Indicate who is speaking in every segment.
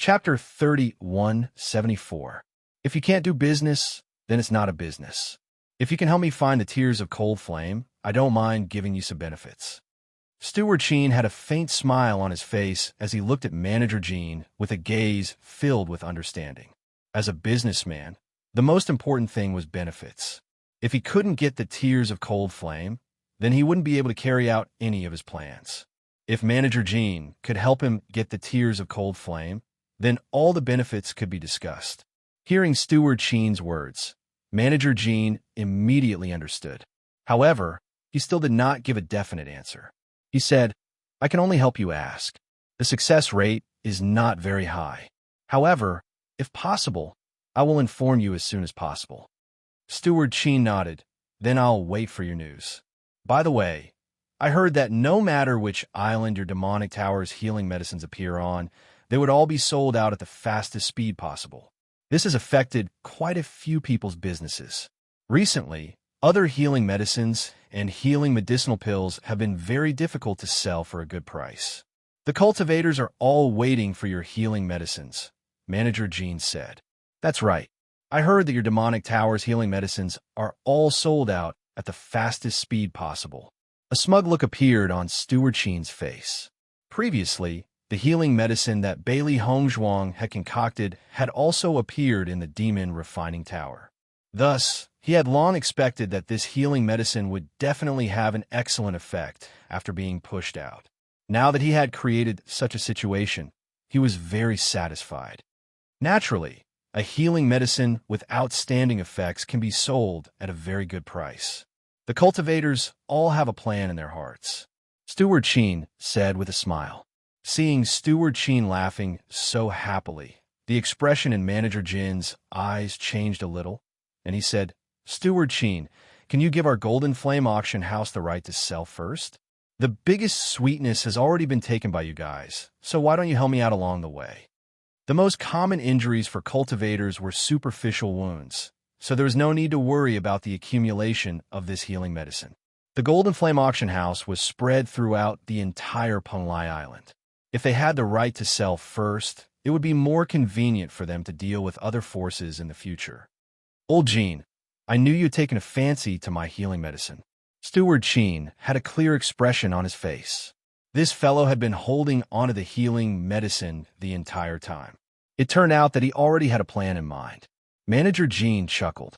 Speaker 1: Chapter 3174. If you can't do business, then it's not a business. If you can help me find the tears of cold flame, I don't mind giving you some benefits. Steward Sheen had a faint smile on his face as he looked at Manager Jean with a gaze filled with understanding. As a businessman, the most important thing was benefits. If he couldn't get the tears of cold flame, then he wouldn't be able to carry out any of his plans. If Manager Jean could help him get the tears of cold flame, then all the benefits could be discussed. Hearing Steward Sheen's words, Manager Jean immediately understood. However, he still did not give a definite answer. He said, "I can only help you ask. The success rate is not very high. However, if possible, I will inform you as soon as possible." Steward Sheen nodded. "Then I'll wait for your news. By the way, I heard that no matter which island your demonic tower's healing medicines appear on, they would all be sold out at the fastest speed possible. This has affected quite a few people's businesses. Recently, other healing medicines and healing medicinal pills have been very difficult to sell for a good price. The cultivators are all waiting for your healing medicines," Manager Jean said. "That's right. I heard that your demonic tower's healing medicines are all sold out at the fastest speed possible." A smug look appeared on Steward Sheen's face. Previously, the healing medicine that Bailey Hongzhuang had concocted had also appeared in the demon refining tower. Thus, he had long expected that this healing medicine would definitely have an excellent effect after being pushed out. Now that he had created such a situation, he was very satisfied. Naturally, a healing medicine with outstanding effects can be sold at a very good price. The cultivators all have a plan in their hearts, Steward Sheen said with a smile. Seeing Steward Sheen laughing so happily, the expression in Manager Jin's eyes changed a little, and he said, "Steward Sheen, can you give our Golden Flame auction house the right to sell first? The biggest sweetness has already been taken by you guys, so why don't you help me out along the way?" The most common injuries for cultivators were superficial wounds, so there was no need to worry about the accumulation of this healing medicine. The Golden Flame auction house was spread throughout the entire Penglai Island. If they had the right to sell first, it would be more convenient for them to deal with other forces in the future. "Old Jean, I knew you'd taken a fancy to my healing medicine." Steward Sheen had a clear expression on his face. This fellow had been holding onto the healing medicine the entire time. It turned out that he already had a plan in mind. Manager Jean chuckled.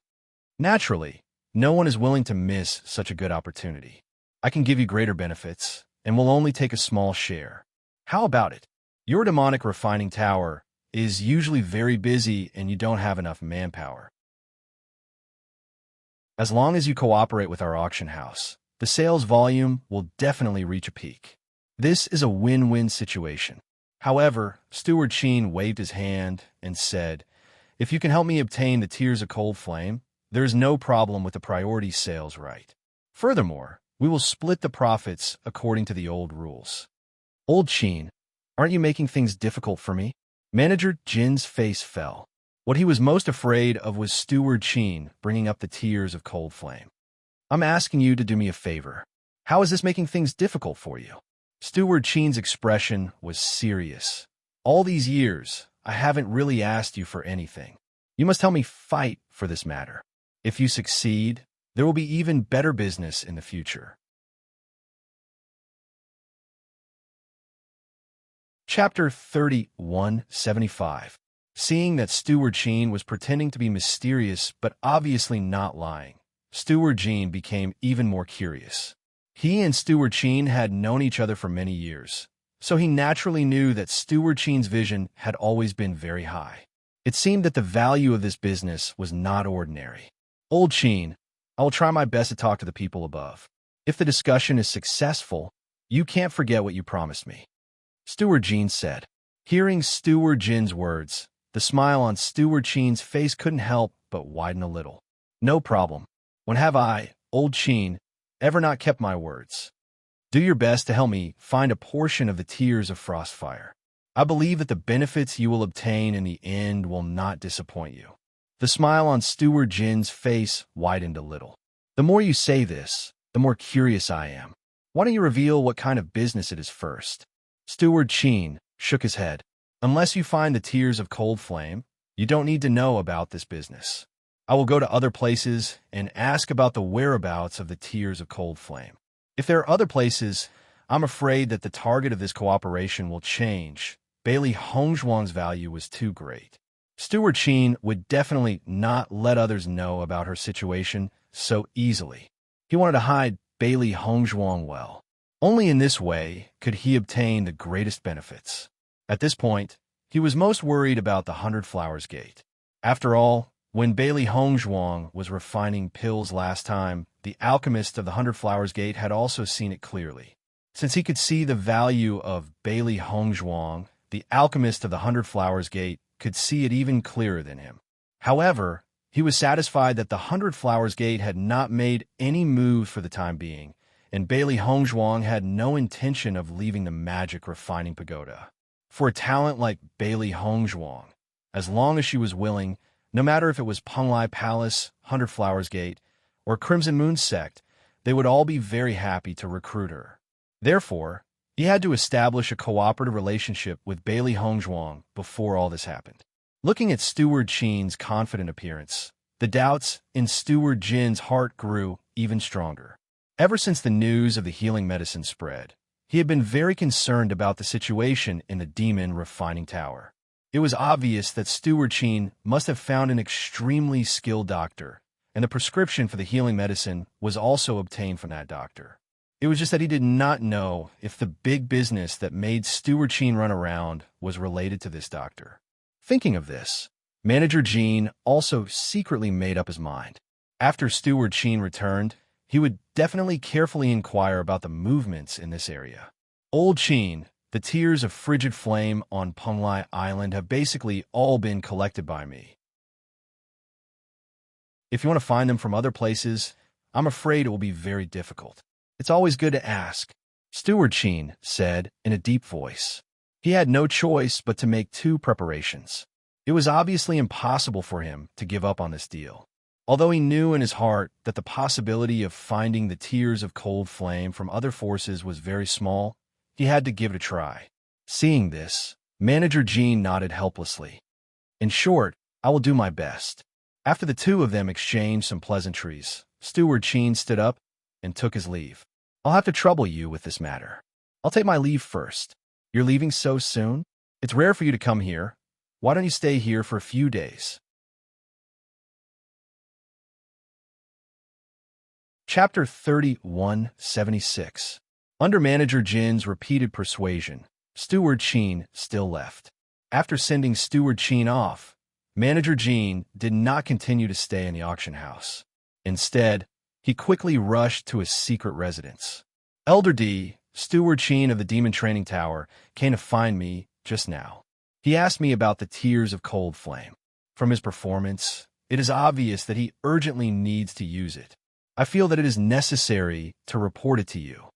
Speaker 1: "Naturally, no one is willing to miss such a good opportunity. I can give you greater benefits, and will only take a small share. How about it? Your demonic refining tower is usually very busy and you don't have enough manpower. As long as you cooperate with our auction house, the sales volume will definitely reach a peak. This is a win-win situation." However, Steward Sheen waved his hand and said, "If you can help me obtain the tears of cold flame, there is no problem with the priority sales right. Furthermore, we will split the profits according to the old rules." "Old Sheen, aren't you making things difficult for me?" Manager Jin's face fell. What he was most afraid of was Steward Sheen bringing up the tears of cold flame. "I'm asking you to do me a favor. How is this making things difficult for you?" Steward Sheen's expression was serious. "All these years, I haven't really asked you for anything. You must help me fight for this matter. If you succeed, there will be even better business in the future." Chapter 3175. Seeing that Steward Sheen was pretending to be mysterious but obviously not lying, Steward Jean became even more curious. He and Steward Sheen had known each other for many years, so he naturally knew that Steward Sheen's vision had always been very high. It seemed that the value of this business was not ordinary. "Old Sheen, I will try my best to talk to the people above. If the discussion is successful, you can't forget what you promised me," Steward Jean said. Hearing Steward Jin's words, the smile on Steward Sheen's face couldn't help but widen a little. "No problem. When have I, Old Sheen, ever not kept my words? Do your best to help me find a portion of the tears of Frostfire. I believe that the benefits you will obtain in the end will not disappoint you." The smile on Steward Jin's face widened a little. "The more you say this, the more curious I am. Why don't you reveal what kind of business it is first?" Steward Sheen shook his head. Unless you find the tears of cold flame, you don't need to know about this business. I will go to other places and ask about the whereabouts of the tears of cold flame. If there are other places, I'm afraid that the target of this cooperation will change. Bailey Hongzhuang's value was too great. Steward Qin would definitely not let others know about her situation so easily. He wanted to hide Bailey Hongzhuang well. Only in this way could he obtain the greatest benefits. At this point, he was most worried about the 100 Flowers Gate. After all, when Bailey Hongzhuang was refining pills last time, the alchemist of the 100 Flowers Gate had also seen it clearly. Since he could see the value of Bailey Hongzhuang, the alchemist of the 100 Flowers Gate could see it even clearer than him. However, he was satisfied that the 100 Flowers Gate had not made any moves for the time being, and Bailey Hongzhuang had no intention of leaving the magic refining pagoda. For a talent like Bailey Hongzhuang, as long as she was willing, no matter if it was Penglai Palace, 100 Flowers Gate, or Crimson Moon Sect, they would all be very happy to recruit her. Therefore, he had to establish a cooperative relationship with Bailey Hongzhuang before all this happened. Looking at Steward Qin's confident appearance, the doubts in Steward Jin's heart grew even stronger. Ever since the news of the healing medicine spread, he had been very concerned about the situation in the demon refining tower. It was obvious that Steward Qin must have found an extremely skilled doctor, and the prescription for the healing medicine was also obtained from that doctor. It was just that he did not know if the big business that made Steward Qin run around was related to this doctor. Thinking of this, Manager Jin also secretly made up his mind. After Steward Qin returned, he would definitely carefully inquire about the movements in this area. Old Qin, the tears of frigid flame on Penglai Island have basically all been collected by me. If you want to find them from other places, I'm afraid it will be very difficult. It's always good to ask, Steward Qin said in a deep voice. He had no choice but to make two preparations. It was obviously impossible for him to give up on this deal. Although he knew in his heart that the possibility of finding the tears of cold flame from other forces was very small, he had to give it a try. Seeing this, Manager Jin nodded helplessly. In short, I will do my best. After the two of them exchanged some pleasantries, Steward Qin stood up and took his leave. I'll have to trouble you with this matter. I'll take my leave first. You're leaving so soon? It's rare for you to come here. Why don't you stay here for a few days? Chapter 3176. Under Manager Jin's repeated persuasion, Steward Qin still left. After sending Steward Qin off, Manager Jin did not continue to stay in the auction house. Instead, he quickly rushed to his secret residence. Elder D, Steward Qin of the Demon Training Tower, came to find me just now. He asked me about the tears of cold flame. From his performance, it is obvious that he urgently needs to use it. I feel that it is necessary to report it to you.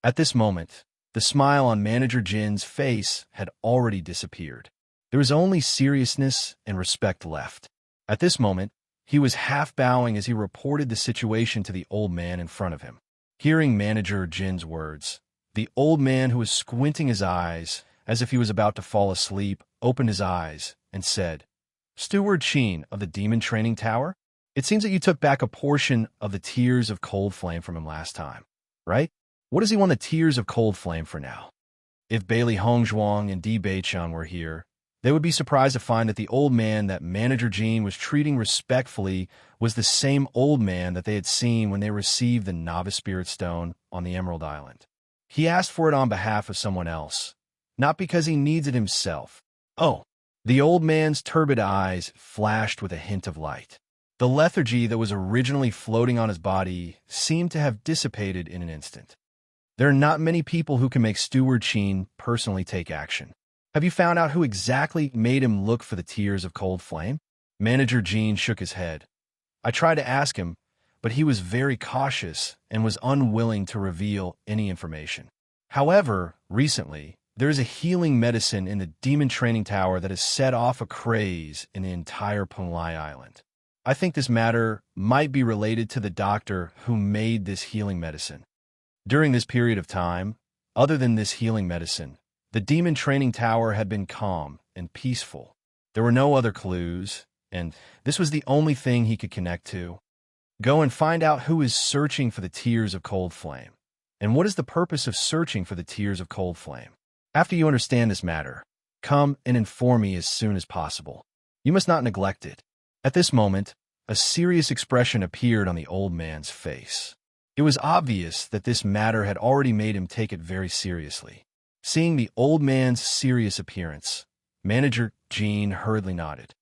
Speaker 1: At this moment, the smile on Manager Jin's face had already disappeared. There was only seriousness and respect left. At this moment, he was half bowing as he reported the situation to the old man in front of him. Hearing Manager Jin's words, the old man, who was squinting his eyes as if he was about to fall asleep, opened his eyes and said, Steward Qin of the Demon Training Tower? It seems that you took back a portion of the tears of cold flame from him last time, right? What does he want the tears of cold flame for now? If Bailey Hongzhuang and Di Beichang were here, they would be surprised to find that the old man that Manager Jin was treating respectfully was the same old man that they had seen when they received the Novice Spirit Stone on the Emerald Island. He asked for it on behalf of someone else, not because he needs it himself. Oh, the old man's turbid eyes flashed with a hint of light. The lethargy that was originally floating on his body seemed to have dissipated in an instant. There are not many people who can make Steward Qin personally take action. Have you found out who exactly made him look for the tears of cold flame? Manager Jin shook his head. I tried to ask him, but he was very cautious and was unwilling to reveal any information. However, recently, there is a healing medicine in the Demon Training Tower that has set off a craze in the entire Penglai Island. I think this matter might be related to the doctor who made this healing medicine. During this period of time, other than this healing medicine, the Demon Training Tower had been calm and peaceful. There were no other clues, and this was the only thing he could connect to. Go and find out who is searching for the tears of cold flame. And what is the purpose of searching for the tears of cold flame? After you understand this matter, come and inform me as soon as possible. You must not neglect it. At this moment, a serious expression appeared on the old man's face. It was obvious that this matter had already made him take it very seriously. Seeing the old man's serious appearance, Manager Jean hurriedly nodded.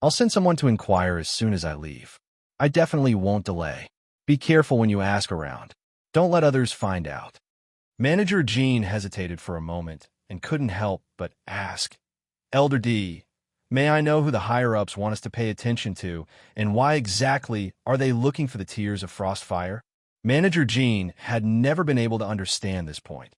Speaker 1: I'll send someone to inquire as soon as I leave. I definitely won't delay. Be careful when you ask around. Don't let others find out. Manager Jean hesitated for a moment and couldn't help but ask, Elder D, may I know who the higher-ups want us to pay attention to, and why exactly are they looking for the tears of Frostfire? Manager Jean had never been able to understand this point.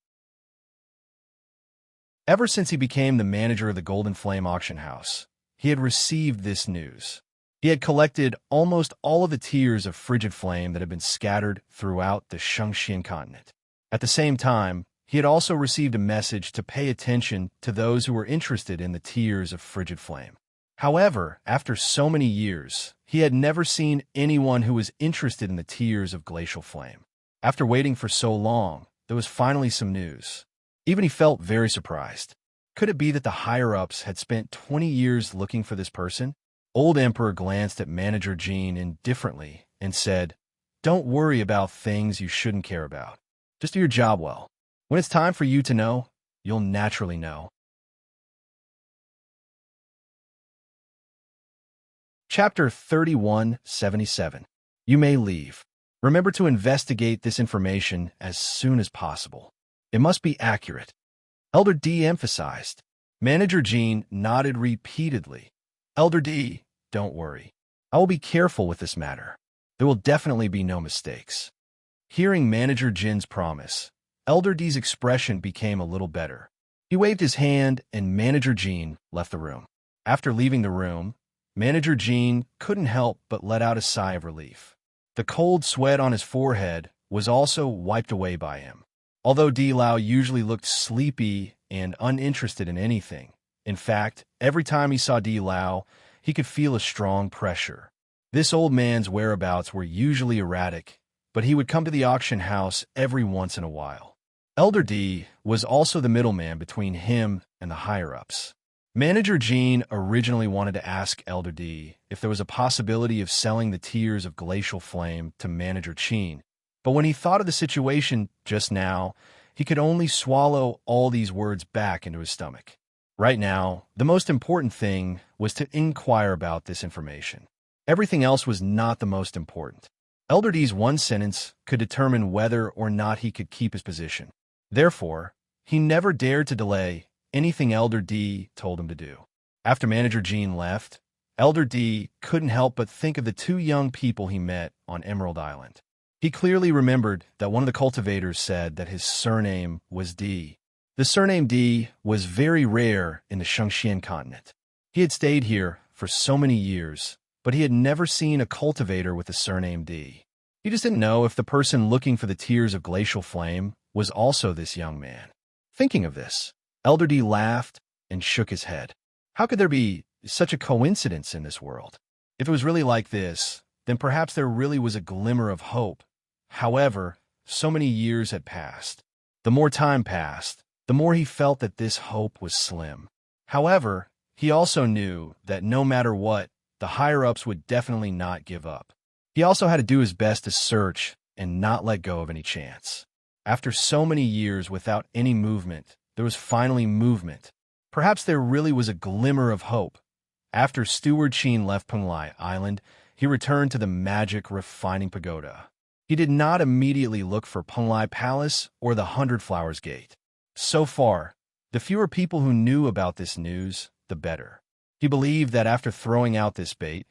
Speaker 1: Ever since he became the manager of the Golden Flame auction house, he had received this news. He had collected almost all of the tears of frigid flame that had been scattered throughout the Shangxian continent. At the same time, he had also received a message to pay attention to those who were interested in the tears of frigid flame. However, after so many years, he had never seen anyone who was interested in the tears of glacial flame. After waiting for so long, there was finally some news. Even he felt very surprised. Could it be that the higher-ups had spent 20 years looking for this person? Old Emperor glanced at Manager Jean indifferently and said, Don't worry about things you shouldn't care about. Just do your job well. When it's time for you to know, you'll naturally know. Chapter 3177. You may leave. Remember to investigate this information as soon as possible. It must be accurate. Elder D emphasized. Manager Jean nodded repeatedly. Elder D, don't worry. I will be careful with this matter. There will definitely be no mistakes. Hearing Manager Jin's promise, Elder D's expression became a little better. He waved his hand and Manager Jean left the room. After leaving the room, Manager Jean couldn't help but let out a sigh of relief. The cold sweat on his forehead was also wiped away by him. Although Di Lao usually looked sleepy and uninterested in anything, in fact, every time he saw Di Lao, he could feel a strong pressure. This old man's whereabouts were usually erratic, but he would come to the auction house every once in a while. Elder D was also the middleman between him and the higher-ups. Manager Jean originally wanted to ask Elder D if there was a possibility of selling the tears of glacial flame to Manager Qin, but when he thought of the situation just now, he could only swallow all these words back into his stomach. Right now, the most important thing was to inquire about this information. Everything else was not the most important. Elder D's one sentence could determine whether or not he could keep his position. Therefore, he never dared to delay anything Elder D told him to do. After Manager Jean left, Elder D couldn't help but think of the two young people he met on Emerald Island. He clearly remembered that one of the cultivators said that his surname was D. The surname D was very rare in the Shangxian continent. He had stayed here for so many years, but he had never seen a cultivator with the surname D. He just didn't know if the person looking for the tears of glacial flame was also this young man. Thinking of this, Elder D laughed and shook his head. How could there be such a coincidence in this world? If it was really like this, then perhaps there really was a glimmer of hope. However, so many years had passed. The more time passed, the more he felt that this hope was slim. However, he also knew that no matter what, the higher-ups would definitely not give up. He also had to do his best to search and not let go of any chance. After so many years without any movement, there was finally movement. Perhaps there really was a glimmer of hope. After Steward Qin left Penglai Island, he returned to the magic refining pagoda. He did not immediately look for Penglai Palace or the 100 Flowers Gate. So far, the fewer people who knew about this news, the better. He believed that after throwing out this bait,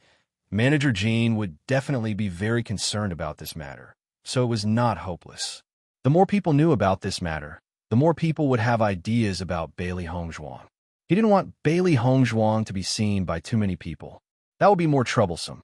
Speaker 1: Manager Jean would definitely be very concerned about this matter, so it was not hopeless. The more people knew about this matter, the more people would have ideas about Bailey Hongzhuang. He didn't want Bailey Hongzhuang to be seen by too many people. That would be more troublesome.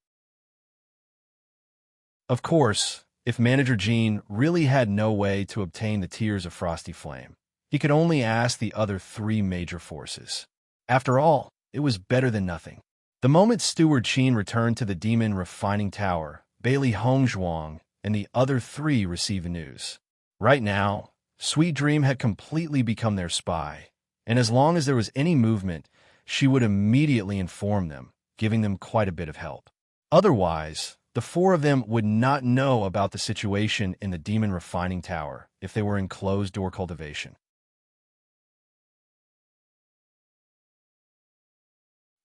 Speaker 1: Of course, if Manager Jean really had no way to obtain the tears of Frosty Flame, he could only ask the other three major forces. After all, it was better than nothing. The moment Steward Qin returned to the Demon Refining Tower, Bailey Hongzhuang and the other three received the news. Right now, Sweet Dream had completely become their spy, and as long as there was any movement, she would immediately inform them, giving them quite a bit of help. Otherwise, the four of them would not know about the situation in the Demon Refining Tower if they were in closed-door cultivation.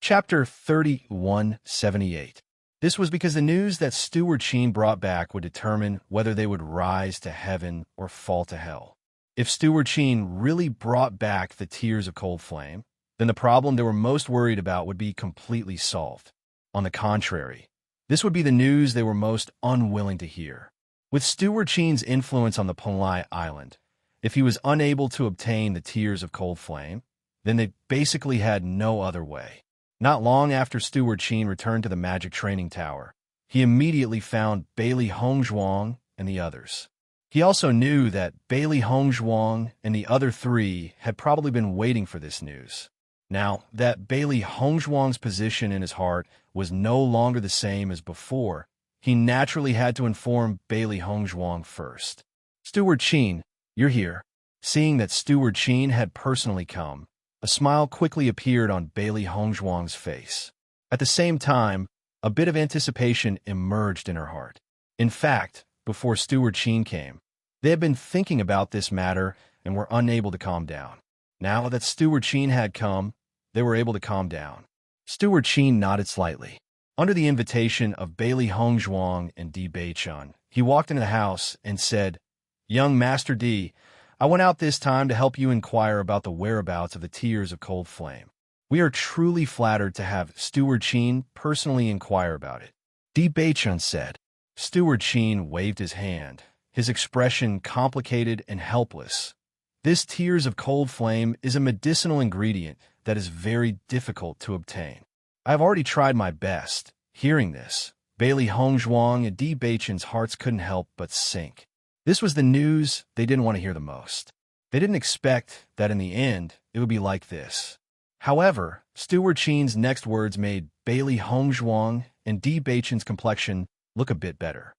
Speaker 1: Chapter 3178. This was because the news that Steward Qin brought back would determine whether they would rise to heaven or fall to hell. If Steward Qin really brought back the Tears of Cold Flame, then the problem they were most worried about would be completely solved. On the contrary, this would be the news they were most unwilling to hear. With Steward Qin's influence on the Penlai Island, if he was unable to obtain the Tears of Cold Flame, then they basically had no other way. Not long after Steward Qin returned to the Magic Training Tower, he immediately found Bailey Hongzhuang and the others. He also knew that Bailey Hongzhuang and the other three had probably been waiting for this news. Now that Bailey Hongzhuang's position in his heart was no longer the same as before, he naturally had to inform Bailey Hongzhuang first. "Steward Qin, you're here." Seeing that Steward Qin had personally come, a smile quickly appeared on Bailey Hongzhuang's face. At the same time, a bit of anticipation emerged in her heart. In fact, before Steward Qin came, they had been thinking about this matter and were unable to calm down. Now that Steward Qin had come, they were able to calm down. Steward Qin nodded slightly. Under the invitation of Bailey Hongzhuang and Di Beichun, he walked into the house and said, "Young Master Di, I went out this time to help you inquire about the whereabouts of the Tears of Cold Flame. We are truly flattered to have Steward Qin personally inquire about it," Di Beichun said. Steward Qin waved his hand, his expression complicated and helpless. This Tears of Cold Flame is a medicinal ingredient that is very difficult to obtain. I have already tried my best. Hearing this, Bailey Hongzhuang and Di Beichun's hearts couldn't help but sink. This was the news they didn't want to hear the most. They didn't expect that in the end, it would be like this. However, Steward Qin's next words made Bailey Hongzhuang and Di Beichun's complexion look a bit better.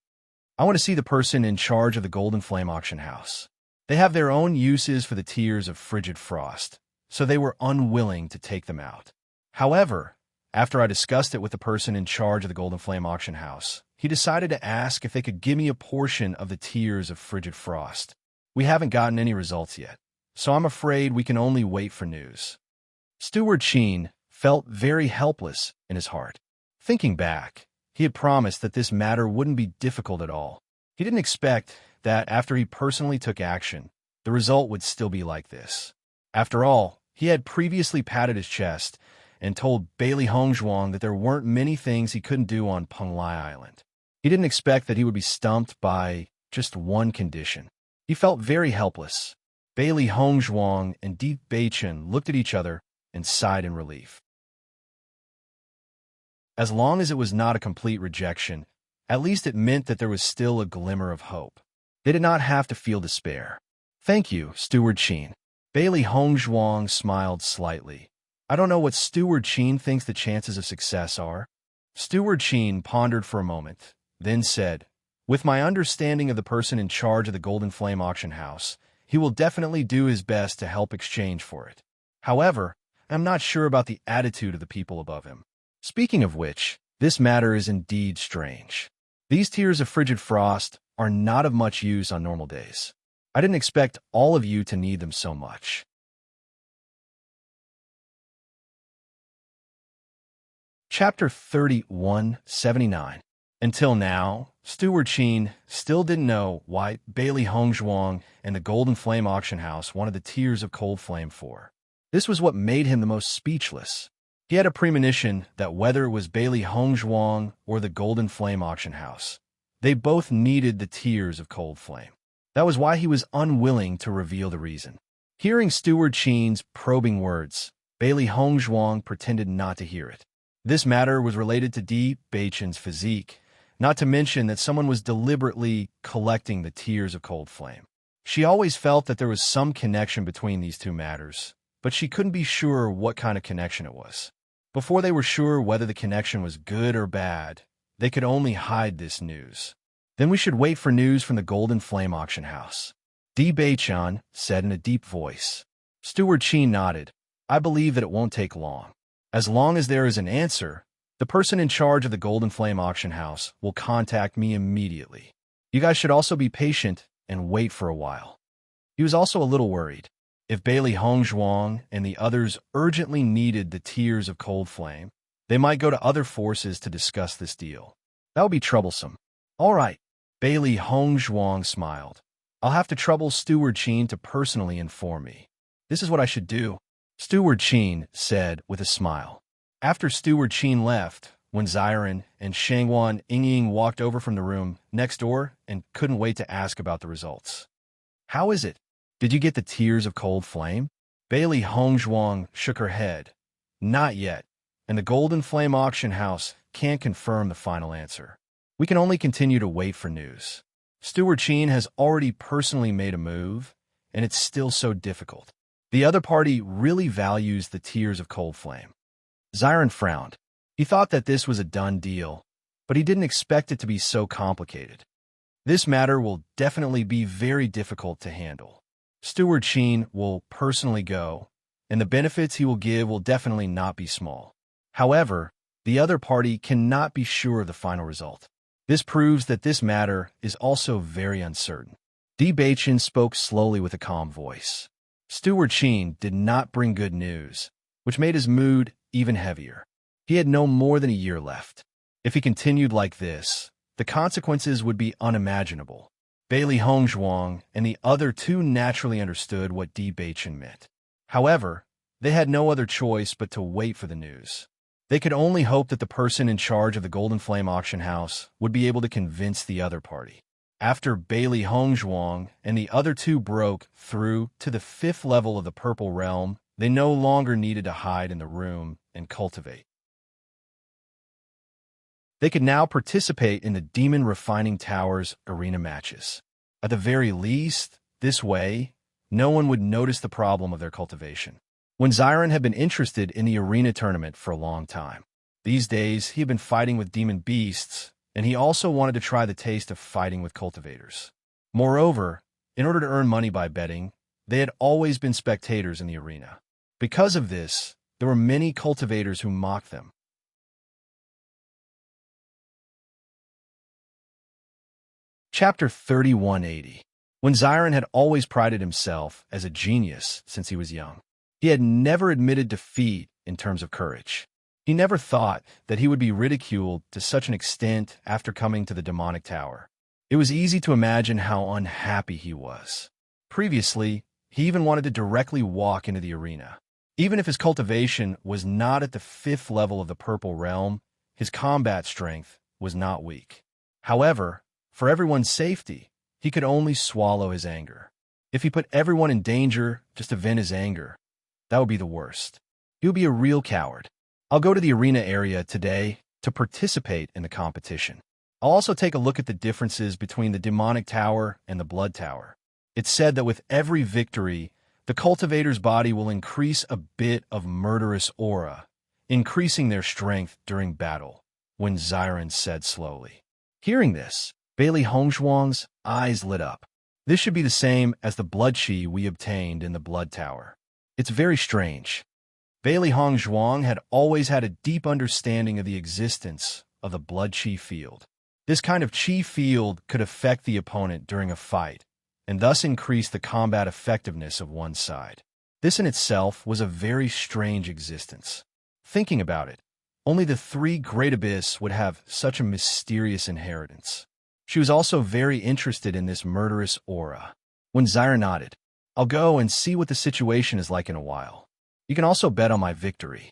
Speaker 1: "I want to see the person in charge of the Golden Flame Auction House. They have their own uses for the Tears of Frigid Frost, so they were unwilling to take them out. However, after I discussed it with the person in charge of the Golden Flame Auction House, he decided to ask if they could give me a portion of the Tears of Frigid Frost. We haven't gotten any results yet, so I'm afraid we can only wait for news." Steward Qin felt very helpless in his heart. Thinking back, he had promised that this matter wouldn't be difficult at all. He didn't expect that after he personally took action, the result would still be like this. After all, he had previously patted his chest and told Bailey Hongzhuang that there weren't many things he couldn't do on Penlai Island. He didn't expect that he would be stumped by just one condition. He felt very helpless. Bailey Hongzhuang and Di Beichun looked at each other and sighed in relief. As long as it was not a complete rejection, at least it meant that there was still a glimmer of hope. They did not have to feel despair. "Thank you, Steward Qin." Bailey Hongzhuang smiled slightly. "I don't know what Steward Qin thinks the chances of success are." Steward Qin pondered for a moment, then said, "With my understanding of the person in charge of the Golden Flame Auction House, he will definitely do his best to help exchange for it. However, I'm not sure about the attitude of the people above him. Speaking of which, this matter is indeed strange. These Tears of Frigid Frost are not of much use on normal days. I didn't expect all of you to need them so much." Chapter 3179. Until now, Steward Qin still didn't know why Bailey Hongzhuang and the Golden Flame Auction House wanted the Tears of Cold Flame for. This was what made him the most speechless. He had a premonition that whether it was Bailey Hongzhuang or the Golden Flame Auction House, they both needed the Tears of Cold Flame. That was why he was unwilling to reveal the reason. Hearing Steward Qin's probing words, Bailey Hongzhuang pretended not to hear it. This matter was related to Di Beichun's physique, not to mention that someone was deliberately collecting the Tears of Cold Flame. She always felt that there was some connection between these two matters, but she couldn't be sure what kind of connection it was. Before they were sure whether the connection was good or bad, they could only hide this news. Then we should wait for news from the Golden Flame auction house, D. Bachan said in a deep voice. Steward Qin nodded. I believe that it won't take long. As long as there is an answer, the person in charge of the Golden Flame auction house will contact me immediately. You guys should also be patient and wait for a while. He was also a little worried. If Bailey Hongzhuang and the others urgently needed the tears of cold flame, they might go to other forces to discuss this deal. That would be troublesome. All right, Bailey Hongzhuang smiled. I'll have to trouble Steward Qin to personally inform me. This is what I should do, Steward Qin said with a smile. After Steward Qin left, when Xiren and Shangguan Yingying walked over from the room next door and couldn't wait to ask about the results. How is it? Did you get the tears of cold flame? Bailey Hongzhuang shook her head. Not yet, and the Golden Flame auction house can't confirm the final answer. We can only continue to wait for news. Steward Qin has already personally made a move, and it's still so difficult. The other party really values the tears of cold flame. Xiren frowned. He thought that this was a done deal, but he didn't expect it to be so complicated. This matter will definitely be very difficult to handle. Steward Qin will personally go, and the benefits he will give will definitely not be small. However, the other party cannot be sure of the final result. This proves that this matter is also very uncertain. D. Bachan spoke slowly with a calm voice. Steward Qin did not bring good news, which made his mood even heavier. He had no more than a year left. If he continued like this, the consequences would be unimaginable. Bailey Hongzhuang and the other two naturally understood what D. Bachan meant. However, they had no other choice but to wait for the news. They could only hope that the person in charge of the Golden Flame auction house would be able to convince the other party. After Bailey Hongzhuang and the other two broke through to the 5th level of the Purple Realm, they no longer needed to hide in the room and cultivate. They could now participate in the Demon Refining Tower's arena matches. At the very least, this way, no one would notice the problem of their cultivation. When Xiren had been interested in the arena tournament for a long time. These days, he had been fighting with demon beasts, and he also wanted to try the taste of fighting with cultivators. Moreover, in order to earn money by betting, they had always been spectators in the arena. Because of this, there were many cultivators who mocked them. Chapter 3180. When Xiren had always prided himself as a genius since he was young, he had never admitted defeat in terms of courage. He never thought that he would be ridiculed to such an extent after coming to the demonic tower. It was easy to imagine how unhappy he was. Previously, he even wanted to directly walk into the arena. Even if his cultivation was not at the 5th level of the Purple Realm, his combat strength was not weak. However, for everyone's safety, he could only swallow his anger. If he put everyone in danger just to vent his anger, that would be the worst. He would be a real coward. I'll go to the arena area today to participate in the competition. I'll also take a look at the differences between the demonic tower and the blood tower. It's said that with every victory, the cultivator's body will increase a bit of murderous aura, increasing their strength during battle, when Xiren said slowly. Hearing this, Bailey Hongzhuang's eyes lit up. This should be the same as the blood chi we obtained in the blood tower. It's very strange. Bailey Hongzhuang had always had a deep understanding of the existence of the blood chi field. This kind of chi field could affect the opponent during a fight, and thus increase the combat effectiveness of one side. This in itself was a very strange existence. Thinking about it, only the 3 Great Abyss would have such a mysterious inheritance. She was also very interested in this murderous aura. When Xiren nodded, I'll go and see what the situation is like in a while. You can also bet on my victory.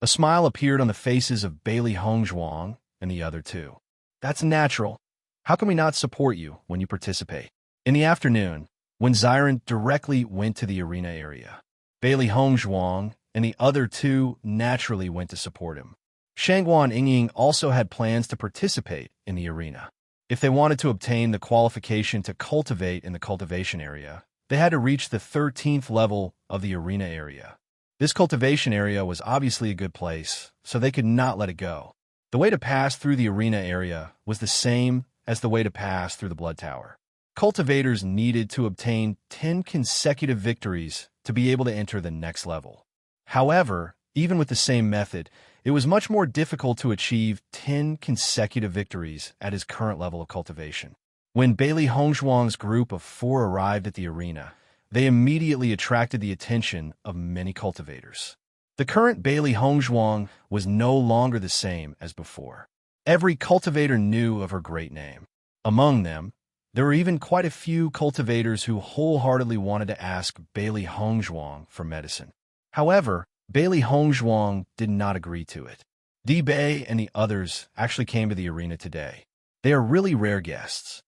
Speaker 1: A smile appeared on the faces of Bailey Hongzhuang and the other two. That's natural. How can we not support you when you participate? In the afternoon, when Xiren directly went to the arena area, Bailey Hongzhuang and the other two naturally went to support him. Shangguan Yingying also had plans to participate in the arena. If they wanted to obtain the qualification to cultivate in the cultivation area, they had to reach the 13th level of the arena area. This cultivation area was obviously a good place, so they could not let it go. The way to pass through the arena area was the same as the way to pass through the Blood Tower. Cultivators needed to obtain 10 consecutive victories to be able to enter the next level. However, even with the same method, it was much more difficult to achieve 10 consecutive victories at his current level of cultivation. When Bailey Hongzhuang's group of 4 arrived at the arena, they immediately attracted the attention of many cultivators. The current Bailey Hongzhuang was no longer the same as before. Every cultivator knew of her great name. Among them, there were even quite a few cultivators who wholeheartedly wanted to ask Bailey Hongzhuang for medicine. However, Bailey Hongzhuang did not agree to it. Di Bei and the others actually came to the arena today. They are really rare guests.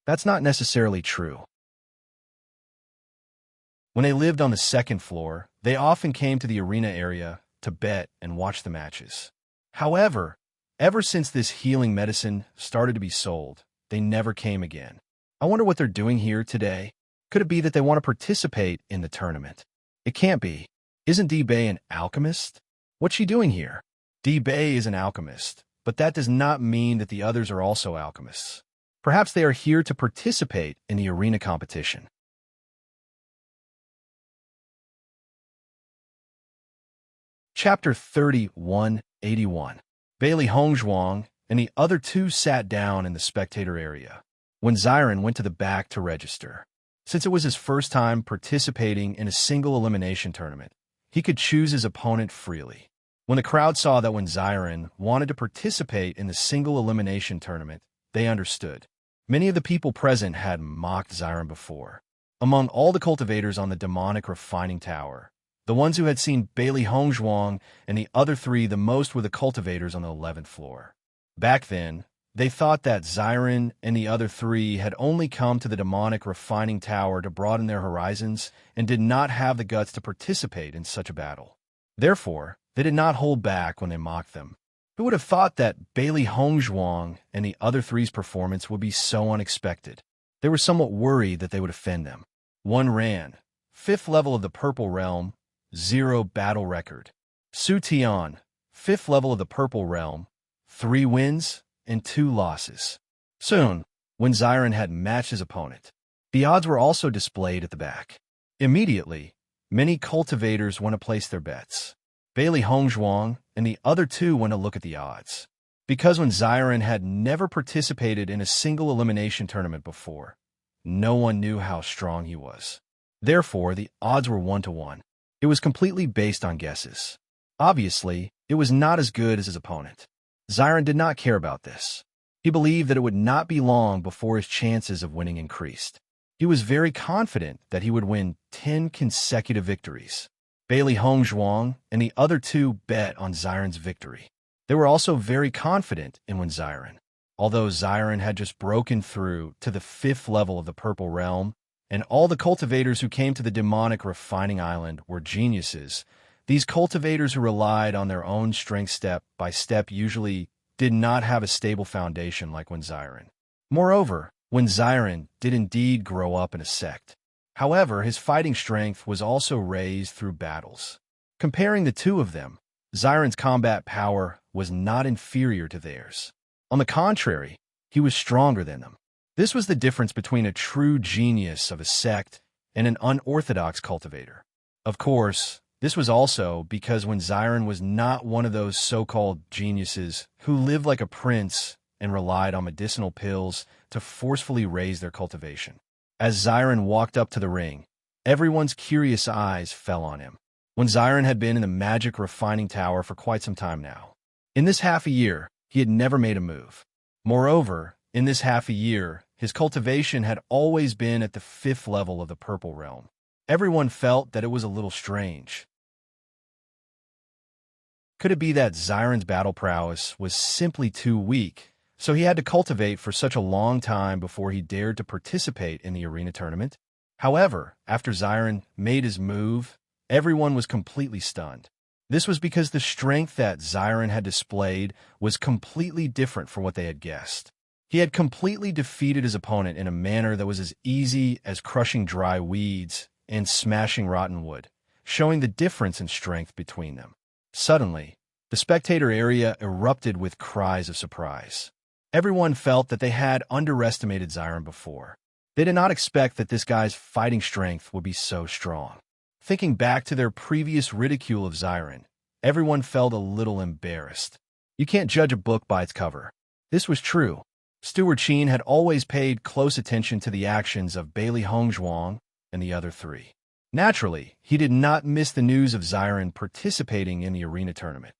Speaker 1: That's not necessarily true. When they lived on the second floor, they often came to the arena area to bet and watch the matches. However, ever since this healing medicine started to be sold, they never came again. I wonder what they're doing here today. Could it be that they want to participate in the tournament? It can't be. Isn't Di Bei an alchemist? What's she doing here? Di Bei is an alchemist, but that does not mean that the others are also alchemists. Perhaps they are here to participate in the arena competition. Chapter 3181. Bailey Hongzhuang and the other 2 sat down in the spectator area. When Xiren went to the back to register. Since it was his first time participating in a single elimination tournament, he could choose his opponent freely. When the crowd saw that when Xiren wanted to participate in the single elimination tournament, they understood. Many of the people present had mocked Xiren before. Among all the cultivators on the demonic refining tower, the ones who had seen Bailey Hongzhuang and the other 3 the most were the cultivators on the 11th floor. Back then, they thought that Xiren and the other 3 had only come to the demonic refining tower to broaden their horizons and did not have the guts to participate in such a battle. Therefore, they did not hold back when they mocked them. Who would have thought that Bailey Hongzhuang and the other 3's performance would be so unexpected? They were somewhat worried that they would offend them. 1 ran, 5th level of the Purple Realm, 0 battle record. Su Tian, 5th level of the Purple Realm, 3 wins and 2 losses. Soon, when Xiren had matched his opponent, the odds were also displayed at the back. Immediately, many cultivators went to place their bets. Bailey Hongzhuang and the other 2 went to look at the odds. Because when Xiren had never participated in a single elimination tournament before, no one knew how strong he was. Therefore, the odds were 1-to-1. It was completely based on guesses. Obviously, it was not as good as his opponent. Xiren did not care about this. He believed that it would not be long before his chances of winning increased. He was very confident that he would win 10 consecutive victories. Bailey Hongzhuang and the other 2 bet on Xiren's victory. They were also very confident in when Xiren. Although Xiren had just broken through to the 5th level of the Purple Realm, and all the cultivators who came to the demonic refining island were geniuses, these cultivators who relied on their own strength step by step usually did not have a stable foundation like when Xiren. Moreover, when Xiren did indeed grow up in a sect. However, his fighting strength was also raised through battles. Comparing the 2 of them, Xiren's combat power was not inferior to theirs. On the contrary, he was stronger than them. This was the difference between a true genius of a sect and an unorthodox cultivator. Of course, this was also because when Xiren was not one of those so-called geniuses who lived like a prince and relied on medicinal pills to forcefully raise their cultivation. As Xiren walked up to the ring, everyone's curious eyes fell on him. When Xiren had been in the magic refining tower for quite some time now. In this half a year, he had never made a move. Moreover, in this half a year, his cultivation had always been at the 5th level of the Purple Realm. Everyone felt that it was a little strange. Could it be that Xiren's battle prowess was simply too weak, so he had to cultivate for such a long time before he dared to participate in the arena tournament? However, after Xiren made his move, everyone was completely stunned. This was because the strength that Xiren had displayed was completely different from what they had guessed. He had completely defeated his opponent in a manner that was as easy as crushing dry weeds and smashing rotten wood, showing the difference in strength between them. Suddenly, the spectator area erupted with cries of surprise. Everyone felt that they had underestimated Xiren before. They did not expect that this guy's fighting strength would be so strong. Thinking back to their previous ridicule of Xiren, everyone felt a little embarrassed. You can't judge a book by its cover. This was true. Steward Qin had always paid close attention to the actions of Bailey Hongzhuang and the other three. Naturally, he did not miss the news of Xiren participating in the arena tournament.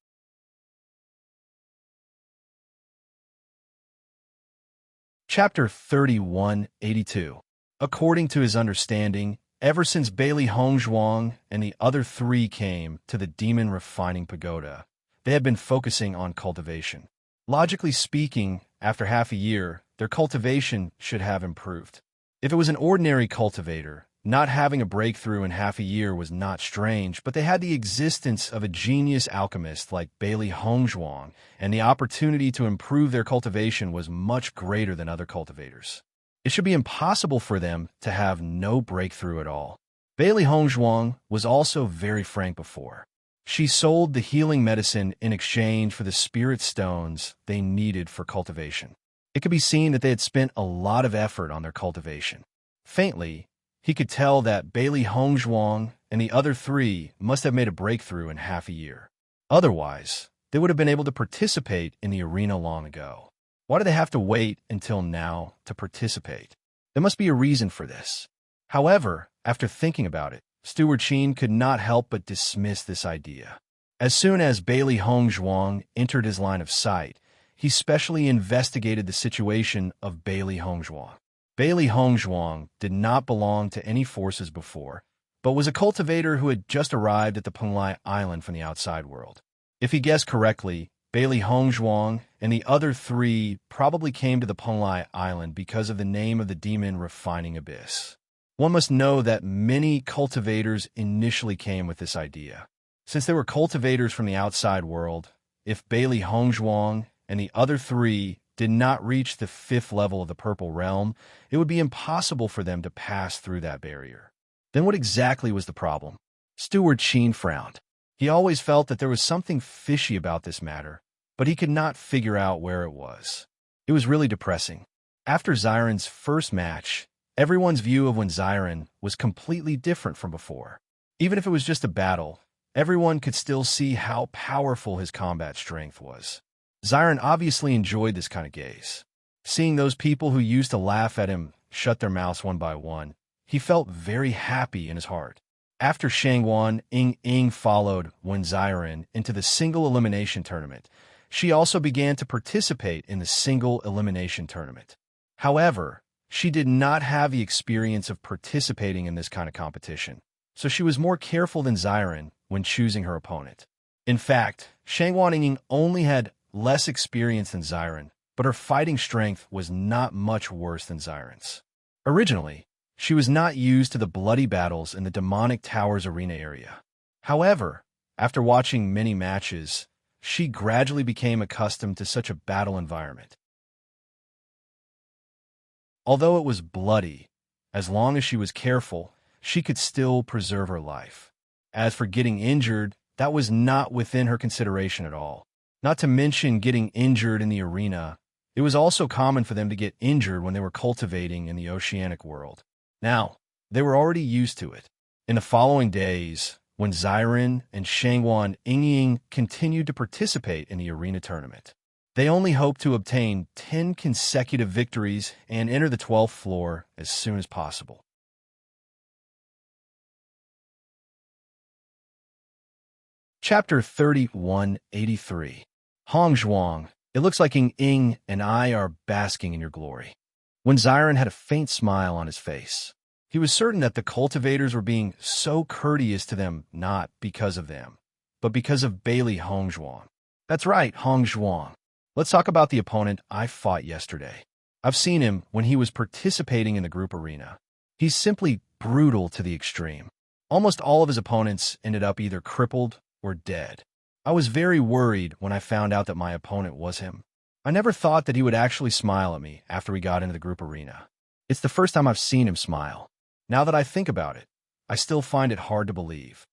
Speaker 1: Chapter 3182. According to his understanding, ever since Bailey Hongzhuang and the other three came to the Demon Refining Pagoda, they had been focusing on cultivation. Logically speaking, after half a year, their cultivation should have improved. If it was an ordinary cultivator, not having a breakthrough in half a year was not strange, but they had the existence of a genius alchemist like Bailey Hongzhuang, and the opportunity to improve their cultivation was much greater than other cultivators. It should be impossible for them to have no breakthrough at all. Bailey Hongzhuang was also very frank before. She sold the healing medicine in exchange for the spirit stones they needed for cultivation. It could be seen that they had spent a lot of effort on their cultivation. Faintly, he could tell that Bailey Hongzhuang and the other three must have made a breakthrough in half a year. Otherwise, they would have been able to participate in the arena long ago. Why do they have to wait until now to participate? There must be a reason for this. However, after thinking about it, Steward Qin could not help but dismiss this idea. As soon as Bailey Hongzhuang entered his line of sight, he specially investigated the situation of Bailey Hongzhuang. Bailey Hongzhuang did not belong to any forces before, but was a cultivator who had just arrived at the Penglai Island from the outside world. If he guessed correctly, Bailey Hongzhuang and the other three probably came to the Penglai Island because of the name of the demon refining abyss. One must know that many cultivators initially came with this idea. Since they were cultivators from the outside world, if Bailey Hongzhuang and the other three did not reach the 5th level of the Purple Realm, it would be impossible for them to pass through that barrier. Then what exactly was the problem? Steward Qin frowned. He always felt that there was something fishy about this matter, but he could not figure out where it was. It was really depressing. After Xiren's first match, everyone's view of when Xiren was completely different from before. Even if it was just a battle, everyone could still see how powerful his combat strength was. Xiren obviously enjoyed this kind of gaze. Seeing those people who used to laugh at him shut their mouths one by one, he felt very happy in his heart. After Shangguan, Ying followed Wen Xiren into the single elimination tournament. She also began to participate in the single elimination tournament. However, she did not have the experience of participating in this kind of competition, so she was more careful than Xiren when choosing her opponent. In fact, Shangguan Ying only had less experience than Xiren, but her fighting strength was not much worse than Xiren's. Originally, she was not used to the bloody battles in the Demonic Towers arena area. However, after watching many matches, she gradually became accustomed to such a battle environment. Although it was bloody, as long as she was careful, she could still preserve her life. As for getting injured, that was not within her consideration at all. Not to mention getting injured in the arena, it was also common for them to get injured when they were cultivating in the oceanic world. Now, they were already used to it. In the following days, when Xiren and Shangguan Ying continued to participate in the arena tournament, they only hoped to obtain 10 consecutive victories and enter the 12th floor as soon as possible. Chapter 3183. Hongzhuang, it looks like Ying and I are basking in your glory. When Xiren had a faint smile on his face, he was certain that the cultivators were being so courteous to them not because of them, but because of Bailey Hongzhuang. That's right, Hongzhuang. Let's talk about the opponent I fought yesterday. I've seen him when he was participating in the group arena. He's simply brutal to the extreme. Almost all of his opponents ended up either crippled or dead. I was very worried when I found out that my opponent was him. I never thought that he would actually smile at me after we got into the group arena. It's the first time I've seen him smile. Now that I think about it, I still find it hard to believe.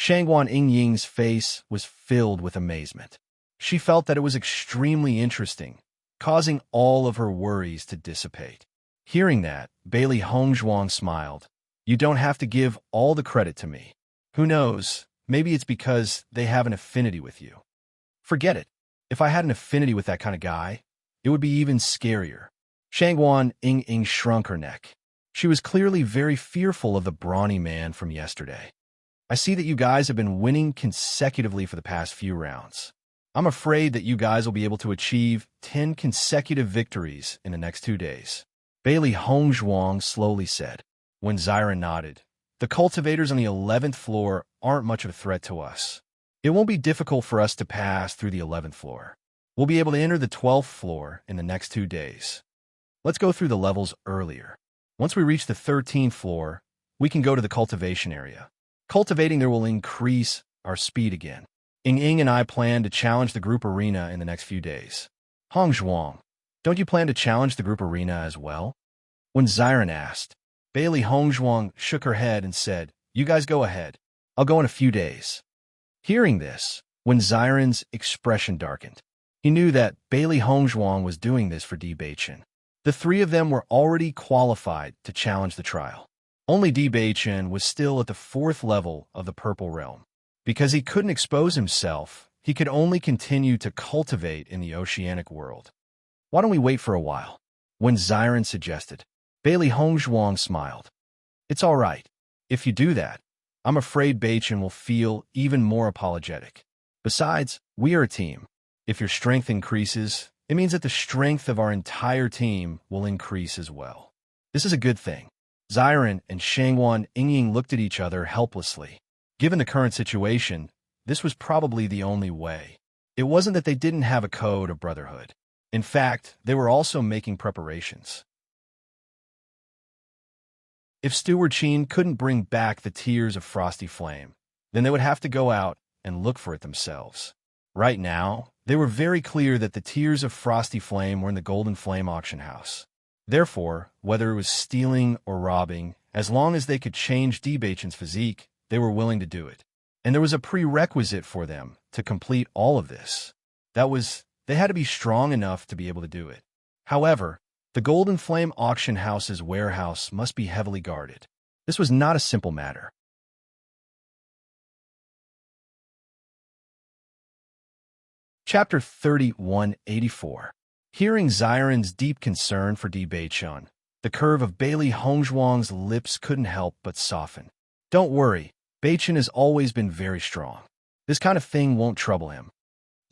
Speaker 1: Shangguan Yingying's face was filled with amazement. She felt that it was extremely interesting, causing all of her worries to dissipate. Hearing that, Bailey Hongzhuang smiled. You don't have to give all the credit to me. Who knows, maybe it's because they have an affinity with you. Forget it. If I had an affinity with that kind of guy, it would be even scarier. Shangguan Yingying shrunk her neck. She was clearly very fearful of the brawny man from yesterday. I see that you guys have been winning consecutively for the past few rounds. I'm afraid that you guys will be able to achieve 10 consecutive victories in the next 2 days. Bailey Hongzhuang slowly said. When Zyron nodded, the cultivators on the 11th floor aren't much of a threat to us. It won't be difficult for us to pass through the 11th floor. We'll be able to enter the 12th floor in the next 2 days. Let's go through the levels earlier. Once we reach the 13th floor, we can go to the cultivation area. Cultivating there will increase our speed again. Ying and I plan to challenge the group arena in the next few days. Hongzhuang, don't you plan to challenge the group arena as well? When Zyron asked, Bailey Hongzhuang shook her head and said, You guys go ahead. I'll go in a few days. Hearing this, when Zyron's expression darkened, he knew that Bailey Hongzhuang was doing this for Di Beichen. The three of them were already qualified to challenge the trial. Only Di Beichen was still at the 4th level of the Purple Realm. Because he couldn't expose himself, he could only continue to cultivate in the oceanic world. Why don't we wait for a while? When Zyron suggested, Bailey Hongzhuang smiled. It's all right. If you do that, I'm afraid Beichen will feel even more apologetic. Besides, we are a team. If your strength increases, it means that the strength of our entire team will increase as well. This is a good thing. Zyron and Shangguan Yingying looked at each other helplessly. Given the current situation, this was probably the only way. It wasn't that they didn't have a code of brotherhood. In fact, they were also making preparations. If Steward Sheen couldn't bring back the tears of Frosty Flame, then they would have to go out and look for it themselves. Right now, they were very clear that the tears of Frosty Flame were in the Golden Flame auction house. Therefore, whether it was stealing or robbing, as long as they could change Di Beichen's physique, they were willing to do it. And there was a prerequisite for them to complete all of this. That was, they had to be strong enough to be able to do it. However, the Golden Flame auction house's warehouse must be heavily guarded. This was not a simple matter. Chapter 3184. Hearing Zyron's deep concern for Di Beichen, the curve of Bailey Hongzhuang's lips couldn't help but soften. Don't worry, Beichen has always been very strong. This kind of thing won't trouble him.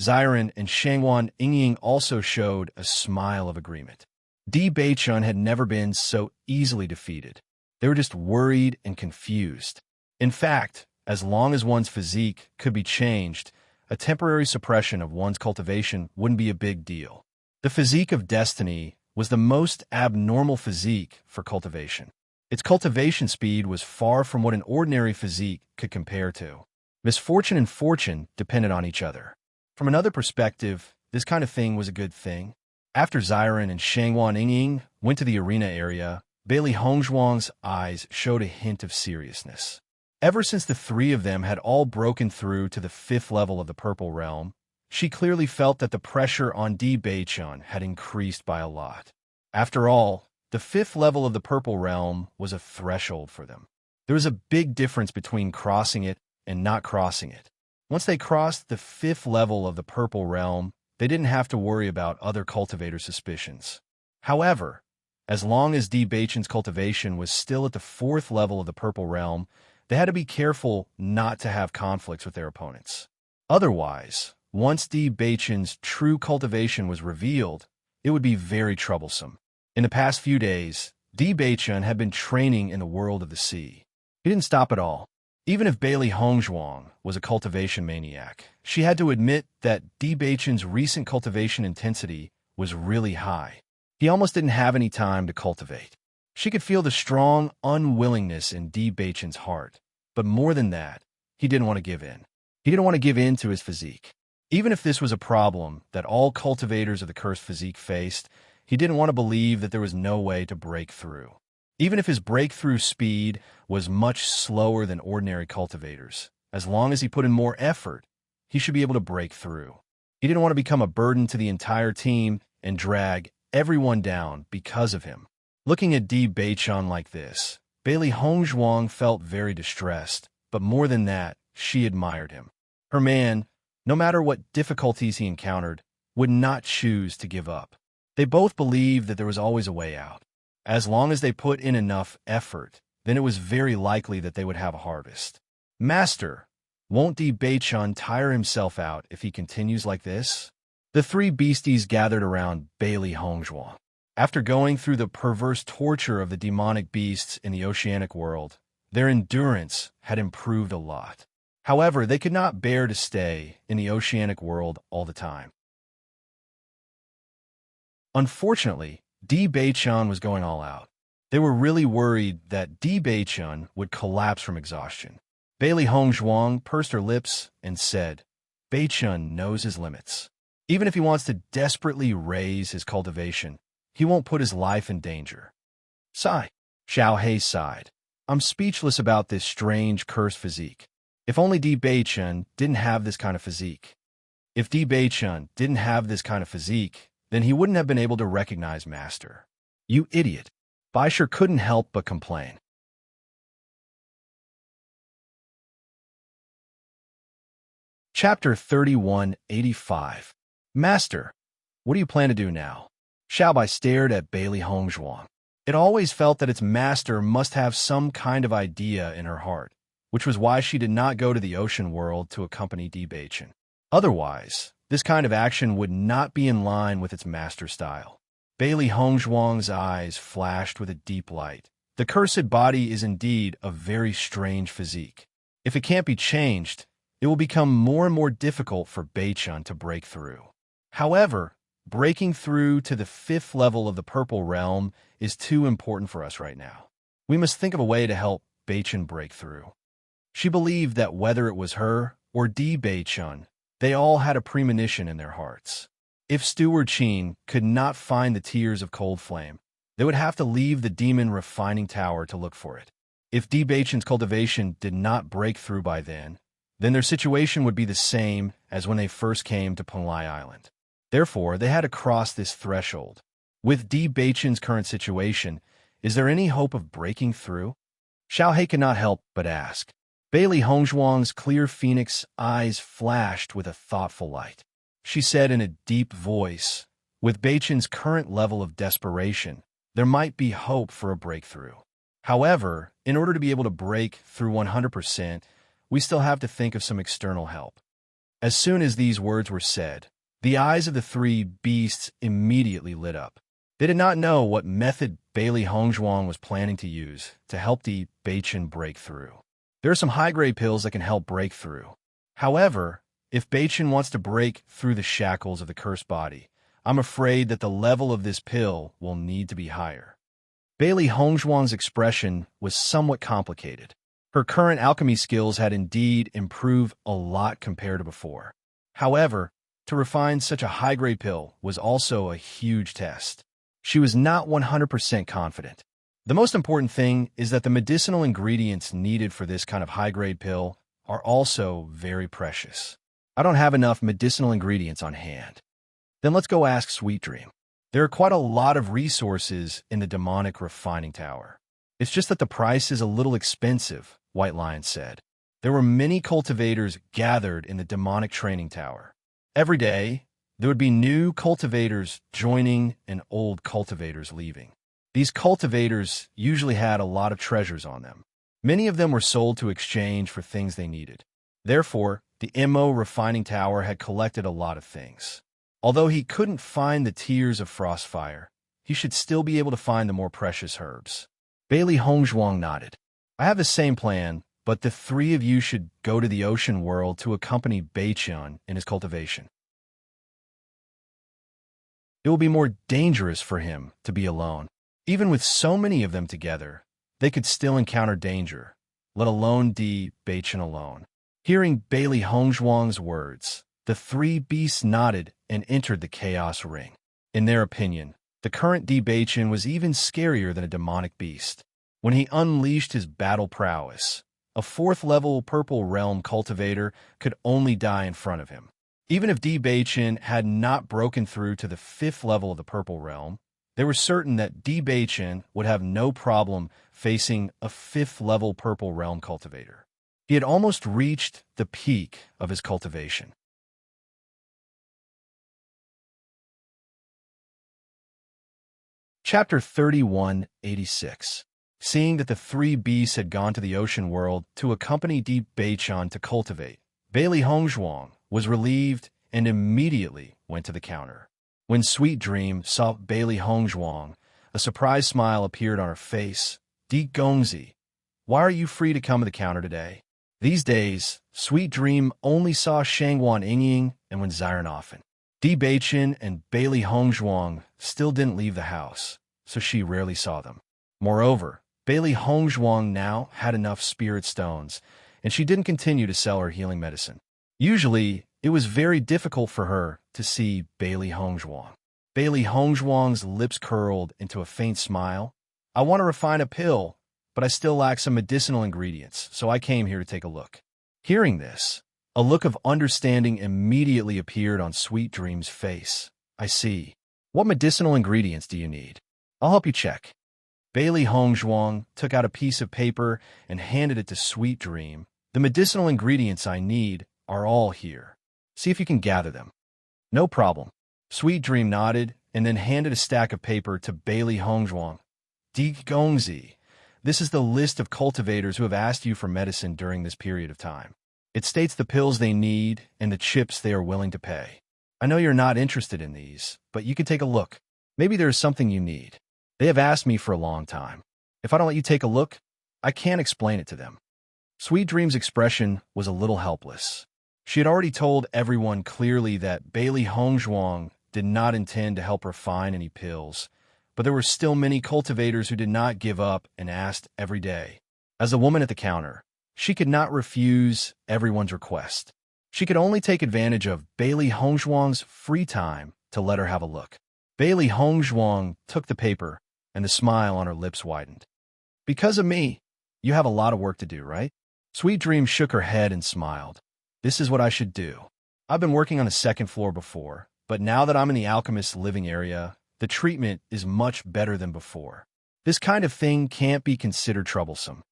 Speaker 1: Zyron and Shangguan Yingying also showed a smile of agreement. Di Beichen had never been so easily defeated. They were just worried and confused. In fact, as long as one's physique could be changed, a temporary suppression of one's cultivation wouldn't be a big deal. The physique of destiny was the most abnormal physique for cultivation. Its cultivation speed was far from what an ordinary physique could compare to. Misfortune and fortune depended on each other. From another perspective, this kind of thing was a good thing. After Zyron and Shangguan Yingying went to the arena area, Bailey Hongzhuang's eyes showed a hint of seriousness. Ever since the three of them had all broken through to the 5th level of the Purple Realm, she clearly felt that the pressure on Di Beichen had increased by a lot. After all, the 5th level of the Purple Realm was a threshold for them. There was a big difference between crossing it and not crossing it. Once they crossed the 5th level of the Purple Realm, they didn't have to worry about other cultivator suspicions. However, as long as Di Beichen's cultivation was still at the 4th level of the Purple Realm, they had to be careful not to have conflicts with their opponents. Otherwise, once Di Beichen's true cultivation was revealed, it would be very troublesome. In the past few days, Di Beichen had been training in the world of the sea. He didn't stop at all. Even if Bailey Hongzhuang was a cultivation maniac, she had to admit that Di Beichen's recent cultivation intensity was really high. He almost didn't have any time to cultivate. She could feel the strong unwillingness in Di Beichen's heart. But more than that, he didn't want to give in. He didn't want to give in to his physique. Even if this was a problem that all cultivators of the cursed physique faced, he didn't want to believe that there was no way to break through. Even if his breakthrough speed was much slower than ordinary cultivators, As long as he put in more effort, he should be able to break through. He didn't want to become a burden to the entire team and drag everyone down because of him. Looking at Di Baichun like this, Bailey Hongzhuang felt very distressed, but more than that, she admired him. Her man, no matter what difficulties he encountered, would not choose to give up. They both believed that there was always a way out. As long as they put in enough effort, then it was very likely that they would have a harvest. Master, won't Di Baichun tire himself out if he continues like this? The three beasties gathered around Bailey Hongzhuang. After going through the perverse torture of the demonic beasts in the oceanic world, their endurance had improved a lot. However, they could not bear to stay in the oceanic world all the time. Unfortunately, Di Baichun was going all out. They were really worried that Di Baichun would collapse from exhaustion. Bailey Hongzhuang pursed her lips and said, Baichun knows his limits. Even if he wants to desperately raise his cultivation, he won't put his life in danger. Sigh. Xiao He sighed. I'm speechless about this strange cursed physique. If only Di Baichun didn't have this kind of physique. If Di Baichun didn't have this kind of physique, then he wouldn't have been able to recognize Master. You idiot. Baisher couldn't help but complain. Chapter 3185. Master, what do you plan to do now? Xiaobai stared at Bailey Hongzhuang. It always felt that its master must have some kind of idea in her heart, which was why she did not go to the ocean world to accompany Di Baichun. Otherwise, this kind of action would not be in line with its master style. Bailey Hongzhuang's eyes flashed with a deep light. The cursed body is indeed a very strange physique. If it can't be changed, it will become more and more difficult for Baichun to break through. However, breaking through to the 5th level of the Purple Realm is too important for us right now. We must think of a way to help Baichun break through. She believed that whether it was her or Di Baichun, they all had a premonition in their hearts. If Steward Qin could not find the tears of cold flame, they would have to leave the demon refining tower to look for it. If Di Baichun's cultivation did not break through by then their situation would be the same as when they first came to Penglai Island. Therefore, they had to cross this threshold. With Di Baichun's current situation, is there any hope of breaking through? Xiao He could not help but ask. Bailey Hongzhuang's clear phoenix eyes flashed with a thoughtful light. She said in a deep voice, with Baichun's current level of desperation, there might be hope for a breakthrough. However, in order to be able to break through 100%, we still have to think of some external help. As soon as these words were said, the eyes of the three beasts immediately lit up. They did not know what method Bailey Hongzhuang was planning to use to help Di Baichun break through. There are some high-grade pills that can help break through. However, if Baichun wants to break through the shackles of the cursed body, I'm afraid that the level of this pill will need to be higher. Bailey Hongzhuang's expression was somewhat complicated. Her current alchemy skills had indeed improved a lot compared to before. However, to refine such a high-grade pill was also a huge test. She was not 100% confident. The most important thing is that the medicinal ingredients needed for this kind of high-grade pill are also very precious. I don't have enough medicinal ingredients on hand. Then let's go ask Sweet Dream. There are quite a lot of resources in the demonic refining tower. It's just that the price is a little expensive, White Lion said. There were many cultivators gathered in the demonic training tower. Every day, there would be new cultivators joining and old cultivators leaving. These cultivators usually had a lot of treasures on them. Many of them were sold to exchange for things they needed. Therefore, the Immo refining tower had collected a lot of things. Although he couldn't find the tears of Frostfire, he should still be able to find the more precious herbs. Bailey Hongzhuang nodded. I have the same plan, but the three of you should go to the ocean world to accompany Baichun in his cultivation. It will be more dangerous for him to be alone. Even with so many of them together, they could still encounter danger, let alone Di Baichun alone. Hearing Bailey Hongzhuang's words, the three beasts nodded and entered the Chaos Ring. In their opinion, the current Di Baichun was even scarier than a demonic beast. When he unleashed his battle prowess, A 4th-level Purple Realm cultivator could only die in front of him. Even if Di Beichin had not broken through to the 5th level of the Purple Realm, they were certain that Di Beichin would have no problem facing a 5th-level Purple Realm cultivator. He had almost reached the peak of his cultivation. Chapter 3186. Seeing that the 3 beasts had gone to the ocean world to accompany Di Beichin to cultivate, Bailey Hongzhuang was relieved and immediately went to the counter. When Sweet Dream saw Bailey Hongzhuang, a surprised smile appeared on her face. Di Gongzi, why are you free to come to the counter today? These days, Sweet Dream only saw Shangguan Yingying and Wen Xiren often. Di Beichin and Bailey Hongzhuang still didn't leave the house, so she rarely saw them. Moreover, Bailey Hongzhuang now had enough spirit stones, and she didn't continue to sell her healing medicine. Usually, it was very difficult for her to see Bailey Hongzhuang. Bailey Hongzhuang's lips curled into a faint smile. I want to refine a pill, but I still lack some medicinal ingredients, so I came here to take a look. Hearing this, a look of understanding immediately appeared on Sweet Dream's face. I see. What medicinal ingredients do you need? I'll help you check. Bailey Hongzhuang took out a piece of paper and handed it to Sweet Dream. The medicinal ingredients I need are all here. See if you can gather them. No problem. Sweet Dream nodded and then handed a stack of paper to Bailey Hongzhuang. Di Gongzi, this is the list of cultivators who have asked you for medicine during this period of time. It states the pills they need and the chips they are willing to pay. I know you're not interested in these, but you can take a look. Maybe there is something you need. They have asked me for a long time. If I don't let you take a look, I can't explain it to them. Sweet Dream's expression was a little helpless. She had already told everyone clearly that Bailey Hongzhuang did not intend to help refine any pills, but there were still many cultivators who did not give up and asked every day. As a woman at the counter, she could not refuse everyone's request. She could only take advantage of Bailey Hongzhuang's free time to let her have a look. Bailey Hongzhuang took the paper, and the smile on her lips widened. Because of me, you have a lot of work to do, right? Sweet Dream shook her head and smiled. This is what I should do. I've been working on the 2nd floor before, but now that I'm in the alchemist's living area, the treatment is much better than before. This kind of thing can't be considered troublesome.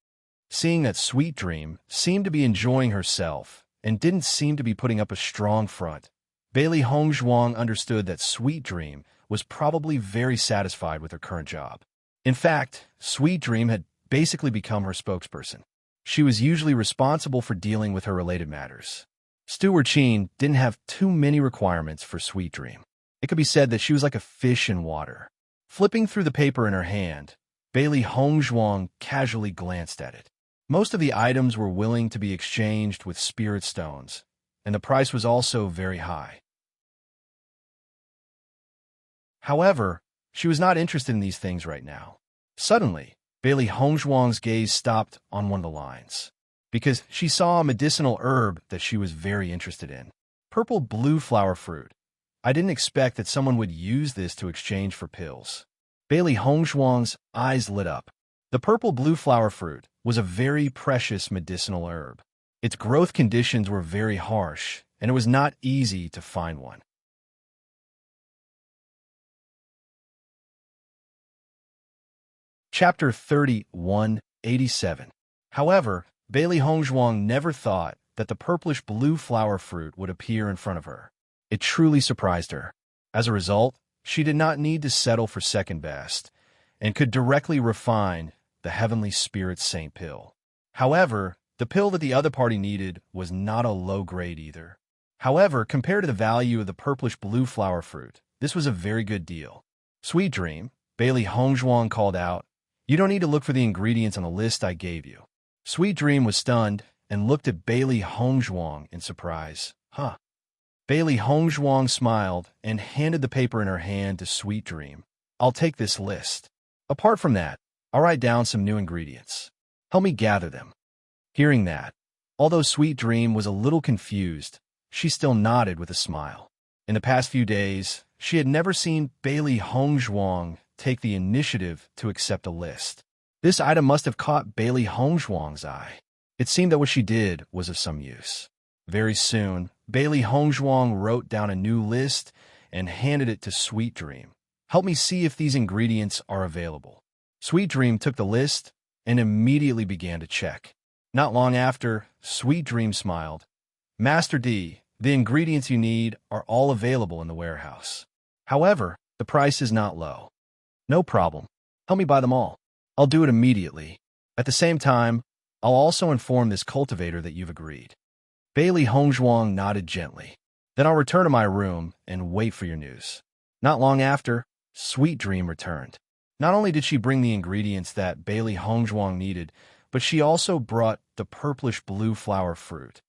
Speaker 1: Seeing that Sweet Dream seemed to be enjoying herself and didn't seem to be putting up a strong front, Bailey Hongzhuang understood that Sweet Dream was probably very satisfied with her current job. In fact, Sweet Dream had basically become her spokesperson. She was usually responsible for dealing with her related matters. Steward Qin didn't have too many requirements for Sweet Dream. It could be said that she was like a fish in water. Flipping through the paper in her hand, Bailey Hongzhuang casually glanced at it. Most of the items were willing to be exchanged with spirit stones, and the price was also very high. However, she was not interested in these things right now. Suddenly, Bailey Hongzhuang's gaze stopped on one of the lines, because she saw a medicinal herb that she was very interested in. Purple blue flower fruit. I didn't expect that someone would use this to exchange for pills. Bailey Hongzhuang's eyes lit up. The purple blue flower fruit was a very precious medicinal herb. Its growth conditions were very harsh, and it was not easy to find one. Chapter 3187. However, Bailey Hongzhuang never thought that the purplish blue flower fruit would appear in front of her. It truly surprised her. As a result, she did not need to settle for second best, and could directly refine the Heavenly Spirit Saint pill. However, the pill that the other party needed was not a low grade either. However, compared to the value of the purplish blue flower fruit, this was a very good deal. Sweet Dream, Bailey Hongzhuang called out, "You don't need to look for the ingredients on the list I gave you." Sweet Dream was stunned and looked at Bailey Hongzhuang in surprise. Huh. Bailey Hongzhuang smiled and handed the paper in her hand to Sweet Dream. I'll take this list. Apart from that, I'll write down some new ingredients. Help me gather them. Hearing that, although Sweet Dream was a little confused, she still nodded with a smile. In the past few days, she had never seen Bailey Hongzhuang take the initiative to accept a list. This item must have caught Bailey Hongzhuang's eye. It seemed that what she did was of some use. Very soon, Bailey Hongzhuang wrote down a new list and handed it to Sweet Dream. Help me see if these ingredients are available. Sweet Dream took the list and immediately began to check. Not long after, Sweet Dream smiled. Master D, the ingredients you need are all available in the warehouse. However, the price is not low. No problem. Help me buy them all. I'll do it immediately. At the same time, I'll also inform this cultivator that you've agreed. Bailey Hongzhuang nodded gently. Then I'll return to my room and wait for your news. Not long after, Sweet Dream returned. Not only did she bring the ingredients that Bailey Hongzhuang needed, but she also brought the purplish blue flower fruit.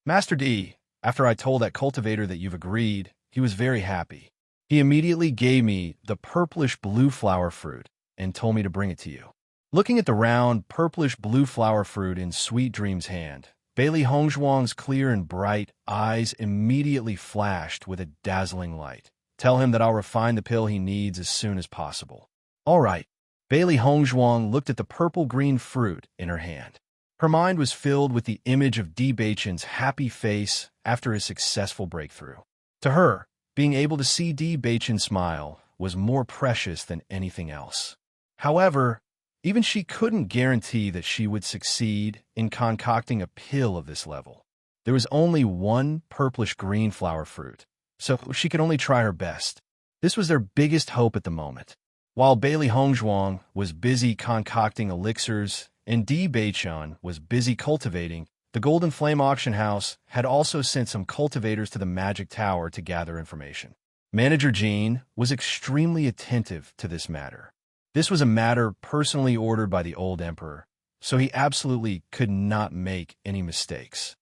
Speaker 1: Master D, after I told that cultivator that you've agreed, he was very happy. He immediately gave me the purplish blue flower fruit and told me to bring it to you. Looking at the round, purplish blue flower fruit in Sweet Dream's hand, Bailey Hongzhuang's clear and bright eyes immediately flashed with a dazzling light. Tell him that I'll refine the pill he needs as soon as possible. All right. Bailey Hongzhuang looked at the purple-green fruit in her hand. Her mind was filled with the image of Di Beichen's happy face after his successful breakthrough. To her, being able to see Di Beichen smile was more precious than anything else. However, even she couldn't guarantee that she would succeed in concocting a pill of this level. There was only one purplish-green flower fruit, so she could only try her best. This was their biggest hope at the moment. While Bailey Hongzhuang was busy concocting elixirs and Di Beichen was busy cultivating, the Golden Flame Auction House had also sent some cultivators to the Magic Tower to gather information. Manager Jean was extremely attentive to this matter. This was a matter personally ordered by the old emperor, so he absolutely could not make any mistakes.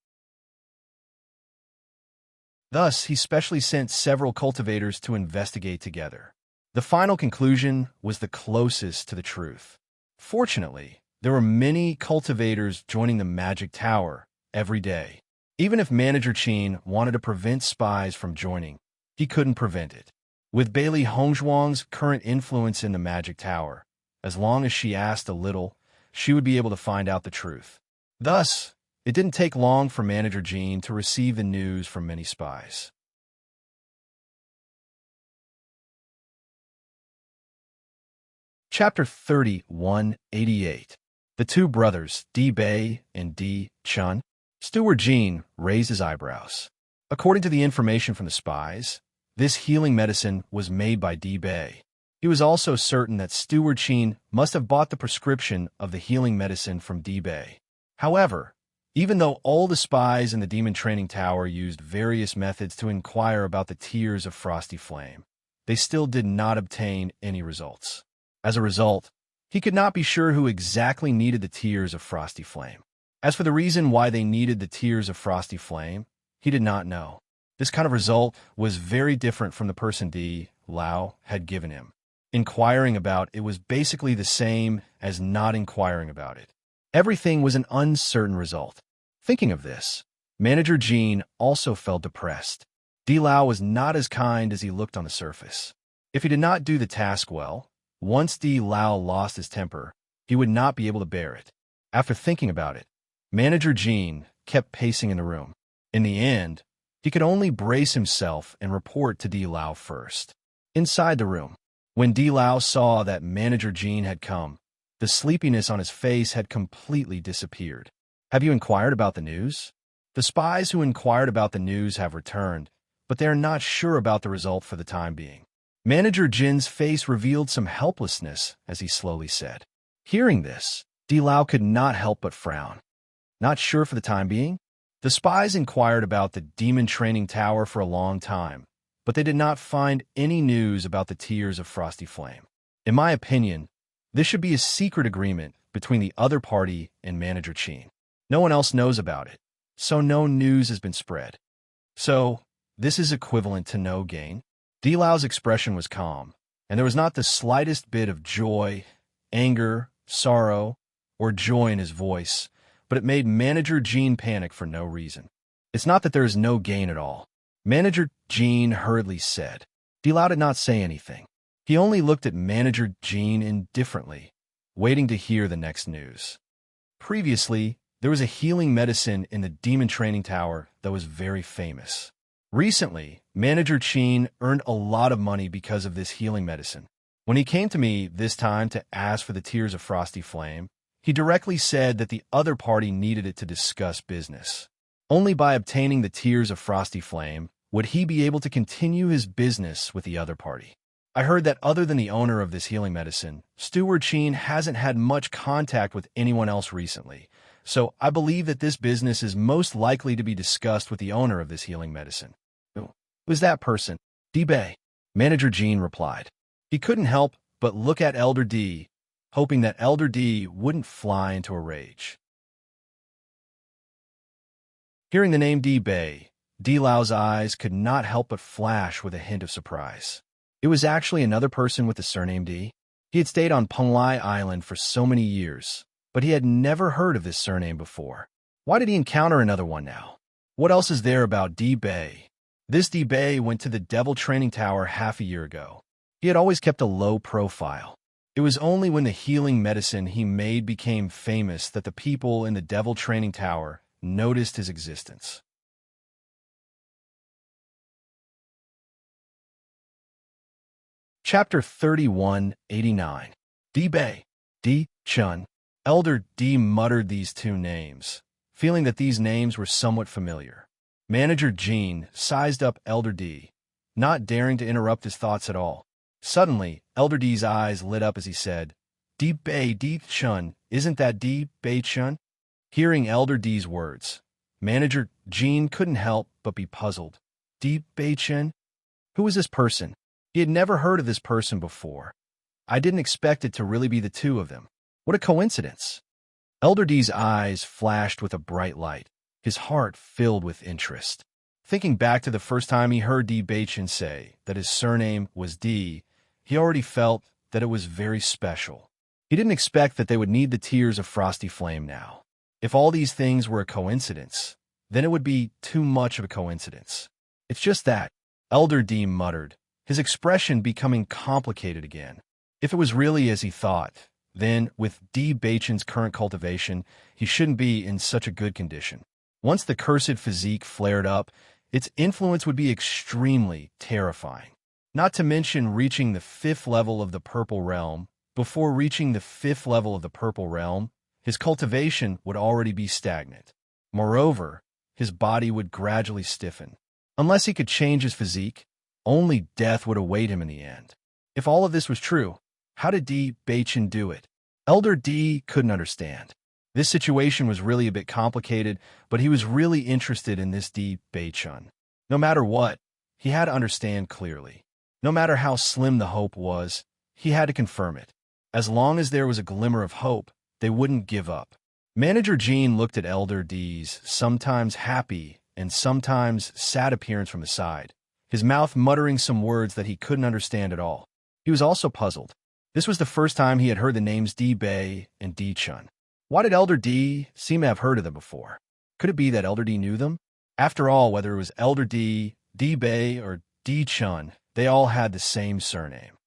Speaker 1: Thus, he specially sent several cultivators to investigate together. The final conclusion was the closest to the truth. Fortunately, there were many cultivators joining the Magic Tower every day. Even if Manager Qin wanted to prevent spies from joining, he couldn't prevent it. With Bailey Hongzhuang's current influence in the Magic Tower, as long as she asked a little, she would be able to find out the truth. Thus, it didn't take long for Manager Jean to receive the news from many spies. Chapter 3188. The two brothers, Di Bei and Di Chun. Steward Jean raised his eyebrows. According to the information from the spies, this healing medicine was made by Di Bei. He was also certain that Steward Qin must have bought the prescription of the healing medicine from Di Bei. However, even though all the spies in the Demon Training Tower used various methods to inquire about the tears of Frosty Flame, they still did not obtain any results. As a result, he could not be sure who exactly needed the tears of Frosty Flame. As for the reason why they needed the tears of Frosty Flame, he did not know. This kind of result was very different from the person Di Lao had given him. Inquiring about it was basically the same as not inquiring about it. Everything was an uncertain result. Thinking of this, Manager Jean also felt depressed. Di Lao was not as kind as he looked on the surface. If he did not do the task well, once Di Lao lost his temper, he would not be able to bear it. After thinking about it, Manager Jean kept pacing in the room. In the end, he could only brace himself and report to Di Lao first. Inside the room, when Di Lao saw that Manager Jean had come, the sleepiness on his face had completely disappeared. Have you inquired about the news? The spies who inquired about the news have returned, but they are not sure about the result for the time being. Manager Jin's face revealed some helplessness as he slowly said. Hearing this, Di Lao could not help but frown. Not sure for the time being? The spies inquired about the Demon Training Tower for a long time, but they did not find any news about the tears of Frosty Flame. In my opinion, this should be a secret agreement between the other party and Manager Qin. No one else knows about it, so no news has been spread. So, this is equivalent to no gain. Di Lao's expression was calm, and there was not the slightest bit of joy, anger, sorrow, or joy in his voice, but it made Manager Jean panic for no reason. It's not that there is no gain at all. Manager Jean hurriedly said. Di Lao did not say anything. He only looked at Manager Jean indifferently, waiting to hear the next news. Previously, There was a healing medicine in the demon training tower that was very famous. Recently, Manager Chin earned a lot of money because of this healing medicine. When he came to me this time to ask for the Tears of Frosty Flame, he directly said that the other party needed it to discuss business. Only by obtaining the Tears of Frosty Flame would he be able to continue his business with the other party. I heard that other than the owner of this healing medicine, Steward Chin hasn't had much contact with anyone else recently, so I believe that this business is most likely to be discussed with the owner of this healing medicine. Who's that person? D-Bay. Manager Chin replied. He couldn't help but look at Elder D, hoping that Elder D wouldn't fly into a rage. Hearing the name D-Bay, D-Lau's eyes could not help but flash with a hint of surprise. It was actually another person with the surname D. He had stayed on Penglai Island for so many years, but he had never heard of this surname before. Why did he encounter another one now? What else is there about D-Bay? This D-Bay went to the Devil Training Tower half a year ago. He had always kept a low profile. It was only when the healing medicine he made became famous that the people in the Devil Training Tower noticed his existence. Chapter 3189. D-Bay, D-Chun. Elder D muttered these two names, feeling that these names were somewhat familiar. Manager Chin sized up Elder D, not daring to interrupt his thoughts at all. Suddenly, Elder D's eyes lit up as he said, D-Bay, D-Chun, isn't that D-Bay Chun? Hearing Elder D's words, Manager Chin couldn't help but be puzzled. D-Bay Chun? Who was this person? He had never heard of this person before. I didn't expect it to really be the two of them. What a coincidence. Elder D's eyes flashed with a bright light, his heart filled with interest. Thinking back to the first time he heard D-Bay Chun say that his surname was D, he already felt that it was very special. He didn't expect that they would need the Tears of Frosty Flame now. If all these things were a coincidence, then it would be too much of a coincidence. It's just that, Elder D muttered, his expression becoming complicated again. If it was really as he thought, then, with D-Bay Chun's current cultivation, he shouldn't be in such a good condition. Once the cursed physique flared up, its influence would be extremely terrifying. Not to mention reaching the 5th level of the Purple Realm. Before reaching the 5th level of the Purple Realm, his cultivation would already be stagnant. Moreover, his body would gradually stiffen. Unless he could change his physique, only death would await him in the end. If all of this was true, how did D-Bay Chun do it? Elder D couldn't understand. This situation was really a bit complicated, but he was really interested in this D-Bay Chun. No matter what, he had to understand clearly. No matter how slim the hope was, he had to confirm it. As long as there was a glimmer of hope, they wouldn't give up. Manager Chin looked at Elder D's sometimes happy and sometimes sad appearance from the side, his mouth muttering some words that he couldn't understand at all. He was also puzzled. This was the first time he had heard the names D-Bay and D-Chun. Why did Elder D seem to have heard of them before? Could it be that Elder D knew them? After all, whether it was Elder D, D-Bay, or D-Chun, they all had the same surname.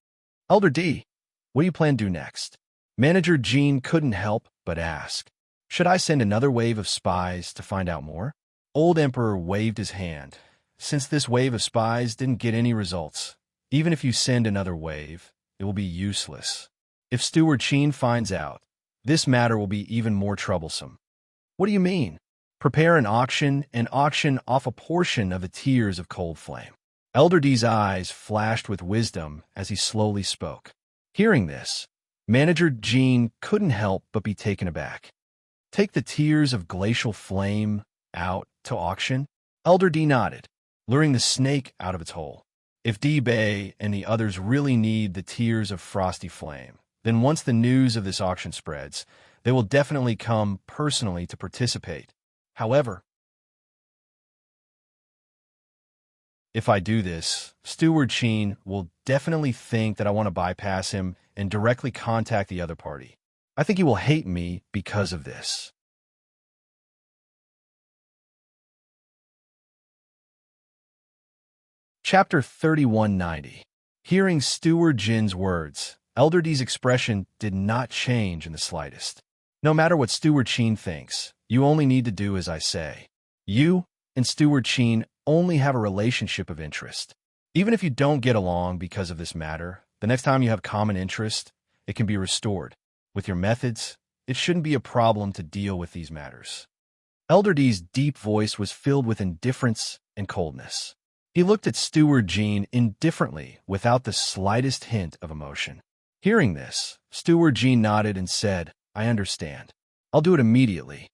Speaker 1: Elder D, what do you plan to do next? Manager Chin couldn't help but ask. Should I send another wave of spies to find out more? Old Emperor waved his hand. Since this wave of spies didn't get any results, even if you send another wave, it will be useless. If Steward Chin finds out, this matter will be even more troublesome. What do you mean? Prepare an auction and auction off a portion of the Tears of Cold Flame. Elder D's eyes flashed with wisdom as he slowly spoke. Hearing this, Manager Chin couldn't help but be taken aback. Take the Tears of Glacial Flame out to auction? Elder D nodded, luring the snake out of its hole. If D-Bay and the others really need the Tears of Frosty Flame, then once the news of this auction spreads, they will definitely come personally to participate. However, if I do this, Steward Chin will definitely think that I want to bypass him and directly contact the other party. I think he will hate me because of this. Chapter 3190. Hearing Steward Jin's words, Elder D's expression did not change in the slightest. No matter what Steward Chin thinks, You only need to do as I say. You and Steward Sheen only have a relationship of interest. Even if you don't get along because of this matter, the next time you have common interest, it can be restored. With your methods, it shouldn't be a problem to deal with these matters. Elder D's deep voice was filled with indifference and coldness. He looked at Steward Jean indifferently, without the slightest hint of emotion. Hearing this, Steward Jean nodded and said, I understand. I'll do it immediately.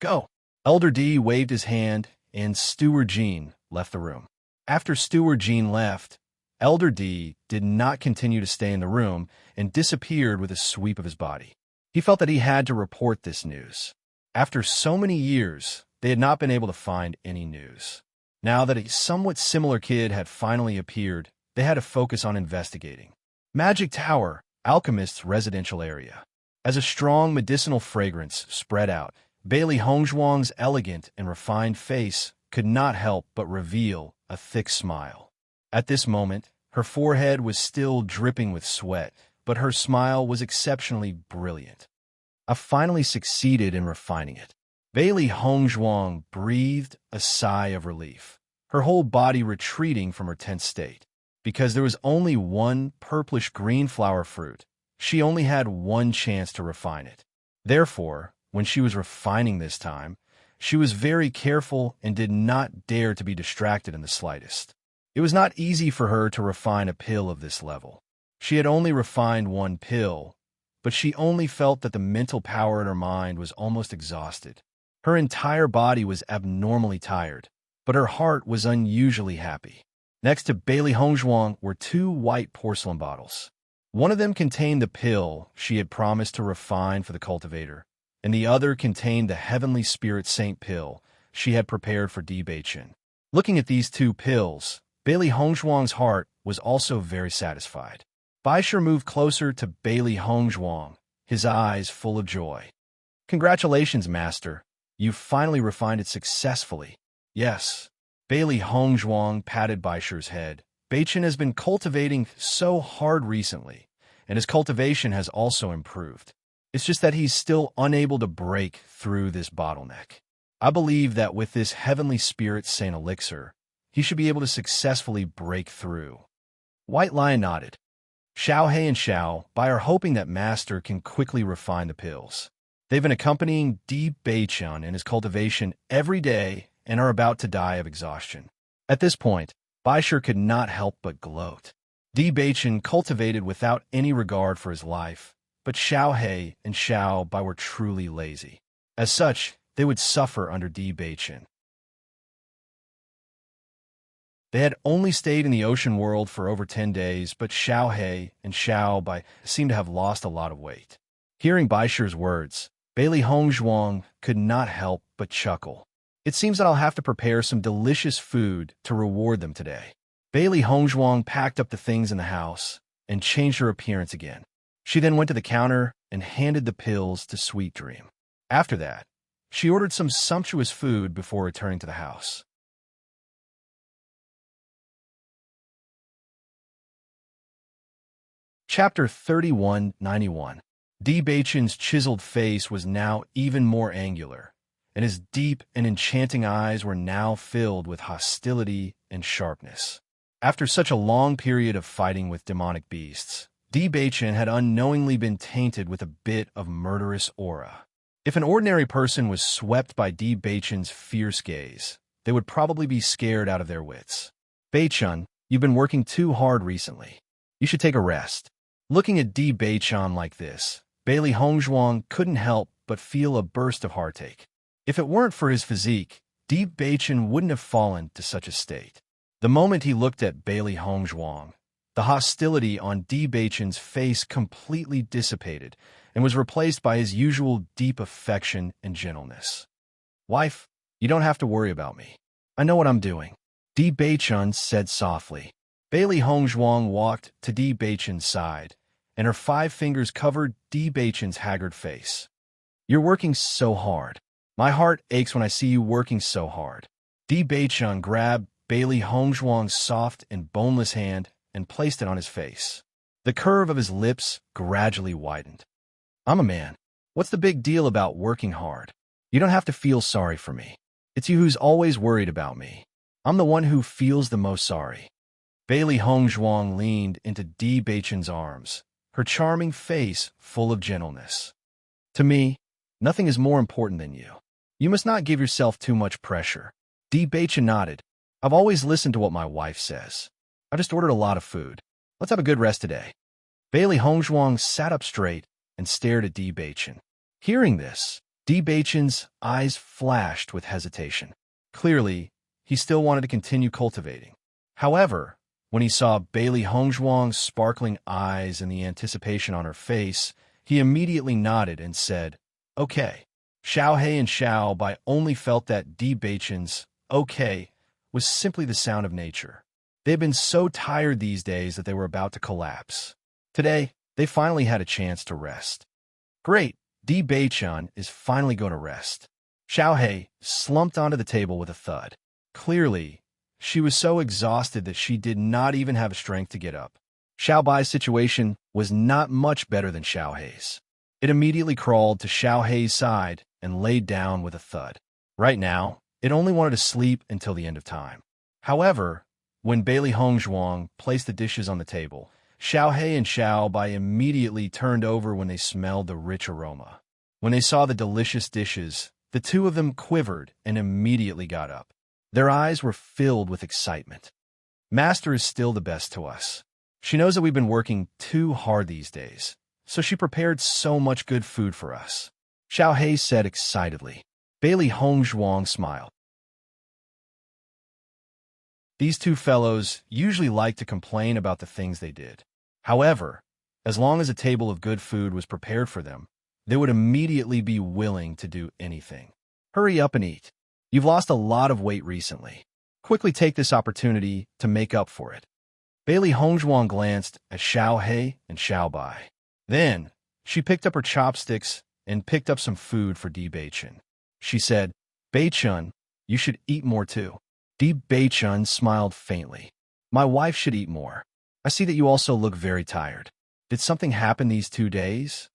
Speaker 1: Go. Elder D waved his hand, and Steward Jean left the room. After Steward Jean left, Elder D did not continue to stay in the room and disappeared with a sweep of his body. He felt that he had to report this news. After so many years, they had not been able to find any news. Now that a somewhat similar kid had finally appeared, they had to focus on investigating. Magic Tower, Alchemist's residential area. As a strong medicinal fragrance spread out, Bailey Hongzhuang's elegant and refined face could not help but reveal a thick smile. At this moment, her forehead was still dripping with sweat, but her smile was exceptionally brilliant. I finally succeeded in refining it. Bailey Hongzhuang breathed a sigh of relief, her whole body retreating from her tense state. Because there was only one purplish-green flower fruit, she only had one chance to refine it. Therefore, when she was refining this time, she was very careful and did not dare to be distracted in the slightest. It was not easy for her to refine a pill of this level. She had only refined one pill, but she only felt that the mental power in her mind was almost exhausted. Her entire body was abnormally tired, but her heart was unusually happy. Next to Bailey Hongzhuang were two white porcelain bottles. One of them contained the pill she had promised to refine for the cultivator, and the other contained the Heavenly Spirit Saint pill she had prepared for Di Beichen. Looking at these two pills, Bailey Hongzhuang's heart was also very satisfied. Baisher moved closer to Bailey Hongzhuang, his eyes full of joy. Congratulations, Master. You've finally refined it successfully. Yes. Bailey Hongzhuang patted Baisher's head. Beichen has been cultivating so hard recently, and his cultivation has also improved. It's just that he's still unable to break through this bottleneck. I believe that with this Heavenly Spirit Saint Elixir, he should be able to successfully break through. White Lion nodded. Xiao He and Xiao Bai are hoping that Master can quickly refine the pills. They've been accompanying Di Beichen in his cultivation every day and are about to die of exhaustion. At this point, Baisher could not help but gloat. Di Beichen cultivated without any regard for his life, but Xiao He and Xiao Bai were truly lazy. As such, they would suffer under Di Beichen. They had only stayed in the ocean world for over 10 days, but Xiao He and Xiao Bai seemed to have lost a lot of weight. Hearing Baisher's words, Bailey Hongzhuang could not help but chuckle. It seems that I'll have to prepare some delicious food to reward them today. Bailey Hongzhuang packed up the things in the house and changed her appearance again. She then went to the counter and handed the pills to Sweet Dream. After that, she ordered some sumptuous food before returning to the house. Chapter 3191. Di Beichen's chiseled face was now even more angular, and his deep and enchanting eyes were now filled with hostility and sharpness. After such a long period of fighting with demonic beasts, Di Beichen had unknowingly been tainted with a bit of murderous aura. If an ordinary person was swept by Di Beichen's fierce gaze, they would probably be scared out of their wits. Beichen, you've been working too hard recently. You should take a rest. Looking at Di Beichen like this, Bailey Hongzhuang couldn't help but feel a burst of heartache. If it weren't for his physique, Di Beichen wouldn't have fallen to such a state. The moment he looked at Bailey Hongzhuang, the hostility on Di Beichen's face completely dissipated and was replaced by his usual deep affection and gentleness. Wife, you don't have to worry about me. I know what I'm doing, Di Beichen said softly. Bailey Hongzhuang walked to Di Beichen's side, and her 5 fingers covered Di Beichen's haggard face. You're working so hard. My heart aches when I see you working so hard. Di Beichen grabbed Bailey Hongzhuang's soft and boneless hand and placed it on his face. The curve of his lips gradually widened. I'm a man. What's the big deal about working hard? You don't have to feel sorry for me. It's you who's always worried about me. I'm the one who feels the most sorry. Bailey Hongzhuang leaned into Di Beichen's arms, her charming face full of gentleness. To me, nothing is more important than you. You must not give yourself too much pressure. Di Beichen nodded. I've always listened to what my wife says. I just ordered a lot of food. Let's have a good rest today. Bailey Hongzhuang sat up straight and stared at Di Beichen. Hearing this, Di Beichen's eyes flashed with hesitation. Clearly, he still wanted to continue cultivating. However, when he saw Bailey Hongzhuang's sparkling eyes and the anticipation on her face, he immediately nodded and said, Okay. Xiao He and Xiao Bai only felt that Di Beichen's okay was simply the sound of nature. They had been so tired these days that they were about to collapse. Today, they finally had a chance to rest. Great, Di Beichen is finally going to rest. Xiao He slumped onto the table with a thud. Clearly, she was so exhausted that she did not even have strength to get up. Xiao Bai's situation was not much better than Xiao He's. It immediately crawled to Xiao He's side and laid down with a thud. Right now, it only wanted to sleep until the end of time. However, when Bailey Hongzhuang placed the dishes on the table, Xiao He and Xiao Bai immediately turned over when they smelled the rich aroma. When they saw the delicious dishes, the two of them quivered and immediately got up. Their eyes were filled with excitement. Master is still the best to us. She knows that we've been working too hard these days, so she prepared so much good food for us. Xiao He said excitedly. Bailey Hongzhuang smiled. These two fellows usually like to complain about the things they did. However, as long as a table of good food was prepared for them, they would immediately be willing to do anything. Hurry up and eat. You've lost a lot of weight recently. Quickly take this opportunity to make up for it. Bailey Hongzhuang glanced at Xiao He and Xiao Bai. Then, she picked up her chopsticks and picked up some food for Di Beichen. She said, Beichen, you should eat more too. Di Beichen smiled faintly. My wife should eat more. I see that you also look very tired. Did something happen these 2 days?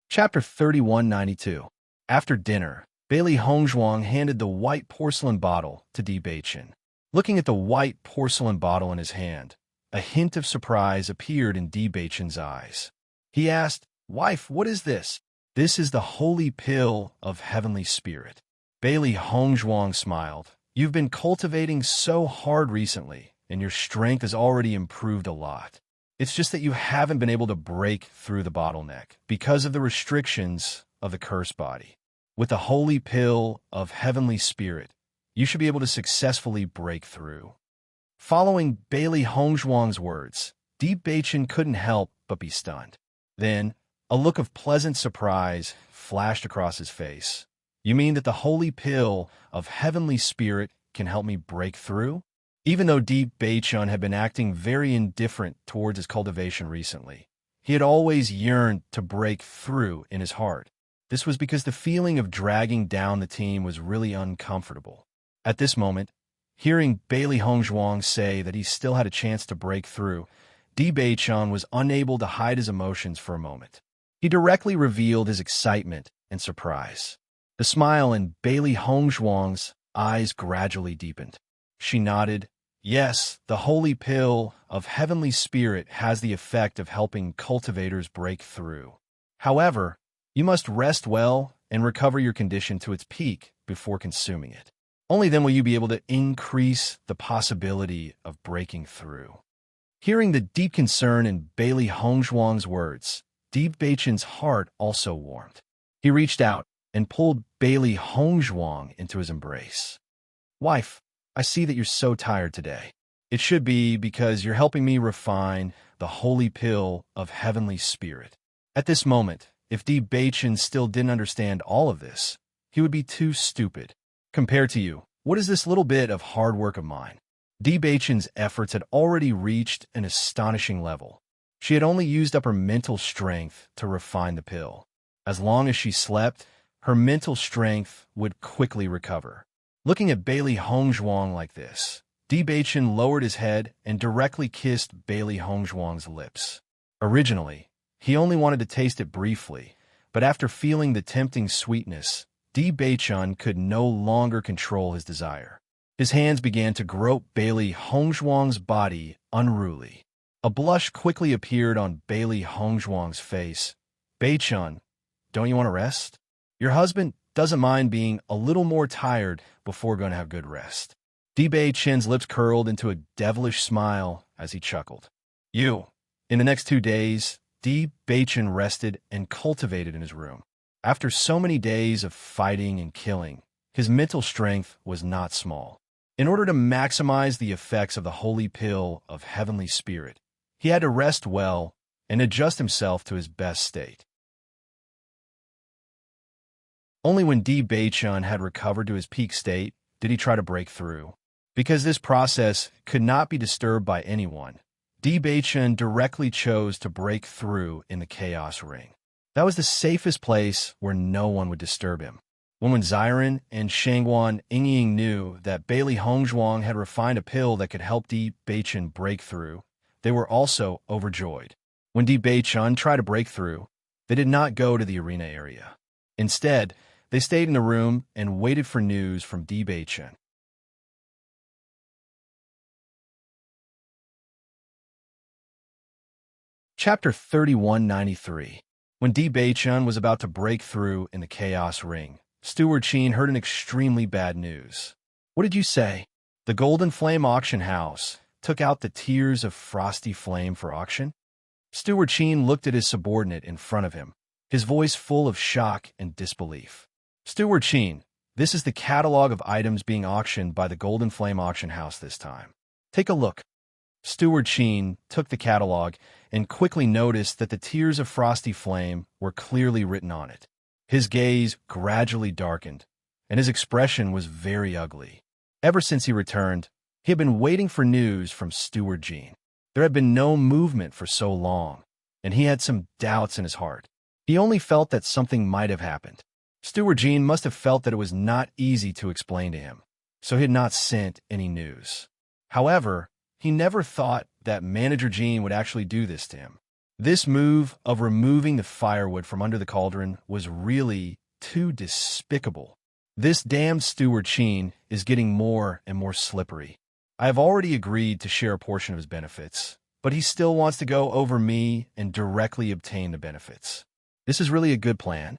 Speaker 1: Chapter 3192. After dinner, Bailey Hongzhuang handed the white porcelain bottle to Di Beichen. Looking at the white porcelain bottle in his hand, a hint of surprise appeared in Di Beichen's eyes. He asked, Wife, what is this? This is the holy pill of heavenly spirit. Bailey Hongzhuang smiled. You've been cultivating so hard recently, and your strength has already improved a lot. It's just that you haven't been able to break through the bottleneck because of the restrictions of the curse body. With the holy pill of heavenly spirit, you should be able to successfully break through. Following Bailey Hongzhuang's words, Di Beichen couldn't help but be stunned. Then, a look of pleasant surprise flashed across his face. You mean that the holy pill of heavenly spirit can help me break through? Even though Di Beichen had been acting very indifferent towards his cultivation recently, he had always yearned to break through in his heart. This was because the feeling of dragging down the team was really uncomfortable. At this moment, hearing Bailey Hongzhuang say that he still had a chance to break through, Di Beichen was unable to hide his emotions for a moment. He directly revealed his excitement and surprise. The smile in Bailey Hongzhuang's eyes gradually deepened. She nodded. Yes, the holy pill of heavenly spirit has the effect of helping cultivators break through. However, you must rest well and recover your condition to its peak before consuming it. Only then will you be able to increase the possibility of breaking through. Hearing the deep concern in Bailey Hongzhuang's words, Di Beichen's heart also warmed. He reached out and pulled Bailey Hongzhuang into his embrace. Wife, I see that you're so tired today. It should be because you're helping me refine the holy pill of heavenly spirit. At this moment, if Di Beichen still didn't understand all of this, he would be too stupid. Compared to you, what is this little bit of hard work of mine? Di Beichen's efforts had already reached an astonishing level. She had only used up her mental strength to refine the pill. As long as she slept, her mental strength would quickly recover. Looking at Bailey Hongzhuang like this, Di Beichen lowered his head and directly kissed Bailey Hongzhuang's lips. Originally, he only wanted to taste it briefly, but after feeling the tempting sweetness, Di Beichun could no longer control his desire. His hands began to grope Bailey Hongzhuang's body unruly. A blush quickly appeared on Bailey Hongzhuang's face. Beichun, don't you want to rest? Your husband doesn't mind being a little more tired before going to have good rest. Di Beichun's lips curled into a devilish smile as he chuckled. In the next 2 days, Di Beichun rested and cultivated in his room. After so many days of fighting and killing, his mental strength was not small. In order to maximize the effects of the holy pill of heavenly spirit, he had to rest well and adjust himself to his best state. Only when Di Beichun had recovered to his peak state did he try to break through. Because this process could not be disturbed by anyone, Di Beichun directly chose to break through in the Chaos Ring. That was the safest place where no one would disturb him. When Ziren and Shangguan Yingying knew that Bailey Hongzhuang had refined a pill that could help Di Beichun break through, they were also overjoyed. When Di Beichun tried to break through, they did not go to the arena area. Instead, they stayed in the room and waited for news from Di Beichun. Chapter 3193. When Di Beichun was about to break through in the Chaos Ring, Steward Qin heard an extremely bad news. What did you say? The Golden Flame Auction House took out the Tears of Frosty Flame for auction? Steward Qin looked at his subordinate in front of him, his voice full of shock and disbelief. Steward Qin, this is the catalog of items being auctioned by the Golden Flame Auction House this time. Take a look. Steward Qin took the catalog and quickly noticed that the Tears of Frosty Flame were clearly written on it. His gaze gradually darkened, and his expression was very ugly. Ever since he returned, he had been waiting for news from Steward Qin. There had been no movement for so long, and he had some doubts in his heart. He only felt that something might have happened. Steward Qin must have felt that it was not easy to explain to him, so he had not sent any news. However, he never thought that Manager Qin would actually do this to him. This move of removing the firewood from under the cauldron was really too despicable. This damned Steward Qin is getting more and more slippery. I have already agreed to share a portion of his benefits, but he still wants to go over me and directly obtain the benefits. This is really a good plan.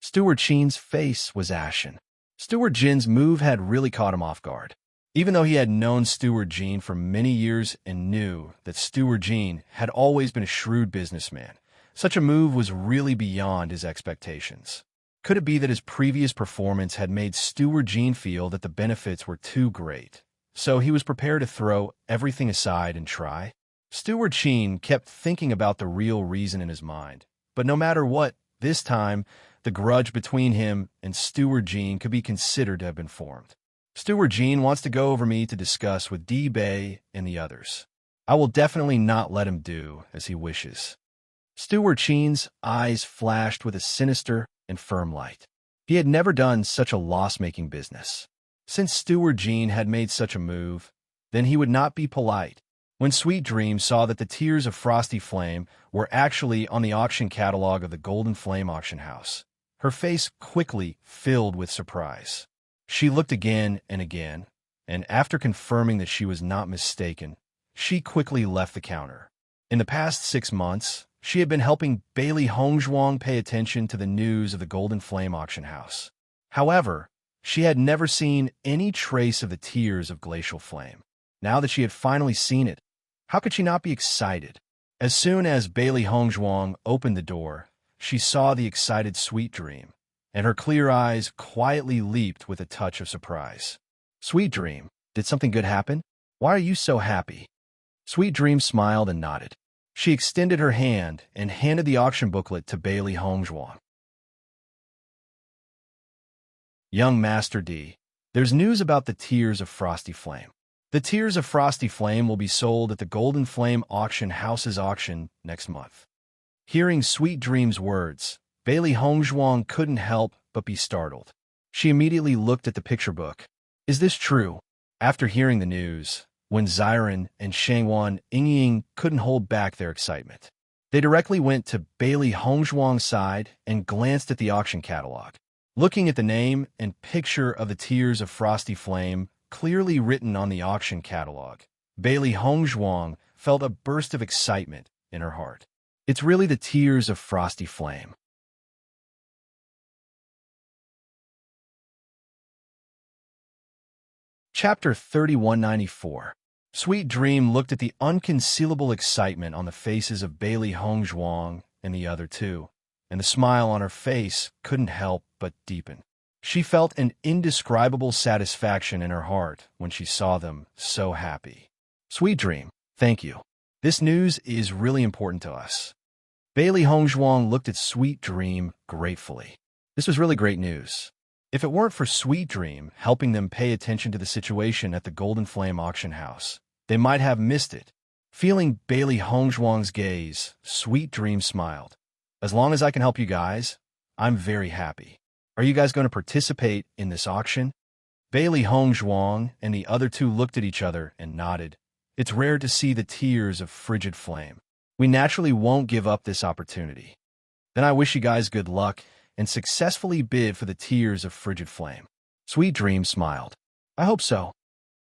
Speaker 1: Steward Qin's face was ashen. Steward Jin's move had really caught him off guard. Even though he had known Steward Qin for many years and knew that Steward Qin had always been a shrewd businessman, such a move was really beyond his expectations. Could it be that his previous performance had made Steward Qin feel that the benefits were too great, so he was prepared to throw everything aside and try? Steward Qin kept thinking about the real reason in his mind, but no matter what, this time, the grudge between him and Steward Qin could be considered to have been formed. Steward Qin wants to go over me to discuss with Di Bei and the others. I will definitely not let him do as he wishes. Steward Qin's eyes flashed with a sinister and firm light. He had never done such a loss-making business. Since Steward Qin had made such a move, then he would not be polite. When Sweet Dream saw that the Tears of Frosty Flame were actually on the auction catalog of the Golden Flame Auction House, her face quickly filled with surprise. She looked again and again, and after confirming that she was not mistaken, she quickly left the counter. In the past 6 months, she had been helping Bailey Hongzhuang pay attention to the news of the Golden Flame Auction House. However, she had never seen any trace of the Tears of Glacial Flame. Now that she had finally seen it, how could she not be excited? As soon as Bailey Hongzhuang opened the door, she saw the excited Sweet Dream, and her clear eyes quietly leaped with a touch of surprise. Sweet Dream, did something good happen? Why are you so happy? Sweet Dream smiled and nodded. She extended her hand and handed the auction booklet to Bailey Hongzhuang. Young Master D, there's news about the Tears of Frosty Flame. The Tears of Frosty Flame will be sold at the Golden Flame Auction House's auction next month. Hearing Sweet Dream's words, Bailey Hongzhuang couldn't help but be startled. She immediately looked at the picture book. Is this true? After hearing the news, when Ziren and Shangguan Yingying couldn't hold back their excitement. They directly went to Bailey Hongzhuang's side and glanced at the auction catalog. Looking at the name and picture of the Tears of Frosty Flame clearly written on the auction catalog, Bailey Hongzhuang felt a burst of excitement in her heart. It's really the Tears of Frosty Flame. Chapter 3194. Sweet Dream looked at the unconcealable excitement on the faces of Bailey Hongzhuang and the other two, and the smile on her face couldn't help but deepen. She felt an indescribable satisfaction in her heart when she saw them so happy. Sweet Dream, thank you. This news is really important to us. Bailey Hongzhuang looked at Sweet Dream gratefully. This was really great news. If it weren't for Sweet Dream helping them pay attention to the situation at the Golden Flame auction house, they might have missed it. Feeling Bailey Hongzhuang's gaze, Sweet Dream smiled. As long as I can help you guys, I'm very happy. Are you guys going to participate in this auction? Bailey Hongzhuang and the other two looked at each other and nodded. It's rare to see the Tears of Frigid Flame. We naturally won't give up this opportunity. Then I wish you guys good luck and successfully bid for the Tears of Frigid Flame. Sweet Dream smiled. I hope so.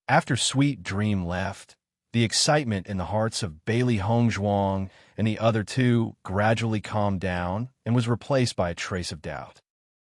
Speaker 1: After Sweet Dream left, the excitement in the hearts of Bailey Hongzhuang and the other two gradually calmed down and was replaced by a trace of doubt.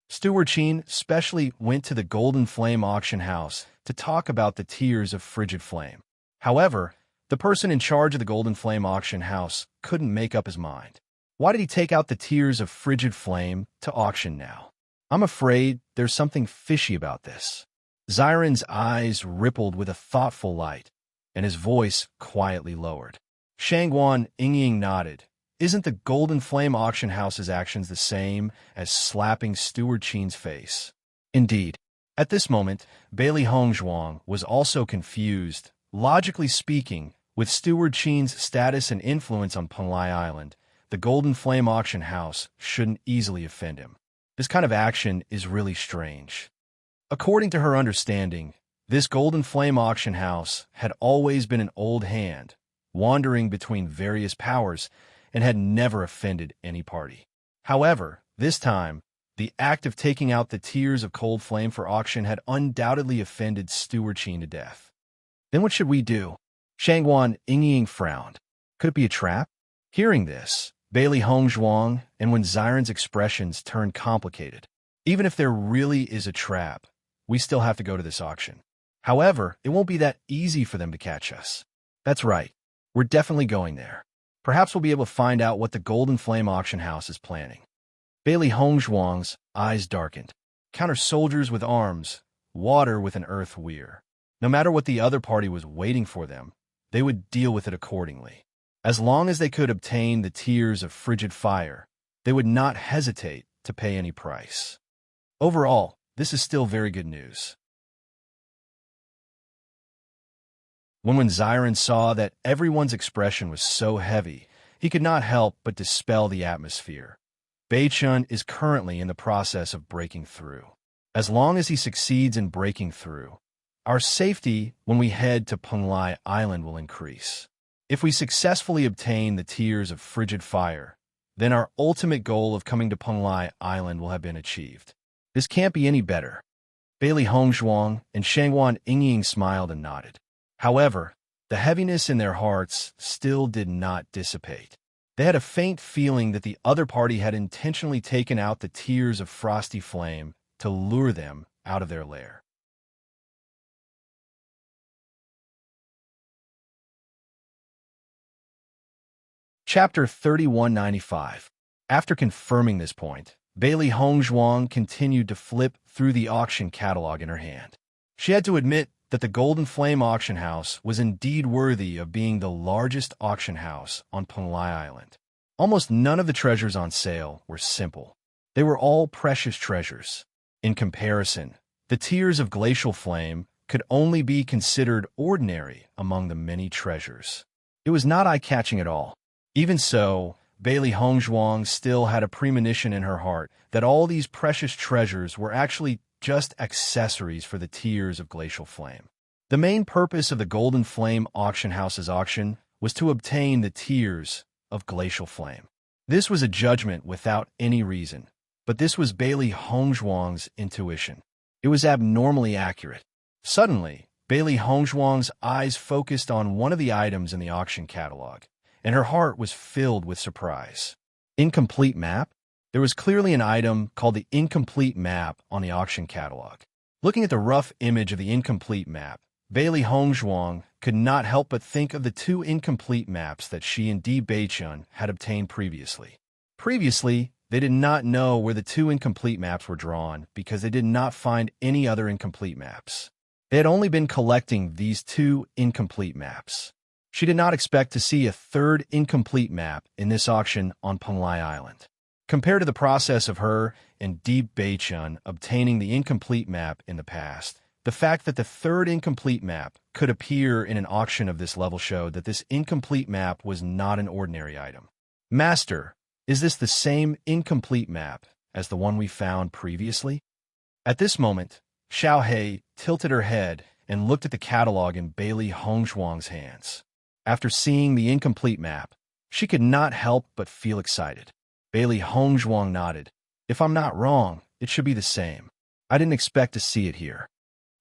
Speaker 1: Steward Qin specially went to the Golden Flame auction house to talk about the Tears of Frigid Flame. However, the person in charge of the Golden Flame auction house couldn't make up his mind. Why did he take out the Tears of Frigid Flame to auction now? I'm afraid there's something fishy about this. Xiren's eyes rippled with a thoughtful light, and his voice quietly lowered. Shangguan Yingying nodded. Isn't the Golden Flame auction house's actions the same as slapping Steward Qin's face? Indeed. At this moment, Bailey Hongzhuang was also confused. Logically speaking, with Steward Qin's status and influence on Penglai Island, the Golden Flame auction house shouldn't easily offend him. This kind of action is really strange. According to her understanding, this Golden Flame auction house had always been an old hand, wandering between various powers, and had never offended any party. However, this time, the act of taking out the Tears of Cold Flame for auction had undoubtedly offended Steward Qin to death. Then what should we do? Shangguan Yingying frowned. Could it be a trap? Hearing this, Bailey Hongzhuang and when Xiren's expressions turned complicated. Even if there really is a trap, we still have to go to this auction. However, it won't be that easy for them to catch us. That's right. We're definitely going there. Perhaps we'll be able to find out what the Golden Flame auction house is planning. Bailey Hongzhuang's eyes darkened. Counter soldiers with arms, water with an earth weir. No matter what the other party was waiting for them, they would deal with it accordingly. As long as they could obtain the Tears of Frigid Fire, they would not hesitate to pay any price. Overall, this is still very good news. When Xiren saw that everyone's expression was so heavy, he could not help but dispel the atmosphere. Beichun is currently in the process of breaking through. As long as he succeeds in breaking through, our safety when we head to Penglai Island will increase. If we successfully obtain the Tears of Frigid Fire, then our ultimate goal of coming to Penglai Island will have been achieved. This can't be any better. Bailey Hongzhuang and Shangguan Yingying smiled and nodded. However, the heaviness in their hearts still did not dissipate. They had a faint feeling that the other party had intentionally taken out the Tears of Frosty Flame to lure them out of their lair. Chapter 3195. After confirming this point, Bailey Hongzhuang continued to flip through the auction catalog in her hand. She had to admit that the Golden Flame auction house was indeed worthy of being the largest auction house on Penglai Island. Almost none of the treasures on sale were simple. They were all precious treasures. In comparison, the Tears of Glacial Flame could only be considered ordinary among the many treasures. It was not eye-catching at all. Even so, Bailey Hongzhuang still had a premonition in her heart that all these precious treasures were actually just accessories for the Tears of Glacial Flame. The main purpose of the Golden Flame auction house's auction was to obtain the Tears of glacial flame. This was a judgment without any reason, but this was Bailey Hongzhuang's intuition. It was abnormally accurate. Suddenly, Bailey Hongzhuang's eyes focused on one of the items in the auction catalog, and her heart was filled with surprise. Incomplete map? There was clearly an item called the incomplete map on the auction catalog. Looking at the rough image of the incomplete map, Bailey Hongzhuang could not help but think of the two incomplete maps that she and Di Beichun had obtained previously. Previously, they did not know where the two incomplete maps were drawn because they did not find any other incomplete maps. They had only been collecting these two incomplete maps. She did not expect to see a third incomplete map in this auction on Penglai Island. Compared to the process of her and Di Beichun obtaining the incomplete map in the past, the fact that the third incomplete map could appear in an auction of this level showed that this incomplete map was not an ordinary item. Master, is this the same incomplete map as the one we found previously? At this moment, Xiao He tilted her head and looked at the catalog in Bailey Hongzhuang's hands. After seeing the incomplete map, she could not help but feel excited. Bailey Hongzhuang nodded. If I'm not wrong, it should be the same. I didn't expect to see it here.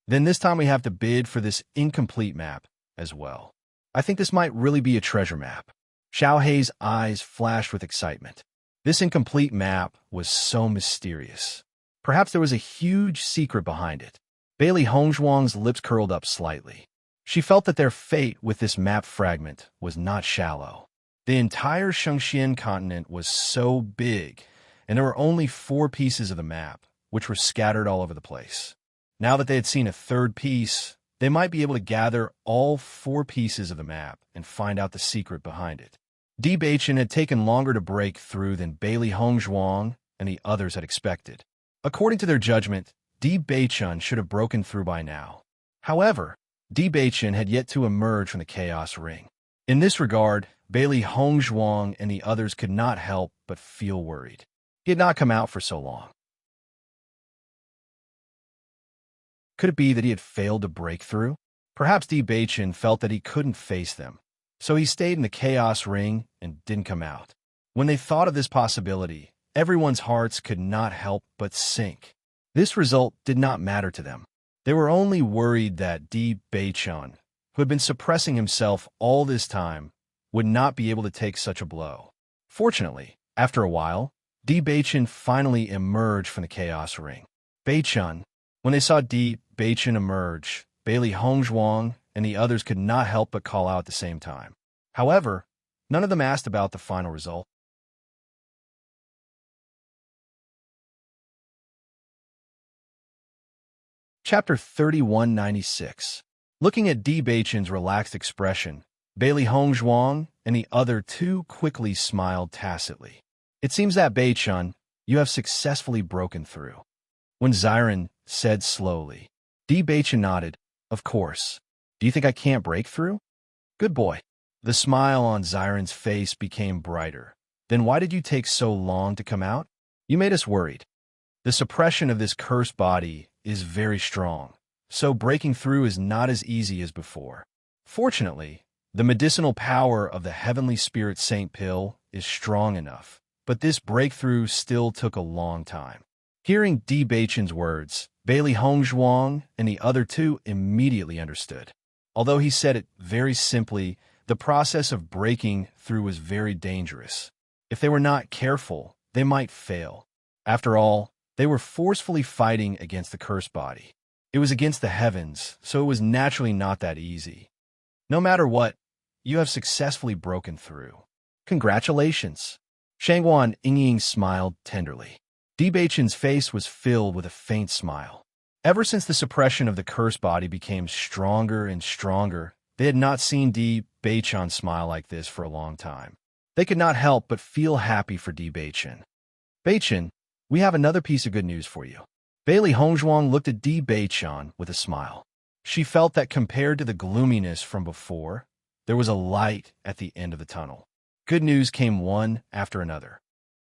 Speaker 1: Then this time we have to bid for this incomplete map as well. I think this might really be a treasure map. Xiao He's eyes flashed with excitement. This incomplete map was so mysterious. Perhaps there was a huge secret behind it. Bailey Hongzhuang's lips curled up slightly. She felt that their fate with this map fragment was not shallow. The entire Shengxian continent was so big, and there were only 4 pieces of the map, which were scattered all over the place. Now that they had seen a third piece, they might be able to gather all 4 pieces of the map and find out the secret behind it. Di Beichun had taken longer to break through than Bailey Hongzhuang and the others had expected. According to their judgment, Di Beichun should have broken through by now. However, Di Beichun had yet to emerge from the Chaos Ring. In this regard, Bailey Hongzhuang and the others could not help but feel worried. He had not come out for so long. Could it be that he had failed to break through? Perhaps Di Beichun felt that he couldn't face them, so he stayed in the Chaos Ring and didn't come out. When they thought of this possibility, everyone's hearts could not help but sink. This result did not matter to them. They were only worried that Di Beichun, who had been suppressing himself all this time, would not be able to take such a blow. Fortunately, after a while, Di Beichun finally emerged from the Chaos Ring. Beichun. When they saw Di Beichun emerge, Bailey Hongzhuang and the others could not help but call out at the same time. However, none of them asked about the final result. Chapter 3196. Looking at Di Beichun's relaxed expression, Bailey Hongzhuang and the other two quickly smiled tacitly. It seems that Beichun, you have successfully broken through. When Xiren said slowly, Di Beichun nodded, of course. Do you think I can't break through? Good boy. The smile on Xiren's face became brighter. Then why did you take so long to come out? You made us worried. The suppression of this cursed body is very strong, so breaking through is not as easy as before. Fortunately, the medicinal power of the Heavenly Spirit Saint Pill is strong enough, but this breakthrough still took a long time. Hearing Di Beichun's words, Bailey Hongzhuang and the other two immediately understood. Although he said it very simply, the process of breaking through was very dangerous. If they were not careful, they might fail. After all, they were forcefully fighting against the cursed body. It was against the heavens, so it was naturally not that easy. No matter what, you have successfully broken through. Congratulations. Shangguan Yingying smiled tenderly. Di Beichun's face was filled with a faint smile. Ever since the suppression of the cursed body became stronger and stronger, they had not seen Di Beichun smile like this for a long time. They could not help but feel happy for Di Beichun. Beichun, we have another piece of good news for you. Bailey Hongzhuang looked at Di Beichun with a smile. She felt that compared to the gloominess from before, there was a light at the end of the tunnel. Good news came one after another.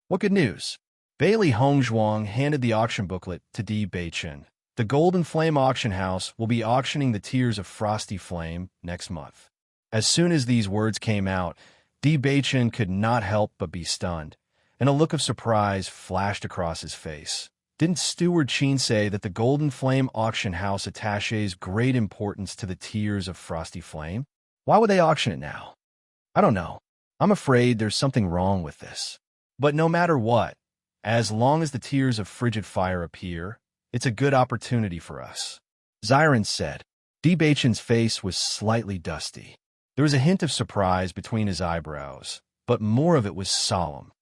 Speaker 1: What good news? Bailey Hongzhuang handed the auction booklet to Di Beichun. The Golden Flame Auction House will be auctioning the Tears of Frosty Flame next month. As soon as these words came out, D. Bachin could not help but be stunned, and a look of surprise flashed across his face. Didn't Steward Sheen say that the Golden Flame auction house attaches great importance to the Tears of Frosty Flame? Why would they auction it now? I don't know. I'm afraid there's something wrong with this. But no matter what, as long as the Tears of Frigid Fire appear, it's a good opportunity for us. Zyron said. D. Bachin's face was slightly dusty. There was a hint of surprise between his eyebrows, but more of it was solemn.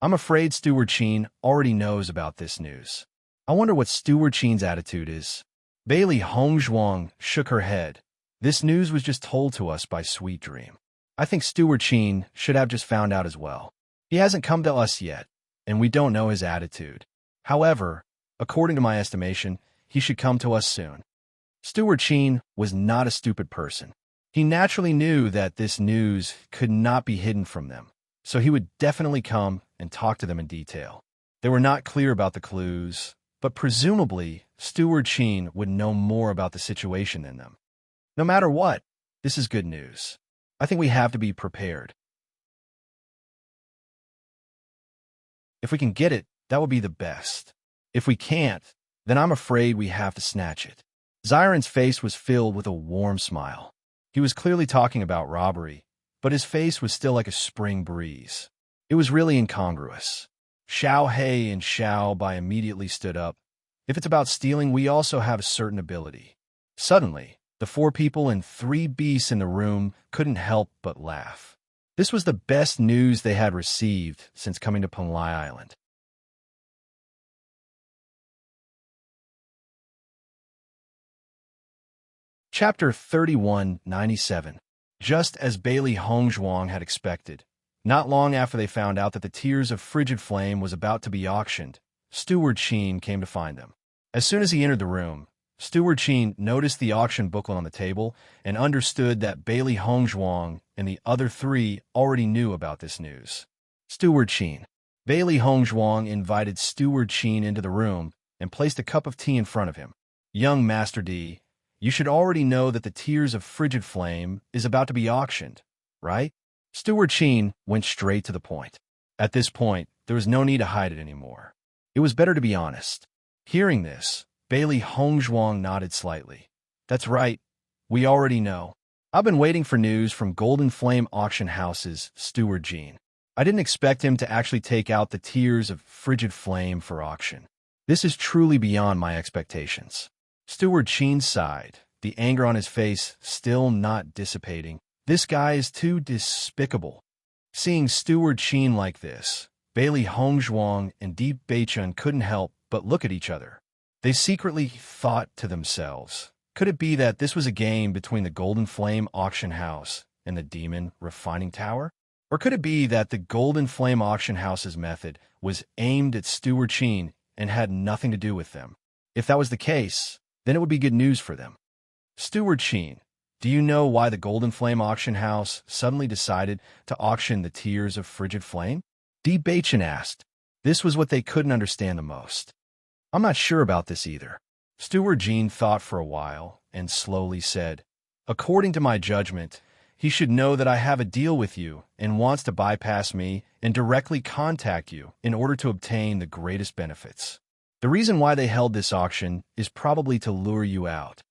Speaker 1: I'm afraid Steward Sheen already knows about this news. I wonder what Steward Sheen's attitude is. Bailey Hongzhuang shook her head. This news was just told to us by Sweet Dream. I think Steward Sheen should have just found out as well. He hasn't come to us yet, and we don't know his attitude. However, according to my estimation, he should come to us soon. Steward Sheen was not a stupid person. He naturally knew that this news could not be hidden from them, so he would definitely come and talk to them in detail. They were not clear about the clues, but presumably Steward Sheen would know more about the situation than them. No matter what, this is good news. I think we have to be prepared. If we can get it, that would be the best. If we can't, then I'm afraid we have to snatch it. Zyron's face was filled with a warm smile. He was clearly talking about robbery, but his face was still like a spring breeze. It was really incongruous. Xiao He and Xiao Bai immediately stood up. If it's about stealing, we also have a certain ability. Suddenly, the 4 people and 3 beasts in the room couldn't help but laugh. This was the best news they had received since coming to Penglai Island. Chapter 3197. Just as Bailey Hongzhuang had expected, not long after they found out that the Tears of Frigid Flame was about to be auctioned, Steward Sheen came to find them. As soon as he entered the room, Steward Sheen noticed the auction booklet on the table and understood that Bailey Hongzhuang and the other 3 already knew about this news. Steward Sheen. Bailey Hongzhuang invited Steward Sheen into the room and placed a cup of tea in front of him. Young Master D, you should already know that the Tears of Frigid Flame is about to be auctioned, right? Steward Sheen went straight to the point. At this point, there was no need to hide it anymore. It was better to be honest. Hearing this, Bailey Hongzhuang nodded slightly. That's right. We already know. I've been waiting for news from Golden Flame Auction House's Steward Sheen. I didn't expect him to actually take out the Tears of Frigid Flame for auction. This is truly beyond my expectations. Steward Sheen sighed, the anger on his face still not dissipating. This guy is too despicable. Seeing Steward Sheen like this, Bailey Hongzhuang and D. Bachin couldn't help but look at each other. They secretly thought to themselves, could it be that this was a game between the Golden Flame Auction House and the Demon Refining Tower? Or could it be that the Golden Flame Auction House's method was aimed at Steward Sheen and had nothing to do with them? If that was the case, then it would be good news for them. Steward Sheen, do you know why the Golden Flame Auction House suddenly decided to auction the Tears of Frigid Flame? D. Bachin asked. This was what they couldn't understand the most. I'm not sure about this either. Steward Sheen thought for a while and slowly said, according to my judgment, he should know that I have a deal with you and wants to bypass me and directly contact you in order to obtain the greatest benefits. The reason why they held this auction is probably to lure you out.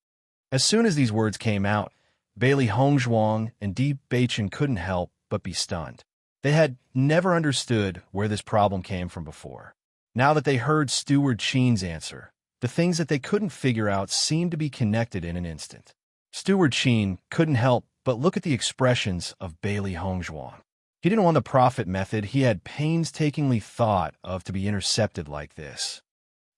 Speaker 1: As soon as these words came out, Bailey Hongzhuang and D. Bachin couldn't help but be stunned. They had never understood where this problem came from before. Now that they heard Steward Sheen's answer, the things that they couldn't figure out seemed to be connected in an instant. Steward Sheen couldn't help but look at the expressions of Bailey Hongzhuang. He didn't want the profit method he had painstakingly thought of to be intercepted like this.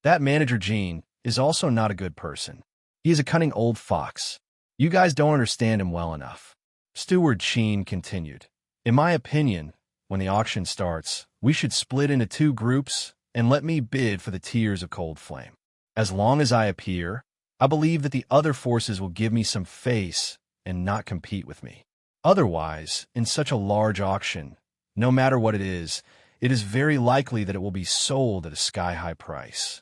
Speaker 1: That manager Gene is also not a good person. He is a cunning old fox. You guys don't understand him well enough. Steward Sheen continued. In my opinion, when the auction starts, we should split into 2 groups and let me bid for the Tears of Cold Flame. As long as I appear, I believe that the other forces will give me some face and not compete with me. Otherwise, in such a large auction, no matter what it is very likely that it will be sold at a sky-high price.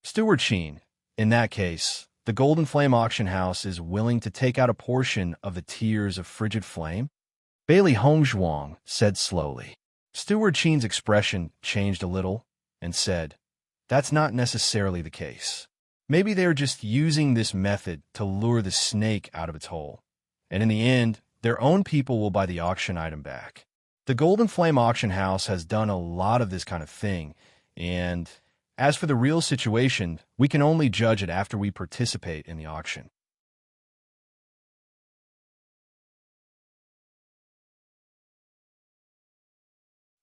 Speaker 1: Steward Sheen, in that case, the Golden Flame Auction House is willing to take out a portion of the Tears of Frigid Flame? Bailey Hongzhuang said slowly. Steward Qin's expression changed a little and said, "That's not necessarily the case. Maybe they're just using this method to lure the snake out of its hole. And in the end, their own people will buy the auction item back. The Golden Flame Auction House has done a lot of this kind of thing, and as for the real situation, we can only judge it after we participate in the auction."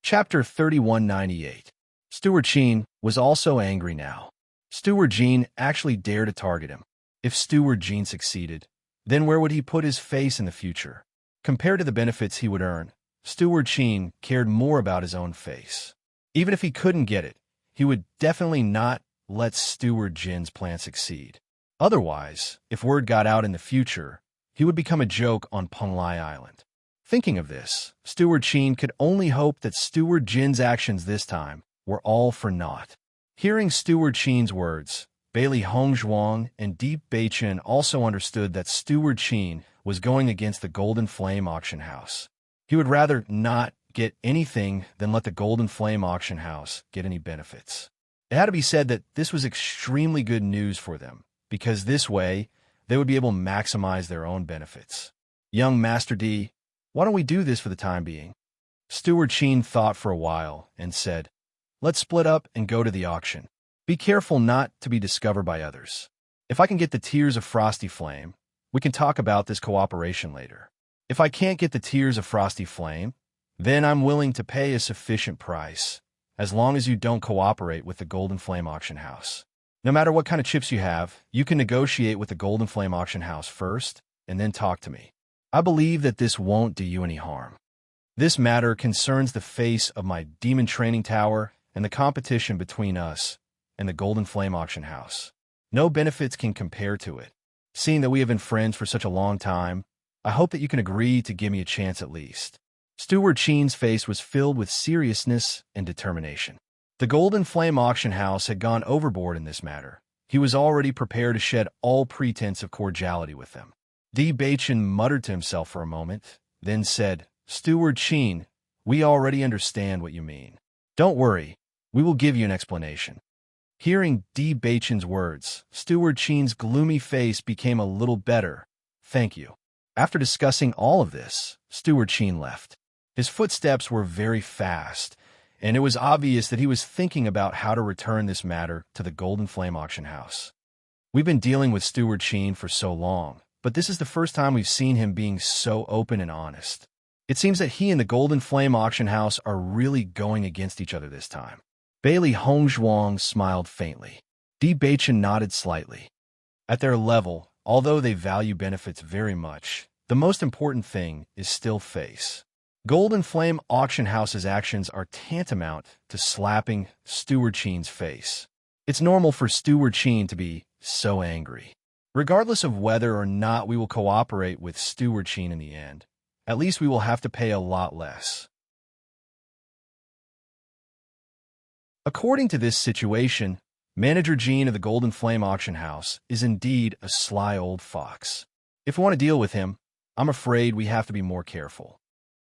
Speaker 1: Chapter 3198. Steward Qin was also angry now. Steward Jean actually dared to target him. If Steward Jean succeeded, then where would he put his face in the future? Compared to the benefits he would earn, Steward Qin cared more about his own face. Even if he couldn't get it, he would definitely not let Steward Jin's plan succeed. Otherwise, if word got out in the future, he would become a joke on Penglai Island. Thinking of this, Steward Qin could only hope that Steward Jin's actions this time were all for naught. Hearing Steward Qin's words, Bailey Hongzhuang and Deep Beichen also understood that Steward Qin was going against the Golden Flame Auction House. He would rather not get anything than let the Golden Flame Auction House get any benefits. It had to be said that this was extremely good news for them, because this way, they would be able to maximize their own benefits. Young Master D, why don't we do this for the time being? Steward Qin thought for a while and said, "Let's split up and go to the auction. Be careful not to be discovered by others. If I can get the Tears of Frosty Flame, we can talk about this cooperation later. If I can't get the Tears of Frosty Flame, then I'm willing to pay a sufficient price, as long as you don't cooperate with the Golden Flame Auction House. No matter what kind of chips you have, you can negotiate with the Golden Flame Auction House first, and then talk to me. I believe that this won't do you any harm. This matter concerns the face of my demon training tower and the competition between us and the Golden Flame Auction House. No benefits can compare to it. Seeing that we have been friends for such a long time, I hope that you can agree to give me a chance at least." Steward Qin's face was filled with seriousness and determination. The Golden Flame Auction House had gone overboard in this matter. He was already prepared to shed all pretense of cordiality with them. Di Beichen muttered to himself for a moment, then said, "Steward Qin, we already understand what you mean. Don't worry, we will give you an explanation." Hearing Di Beichen's words, Steward Qin's gloomy face became a little better. "Thank you." After discussing all of this, Steward Qin left. His footsteps were very fast, and it was obvious that he was thinking about how to return this matter to the Golden Flame Auction House. We've been dealing with Steward Qin for so long, but this is the first time we've seen him being so open and honest. It seems that he and the Golden Flame Auction House are really going against each other this time. Bailey Hongzhuang smiled faintly. Di Beichen nodded slightly. At their level, although they value benefits very much, the most important thing is still face. Golden Flame Auction House's actions are tantamount to slapping Steward Qin's face. It's normal for Steward Qin to be so angry. Regardless of whether or not we will cooperate with Steward Qin in the end, at least we will have to pay a lot less. According to this situation, Manager Jean of the Golden Flame Auction House is indeed a sly old fox. If we want to deal with him, I'm afraid we have to be more careful.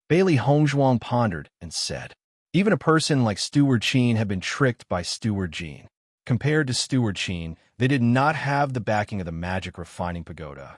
Speaker 1: Bailey Hongzhuang pondered and said, "Even a person like Steward Qin had been tricked by Steward Jean. Compared to Steward Qin, they did not have the backing of the magic refining pagoda."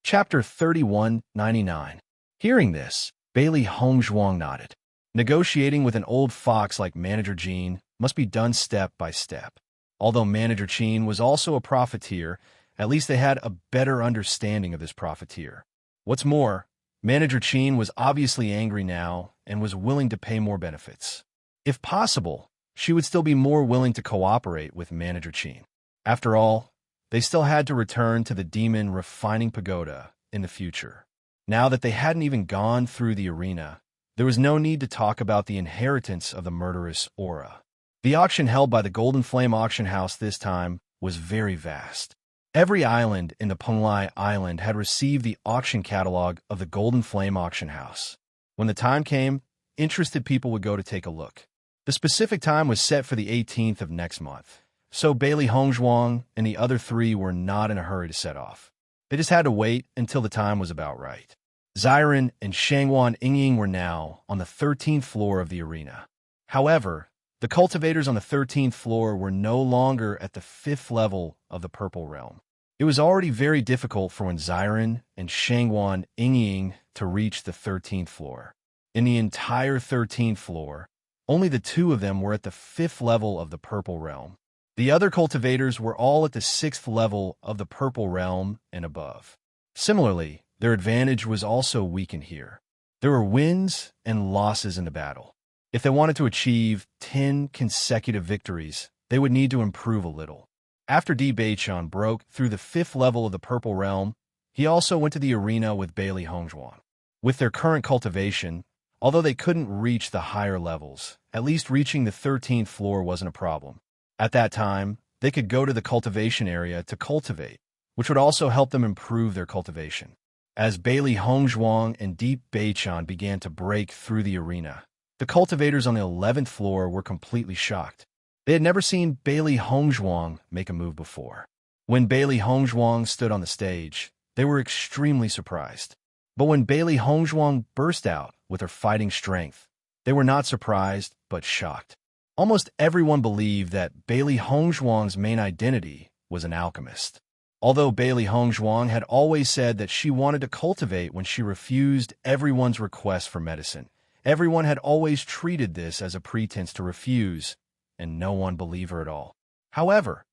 Speaker 1: Chapter 3199. Hearing this, Bailey Hongzhuang nodded. Negotiating with an old fox like Manager Jean must be done step by step. Although Manager Qin was also a profiteer, at least they had a better understanding of this profiteer. What's more, Manager Qin was obviously angry now and was willing to pay more benefits. If possible, she would still be more willing to cooperate with Manager Qin. After all, they still had to return to the Demon Refining Pagoda in the future. Now that they hadn't even gone through the arena, there was no need to talk about the inheritance of the murderous aura. The auction held by the Golden Flame Auction House this time was very vast. Every island in the Penglai Island had received the auction catalog of the Golden Flame Auction House. When the time came, interested people would go to take a look. The specific time was set for the 18th of next month, so Bailey Hongzhuang and the other three were not in a hurry to set off. They just had to wait until the time was about right. Xiren and Shangwan Yingying were now on the 13th floor of the arena. However, the cultivators on the 13th floor were no longer at the 5th level of the Purple Realm. It was already very difficult for Xiren and Shangwan Yingying to reach the 13th floor. In the entire 13th floor, only the two of them were at the 5th level of the Purple Realm. The other cultivators were all at the 6th level of the Purple Realm and above. Similarly, their advantage was also weakened here. There were wins and losses in the battle. If they wanted to achieve 10 consecutive victories, they would need to improve a little. After Di Beichon broke through the 5th level of the Purple Realm, he also went to the arena with Bailey Hongzhuang. With their current cultivation, although they couldn't reach the higher levels, at least reaching the 13th floor wasn't a problem. At that time, they could go to the cultivation area to cultivate, which would also help them improve their cultivation. As Bailey Hongzhuang and Di Beichon began to break through the arena, the cultivators on the 11th floor were completely shocked. They had never seen Bailey Hongzhuang make a move before. When Bailey Hongzhuang stood on the stage, they were extremely surprised. But when Bailey Hongzhuang burst out with her fighting strength, they were not surprised, but shocked. Almost everyone believed that Bailey Hongzhuang's main identity was an alchemist. Although Bailey Hongzhuang had always said that she wanted to cultivate when she refused everyone's request for medicine, everyone had always treated this as a pretense to refuse, and no one believed her at all. However,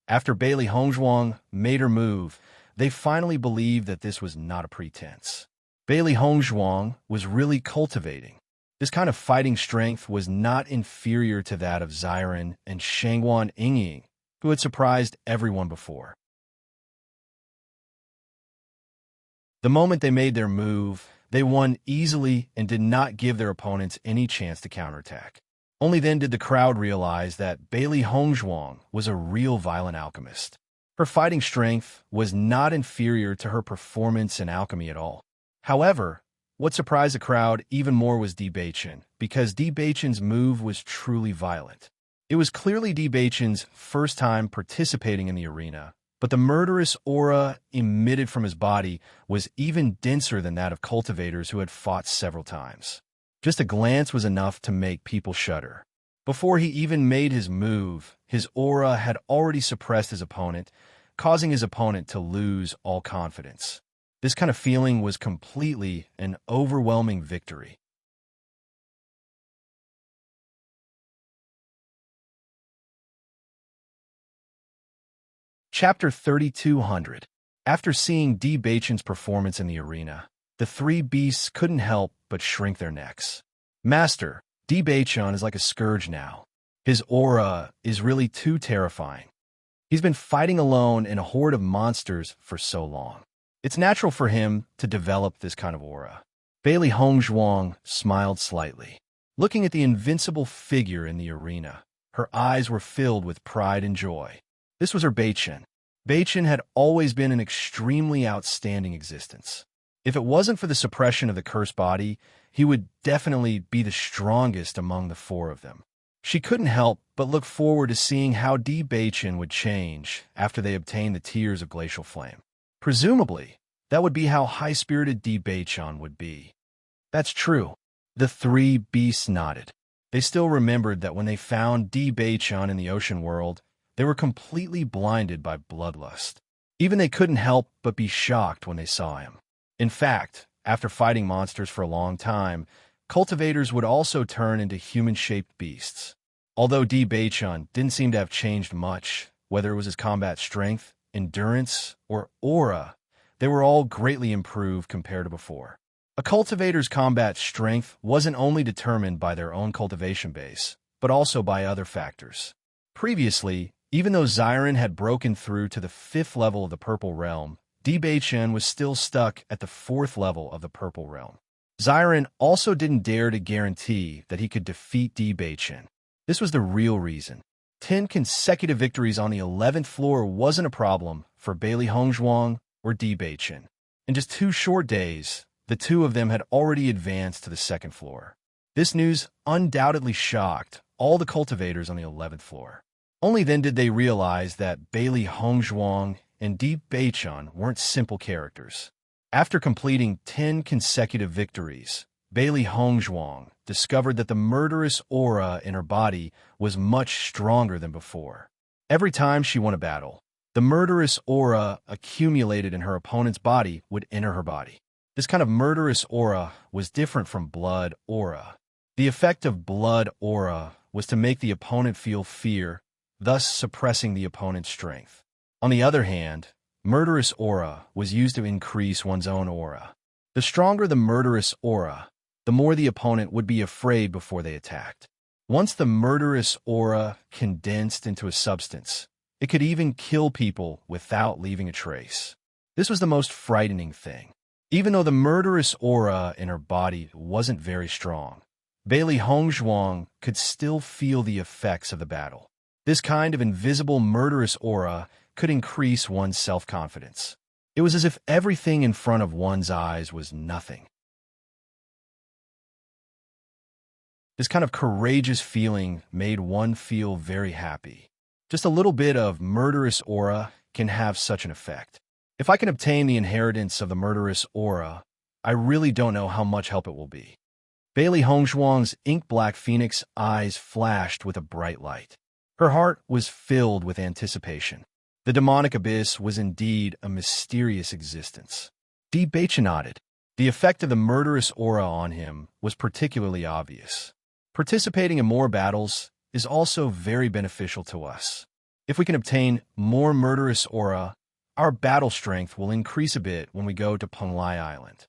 Speaker 1: after Bailey Hongzhuang made her move, they finally believed that this was not a pretense. Bailey Hongzhuang was really cultivating. This kind of fighting strength was not inferior to that of Xiren and Shangwan Yingying, who had surprised everyone before. The moment they made their move, they won easily and did not give their opponents any chance to counterattack. Only then did the crowd realize that Bailey Hongzhuang was a real violent alchemist. Her fighting strength was not inferior to her performance in alchemy at all. However, what surprised the crowd even more was Di Beichon, because Di Beichon's move was truly violent. It was clearly Di Beichon's first time participating in the arena, but the murderous aura emitted from his body was even denser than that of cultivators who had fought several times. Just a glance was enough to make people shudder. Before he even made his move, his aura had already suppressed his opponent, causing his opponent to lose all confidence. This kind of feeling was completely an overwhelming victory. Chapter 3200. After seeing Di Beichon's performance in the arena, the three beasts couldn't help but shrink their necks. Master, Di Beichon is like a scourge now. His aura is really too terrifying. He's been fighting alone in a horde of monsters for so long. It's natural for him to develop this kind of aura. Bailey Hongzhuang smiled slightly. Looking at the invincible figure in the arena, her eyes were filled with pride and joy. This was her Beichon. Beichon had always been an extremely outstanding existence. If it wasn't for the suppression of the cursed body, he would definitely be the strongest among the four of them. She couldn't help but look forward to seeing how Di Beichon would change after they obtained the Tears of Glacial Flame. Presumably, that would be how high-spirited Di Beichon would be. That's true. The three beasts nodded. They still remembered that when they found Di Beichon in the ocean world, they were completely blinded by bloodlust. Even they couldn't help but be shocked when they saw him. In fact, after fighting monsters for a long time, cultivators would also turn into human-shaped beasts. Although Di Beichon didn't seem to have changed much, whether it was his combat strength, endurance, or aura, they were all greatly improved compared to before. A cultivator's combat strength wasn't only determined by their own cultivation base, but also by other factors. Previously, even though Xiren had broken through to the 5th level of the Purple Realm, Di Beichon was still stuck at the 4th level of the Purple Realm. Xiren also didn't dare to guarantee that he could defeat Di Beichon. This was the real reason. 10 consecutive victories on the 11th floor wasn't a problem for Bailey Hongzhuang or Di Beichon. In just 2 short days, the two of them had already advanced to the 2nd floor. This news undoubtedly shocked all the cultivators on the 11th floor. Only then did they realize that Bailey Hongzhuang and Di Beichun weren't simple characters. After completing 10 consecutive victories, Bailey Hongzhuang discovered that the murderous aura in her body was much stronger than before. Every time she won a battle, the murderous aura accumulated in her opponent's body would enter her body. This kind of murderous aura was different from blood aura. The effect of blood aura was to make the opponent feel fear, thus suppressing the opponent's strength. On the other hand, murderous aura was used to increase one's own aura. The stronger the murderous aura, the more the opponent would be afraid before they attacked. Once the murderous aura condensed into a substance, it could even kill people without leaving a trace. This was the most frightening thing. Even though the murderous aura in her body wasn't very strong, Bailey Hongzhuang could still feel the effects of the battle. This kind of invisible murderous aura could increase one's self-confidence. It was as if everything in front of one's eyes was nothing. This kind of courageous feeling made one feel very happy. Just a little bit of murderous aura can have such an effect. If I can obtain the inheritance of the murderous aura, I really don't know how much help it will be. Bailey Hongzhuang's ink-black phoenix eyes flashed with a bright light. Her heart was filled with anticipation. The demonic abyss was indeed a mysterious existence. Di Beichun nodded. The effect of the murderous aura on him was particularly obvious. Participating in more battles is also very beneficial to us. If we can obtain more murderous aura, our battle strength will increase a bit when we go to Penglai Island.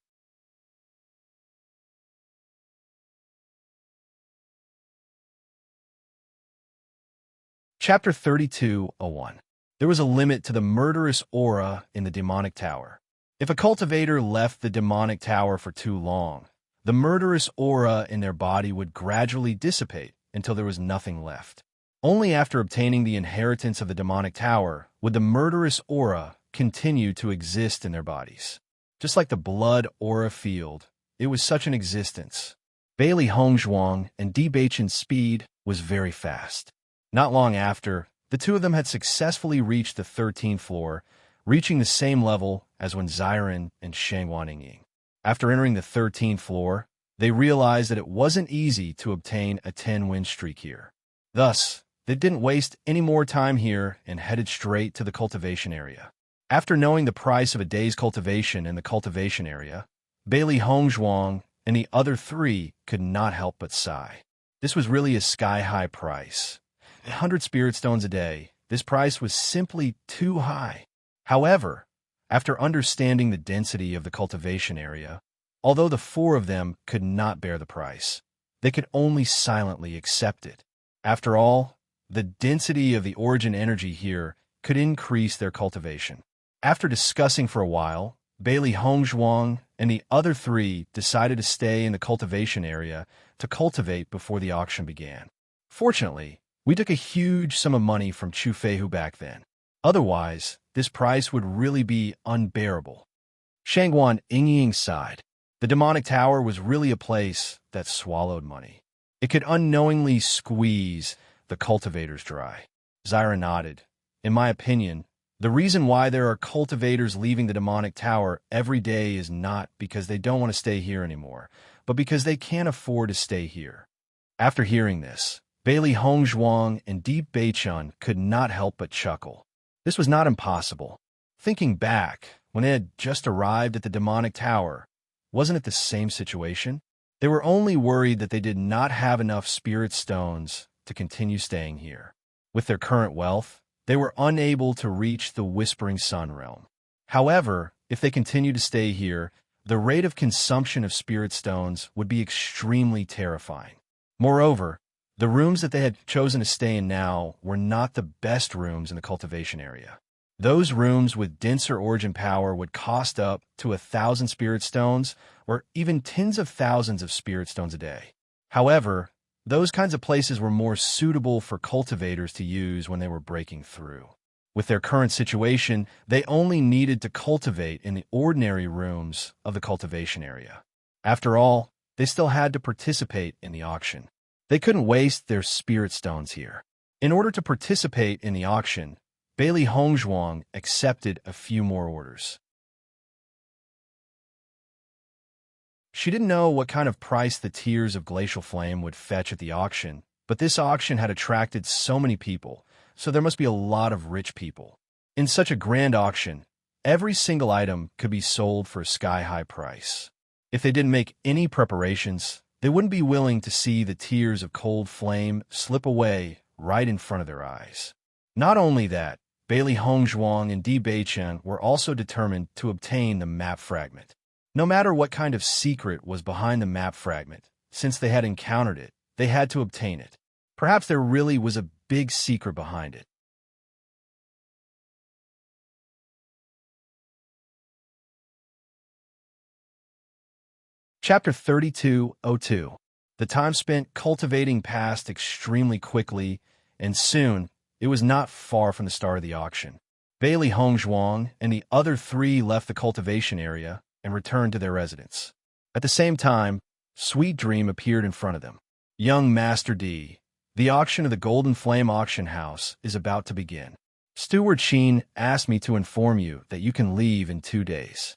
Speaker 1: Chapter 32:01. There was a limit to the murderous aura in the demonic tower. If a cultivator left the demonic tower for too long, the murderous aura in their body would gradually dissipate until there was nothing left. Only after obtaining the inheritance of the demonic tower would the murderous aura continue to exist in their bodies. Just like the blood aura field, it was such an existence. Bailey Hongzhuang and Di Beichun's speed was very fast. Not long after, the two of them had successfully reached the 13th floor, reaching the same level as when Xiren and Shangguan Ying. After entering the 13th floor, they realized that it wasn't easy to obtain a 10-win streak here. Thus, they didn't waste any more time here and headed straight to the cultivation area. After knowing the price of a day's cultivation in the cultivation area, Bailey Hongzhuang and the other three could not help but sigh. This was really a sky-high price. 100 spirit stones a day, this price was simply too high. However, after understanding the density of the cultivation area, although the four of them could not bear the price, they could only silently accept it. After all, the density of the origin energy here could increase their cultivation. After discussing for a while, Bailey Hongzhuang and the other three decided to stay in the cultivation area to cultivate before the auction began. Fortunately, we took a huge sum of money from Chu Feihu back then. Otherwise, this price would really be unbearable. Shangguan Ying sighed. The demonic tower was really a place that swallowed money. It could unknowingly squeeze the cultivators dry. Xiren nodded. In my opinion, the reason why there are cultivators leaving the demonic tower every day is not because they don't want to stay here anymore, but because they can't afford to stay here. After hearing this, Bailey Hongzhuang and Di Beichun could not help but chuckle. This was not impossible. Thinking back, when they had just arrived at the demonic tower, wasn't it the same situation? They were only worried that they did not have enough spirit stones to continue staying here. With their current wealth, they were unable to reach the Whispering Sun realm. However, if they continued to stay here, the rate of consumption of spirit stones would be extremely terrifying. Moreover, the rooms that they had chosen to stay in now were not the best rooms in the cultivation area. Those rooms with denser origin power would cost up to 1,000 spirit stones, or even tens of thousands of spirit stones a day. However, those kinds of places were more suitable for cultivators to use when they were breaking through. With their current situation, they only needed to cultivate in the ordinary rooms of the cultivation area. After all, they still had to participate in the auction. They couldn't waste their spirit stones here. In order to participate in the auction, Bailey Hongzhuang accepted a few more orders. She didn't know what kind of price the Tears of Glacial Flame would fetch at the auction, but this auction had attracted so many people, so there must be a lot of rich people. In such a grand auction, every single item could be sold for a sky-high price. If they didn't make any preparations, they wouldn't be willing to see the Tears of Cold Flame slip away right in front of their eyes. Not only that, Bailey Hongzhuang and Di Beichen were also determined to obtain the map fragment. No matter what kind of secret was behind the map fragment, since they had encountered it, they had to obtain it. Perhaps there really was a big secret behind it. Chapter 3202. The time spent cultivating passed extremely quickly, and soon it was not far from the start of the auction. Bailey Hongzhuang and the other three left the cultivation area and returned to their residence. At the same time, Sweet Dream appeared in front of them. Young Master D, the auction of the Golden Flame Auction House is about to begin. Steward Sheen asked me to inform you that you can leave in 2 days.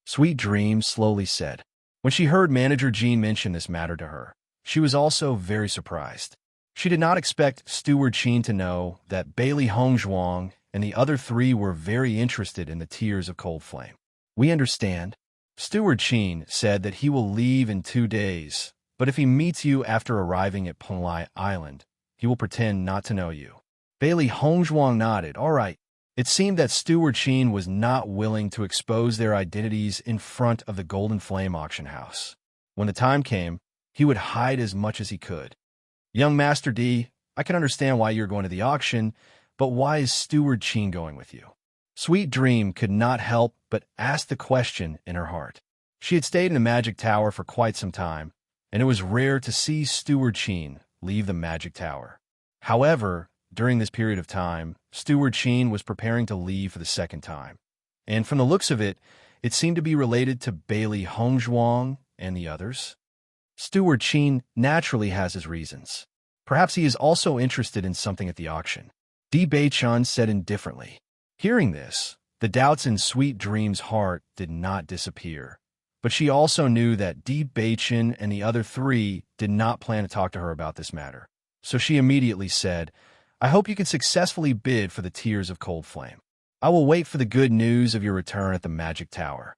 Speaker 1: Sweet Dream slowly said. When she heard Manager Jean mention this matter to her, she was also very surprised. She did not expect Steward Sheen to know that Bailey Hongzhuang and the other three were very interested in the Tears of Cold Flame. We understand. Steward Sheen said that he will leave in 2 days, but if he meets you after arriving at Penglai Island, he will pretend not to know you. Bailey Hongzhuang nodded. All right. It seemed that Steward Sheen was not willing to expose their identities in front of the Golden Flame Auction House. When the time came, he would hide as much as he could. Young Master D, I can understand why you're going to the auction, but why is Steward Sheen going with you? Sweet Dream could not help but ask the question in her heart. She had stayed in the Magic Tower for quite some time, and it was rare to see Steward Sheen leave the Magic Tower. However, during this period of time, Steward Sheen was preparing to leave for the second time. And from the looks of it, it seemed to be related to Bailey Hongzhuang and the others. Steward Sheen naturally has his reasons. Perhaps he is also interested in something at the auction. Di Beichen said indifferently. Hearing this, the doubts in Sweet Dream's heart did not disappear. But she also knew that Di Beichen and the other three did not plan to talk to her about this matter. So she immediately said, I hope you can successfully bid for the Tears of Cold Flame. I will wait for the good news of your return at the Magic Tower.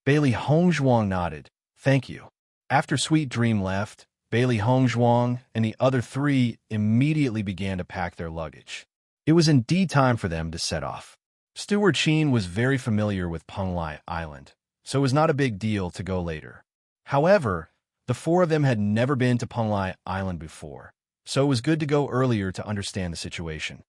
Speaker 1: Bailey Hongzhuang nodded. Thank you. After Sweet Dream left, Bailey Hongzhuang and the other three immediately began to pack their luggage. It was indeed time for them to set off. Steward Sheen was very familiar with Penglai Island, so it was not a big deal to go later. However, the four of them had never been to Penglai Island before, so it was good to go earlier to understand the situation.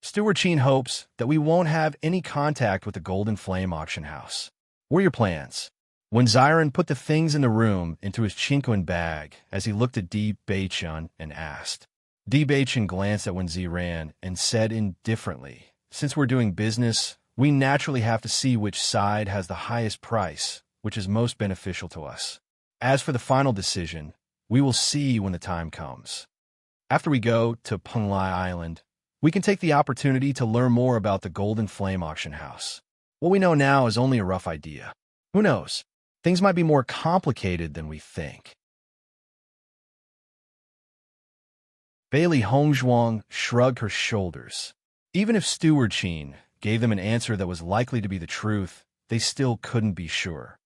Speaker 1: Steward Sheen hopes that we won't have any contact with the Golden Flame Auction House. What are your plans? When Xiren put the things in the room into his Chinquan bag as he looked at Di Beichen and asked. Di Beichen glanced at Wen Ziran and said indifferently, since we're doing business, we naturally have to see which side has the highest price, which is most beneficial to us. As for the final decision, we will see when the time comes. After we go to Penglai Island, we can take the opportunity to learn more about the Golden Flame Auction House. What we know now is only a rough idea. Who knows? Things might be more complicated than we think. Bailey Hongzhuang shrugged her shoulders. Even if Steward Sheen gave them an answer that was likely to be the truth, they still couldn't be sure.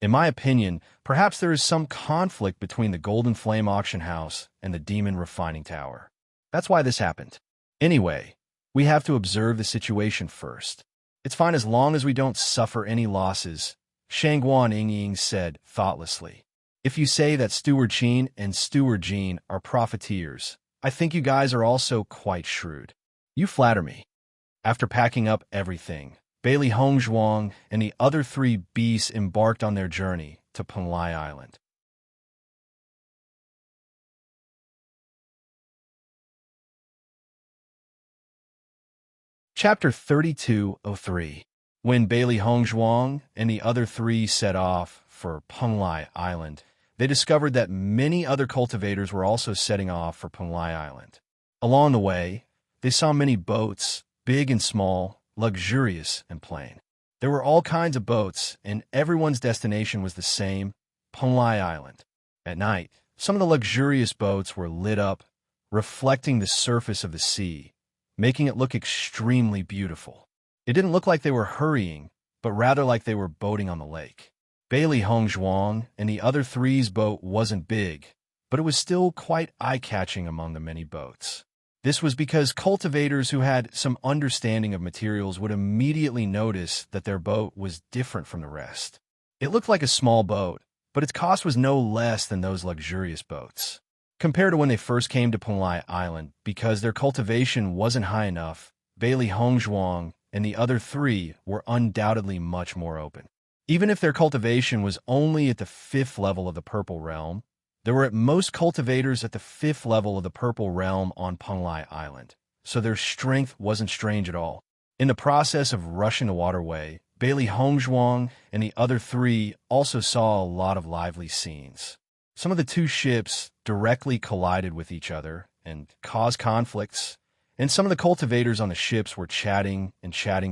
Speaker 1: In my opinion, perhaps there is some conflict between the Golden Flame Auction House and the Demon Refining Tower. That's why this happened. Anyway, we have to observe the situation first. It's fine as long as we don't suffer any losses, Shangguan Yingying said thoughtlessly. If you say that Steward Sheen and Steward Jean are profiteers, I think you guys are also quite shrewd. You flatter me. After packing up everything, Bailey Hongzhuang and the other three beasts embarked on their journey to Penglai Island. Chapter 3203. When Bailey Hongzhuang and the other three set off for Penglai Island, they discovered that many other cultivators were also setting off for Punlai Island. Along the way, they saw many boats, big and small, luxurious and plain. There were all kinds of boats, and everyone's destination was the same, Punlai Island. At night, some of the luxurious boats were lit up, reflecting the surface of the sea, making it look extremely beautiful. It didn't look like they were hurrying, but rather like they were boating on the lake. Bailey Hongzhuang and the other three's boat wasn't big, but it was still quite eye-catching among the many boats. This was because cultivators who had some understanding of materials would immediately notice that their boat was different from the rest. It looked like a small boat, but its cost was no less than those luxurious boats. Compared to when they first came to Punlai Island, because their cultivation wasn't high enough, Bailey Hongzhuang and the other three were undoubtedly much more open. Even if their cultivation was only at the 5th level of the Purple Realm, there were at most cultivators at the 5th level of the Purple Realm on Punlai Island, so their strength wasn't strange at all. In the process of rushing the waterway, Bailey Hongzhuang and the other three also saw a lot of lively scenes. Some of the two ships directly collided with each other and caused conflicts, and some of the cultivators on the ships were chatting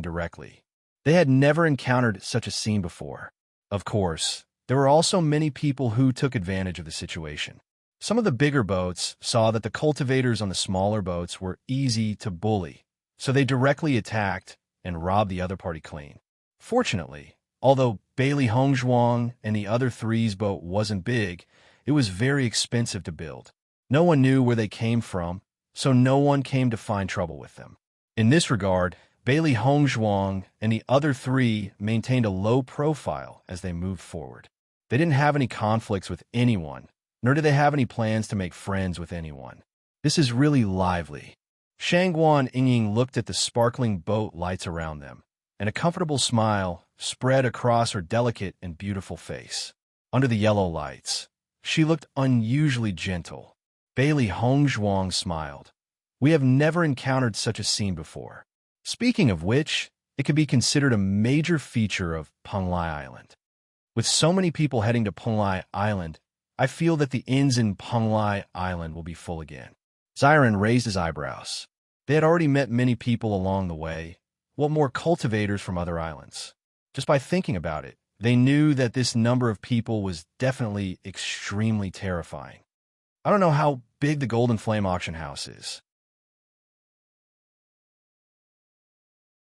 Speaker 1: directly. They had never encountered such a scene before. Of course, there were also many people who took advantage of the situation. Some of the bigger boats saw that the cultivators on the smaller boats were easy to bully, so they directly attacked and robbed the other party clean. Fortunately, although Bailey Hongzhuang and the other three's boat wasn't big, it was very expensive to build. No one knew where they came from, so no one came to find trouble with them. In this regard, Bailey Hongzhuang and the other three maintained a low profile as they moved forward. They didn't have any conflicts with anyone, nor did they have any plans to make friends with anyone. This is really lively. Shangguan Yingying looked at the sparkling boat lights around them, and a comfortable smile spread across her delicate and beautiful face. Under the yellow lights, she looked unusually gentle. Bailey Hongzhuang smiled. We have never encountered such a scene before. Speaking of which, it could be considered a major feature of Punlai Island. With so many people heading to Punlai Island, I feel that the inns in Punlai Island will be full again. Xiren raised his eyebrows. They had already met many people along the way. What more cultivators from other islands? Just by thinking about it, they knew that this number of people was definitely extremely terrifying. I don't know how big the Golden Flame auction house is.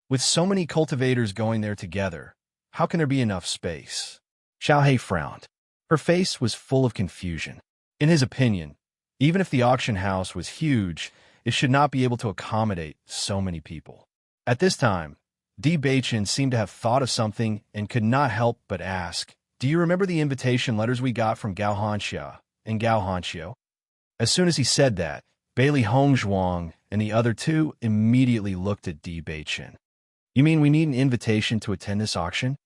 Speaker 1: With so many cultivators going there together, how can there be enough space? Xiaohei frowned. Her face was full of confusion. In his opinion, even if the auction house was huge, it should not be able to accommodate so many people. At this time, Di Beichen seemed to have thought of something and could not help but ask, "Do you remember the invitation letters we got from Gao Hanxia and Gao Hanxiu?" As soon as he said that, Bailey Hongzhuang and the other two immediately looked at Di Beichen. "You mean we need an invitation to attend this auction?"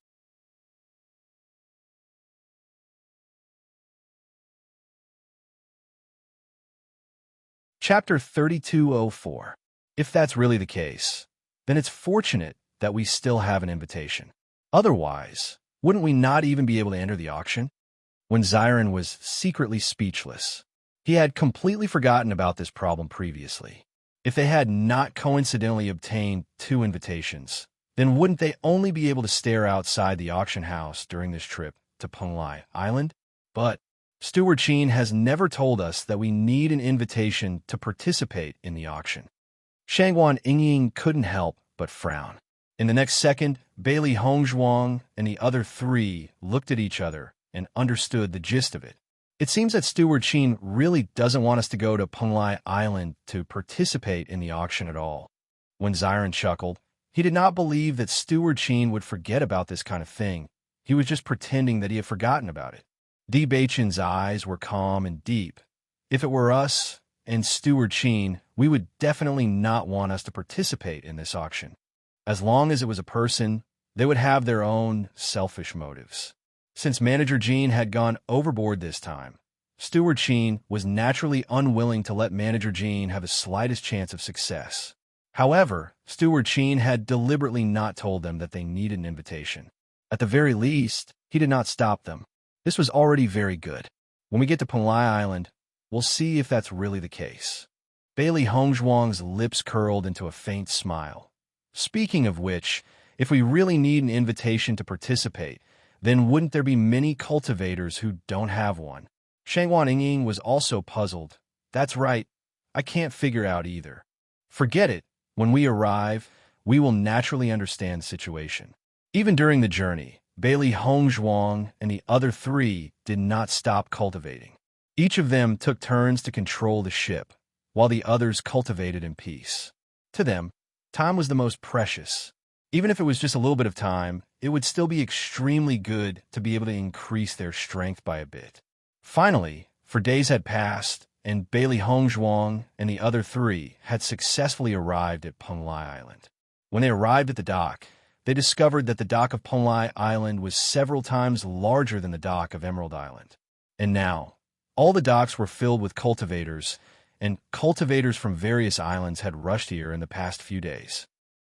Speaker 1: Chapter 3204. If that's really the case, then it's fortunate that we still have an invitation. Otherwise, wouldn't we not even be able to enter the auction? When Xiren was secretly speechless, he had completely forgotten about this problem previously. If they had not coincidentally obtained 2 invitations, then wouldn't they only be able to stare outside the auction house during this trip to Punlai Island? But Steward Qin has never told us that we need an invitation to participate in the auction. Shangguan Yingying couldn't help but frown. In the next second, Bailey Hongzhuang and the other 3 looked at each other and understood the gist of it. It seems that Steward Qin really doesn't want us to go to Punlai Island to participate in the auction at all. When Xiren chuckled, he did not believe that Steward Qin would forget about this kind of thing. He was just pretending that he had forgotten about it. Di Beichen's eyes were calm and deep. If it were us and Steward Qin, we would definitely not want us to participate in this auction. As long as it was a person, they would have their own selfish motives. Since Manager Jean had gone overboard this time, Steward Qin was naturally unwilling to let Manager Jean have the slightest chance of success. However, Steward Qin had deliberately not told them that they needed an invitation. At the very least, he did not stop them. This was already very good. When we get to Penglai Island, we'll see if that's really the case. Bailey Hongzhuang's lips curled into a faint smile. Speaking of which, if we really need an invitation to participate, then wouldn't there be many cultivators who don't have one? Shangwan Yingying was also puzzled. That's right, I can't figure out either. Forget it. When we arrive, we will naturally understand the situation. Even during the journey, Bailey Hongzhuang and the other three did not stop cultivating. Each of them took turns to control the ship, while the others cultivated in peace. To them, time was the most precious. Even if it was just a little bit of time, it would still be extremely good to be able to increase their strength by a bit. Finally, for days had passed, and Bailey Hongzhuang and the other three had successfully arrived at Penglai Island. When they arrived at the dock, they discovered that the dock of Penglai Island was several times larger than the dock of Emerald Island. And now, all the docks were filled with cultivators, and cultivators from various islands had rushed here in the past few days.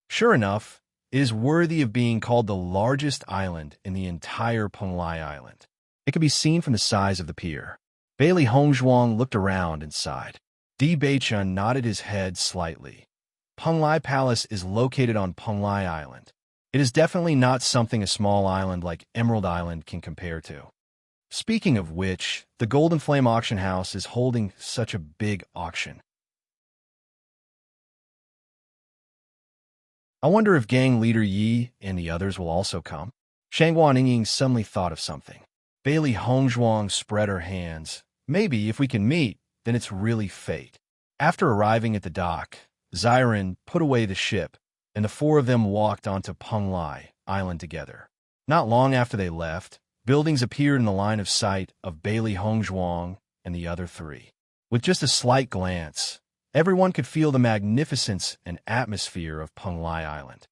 Speaker 1: Sure enough, it is worthy of being called the largest island in the entire Penglai Island. It could be seen from the size of the pier. Bailey Hongzhuang looked around and sighed. Di Beichun nodded his head slightly. Penglai Palace is located on Penglai Island. It is definitely not something a small island like Emerald Island can compare to. Speaking of which, the Golden Flame Auction House is holding such a big auction. I wonder if gang leader Yi and the others will also come. Shangwan Yingying suddenly thought of something. Bailey Hongzhuang spread her hands. Maybe if we can meet, then it's really fate. After arriving at the dock, Xiren put away the ship, and the four of them walked onto Penglai Island together. Not long after they left, buildings appeared in the line of sight of Bailey Hongzhuang and the other three. With just a slight glance, everyone could feel the magnificence and atmosphere of Penglai Island.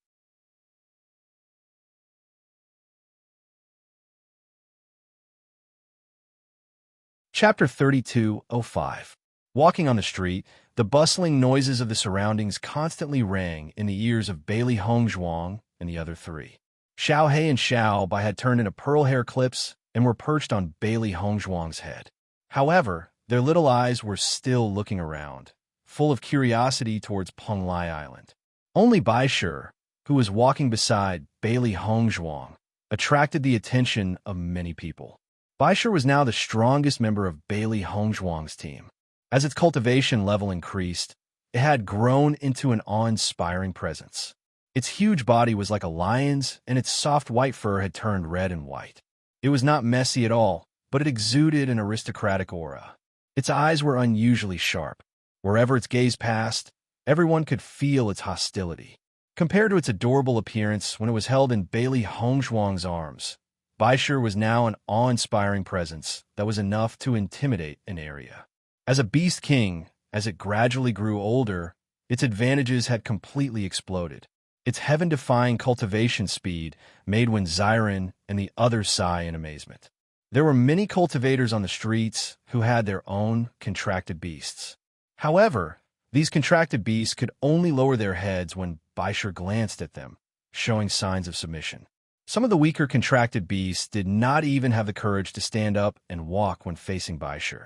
Speaker 1: Chapter 32:05. Walking on the street, the bustling noises of the surroundings constantly rang in the ears of Bailey Hongzhuang and the other three. Xiao He and Xiao Bai had turned into pearl hair clips and were perched on Bailey Hongzhuang's head. However, their little eyes were still looking around, full of curiosity towards Penglai Island. Only Bai Shi, who was walking beside Bailey Hongzhuang, attracted the attention of many people. Bai Shi was now the strongest member of Bailey Hongzhuang's team. As its cultivation level increased, it had grown into an awe-inspiring presence. Its huge body was like a lion's, and its soft white fur had turned red and white. It was not messy at all, but it exuded an aristocratic aura. Its eyes were unusually sharp. Wherever its gaze passed, everyone could feel its hostility. Compared to its adorable appearance when it was held in Bailey Hongzhuang's arms, Bai Shi was now an awe-inspiring presence that was enough to intimidate an area. As a beast king, as it gradually grew older, its advantages had completely exploded. Its heaven-defying cultivation speed made when Xiren and the others sigh in amazement. There were many cultivators on the streets who had their own contracted beasts. However, these contracted beasts could only lower their heads when Bai Shi glanced at them, showing signs of submission. Some of the weaker contracted beasts did not even have the courage to stand up and walk when facing Bai Shi.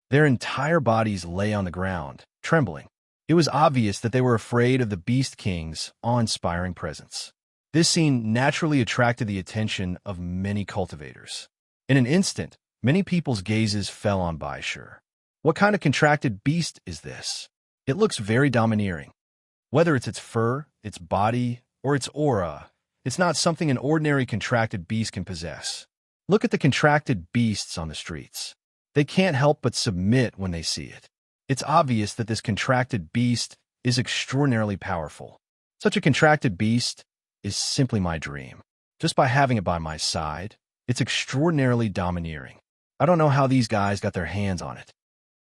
Speaker 1: Their entire bodies lay on the ground, trembling. It was obvious that they were afraid of the Beast King's awe-inspiring presence. This scene naturally attracted the attention of many cultivators. In an instant, many people's gazes fell on Bai Shi. What kind of contracted beast is this? It looks very domineering. Whether it's its fur, its body, or its aura, it's not something an ordinary contracted beast can possess. Look at the contracted beasts on the streets. They can't help but submit when they see it. It's obvious that this contracted beast is extraordinarily powerful. Such a contracted beast is simply my dream. Just by having it by my side, it's extraordinarily domineering. I don't know how these guys got their hands on it.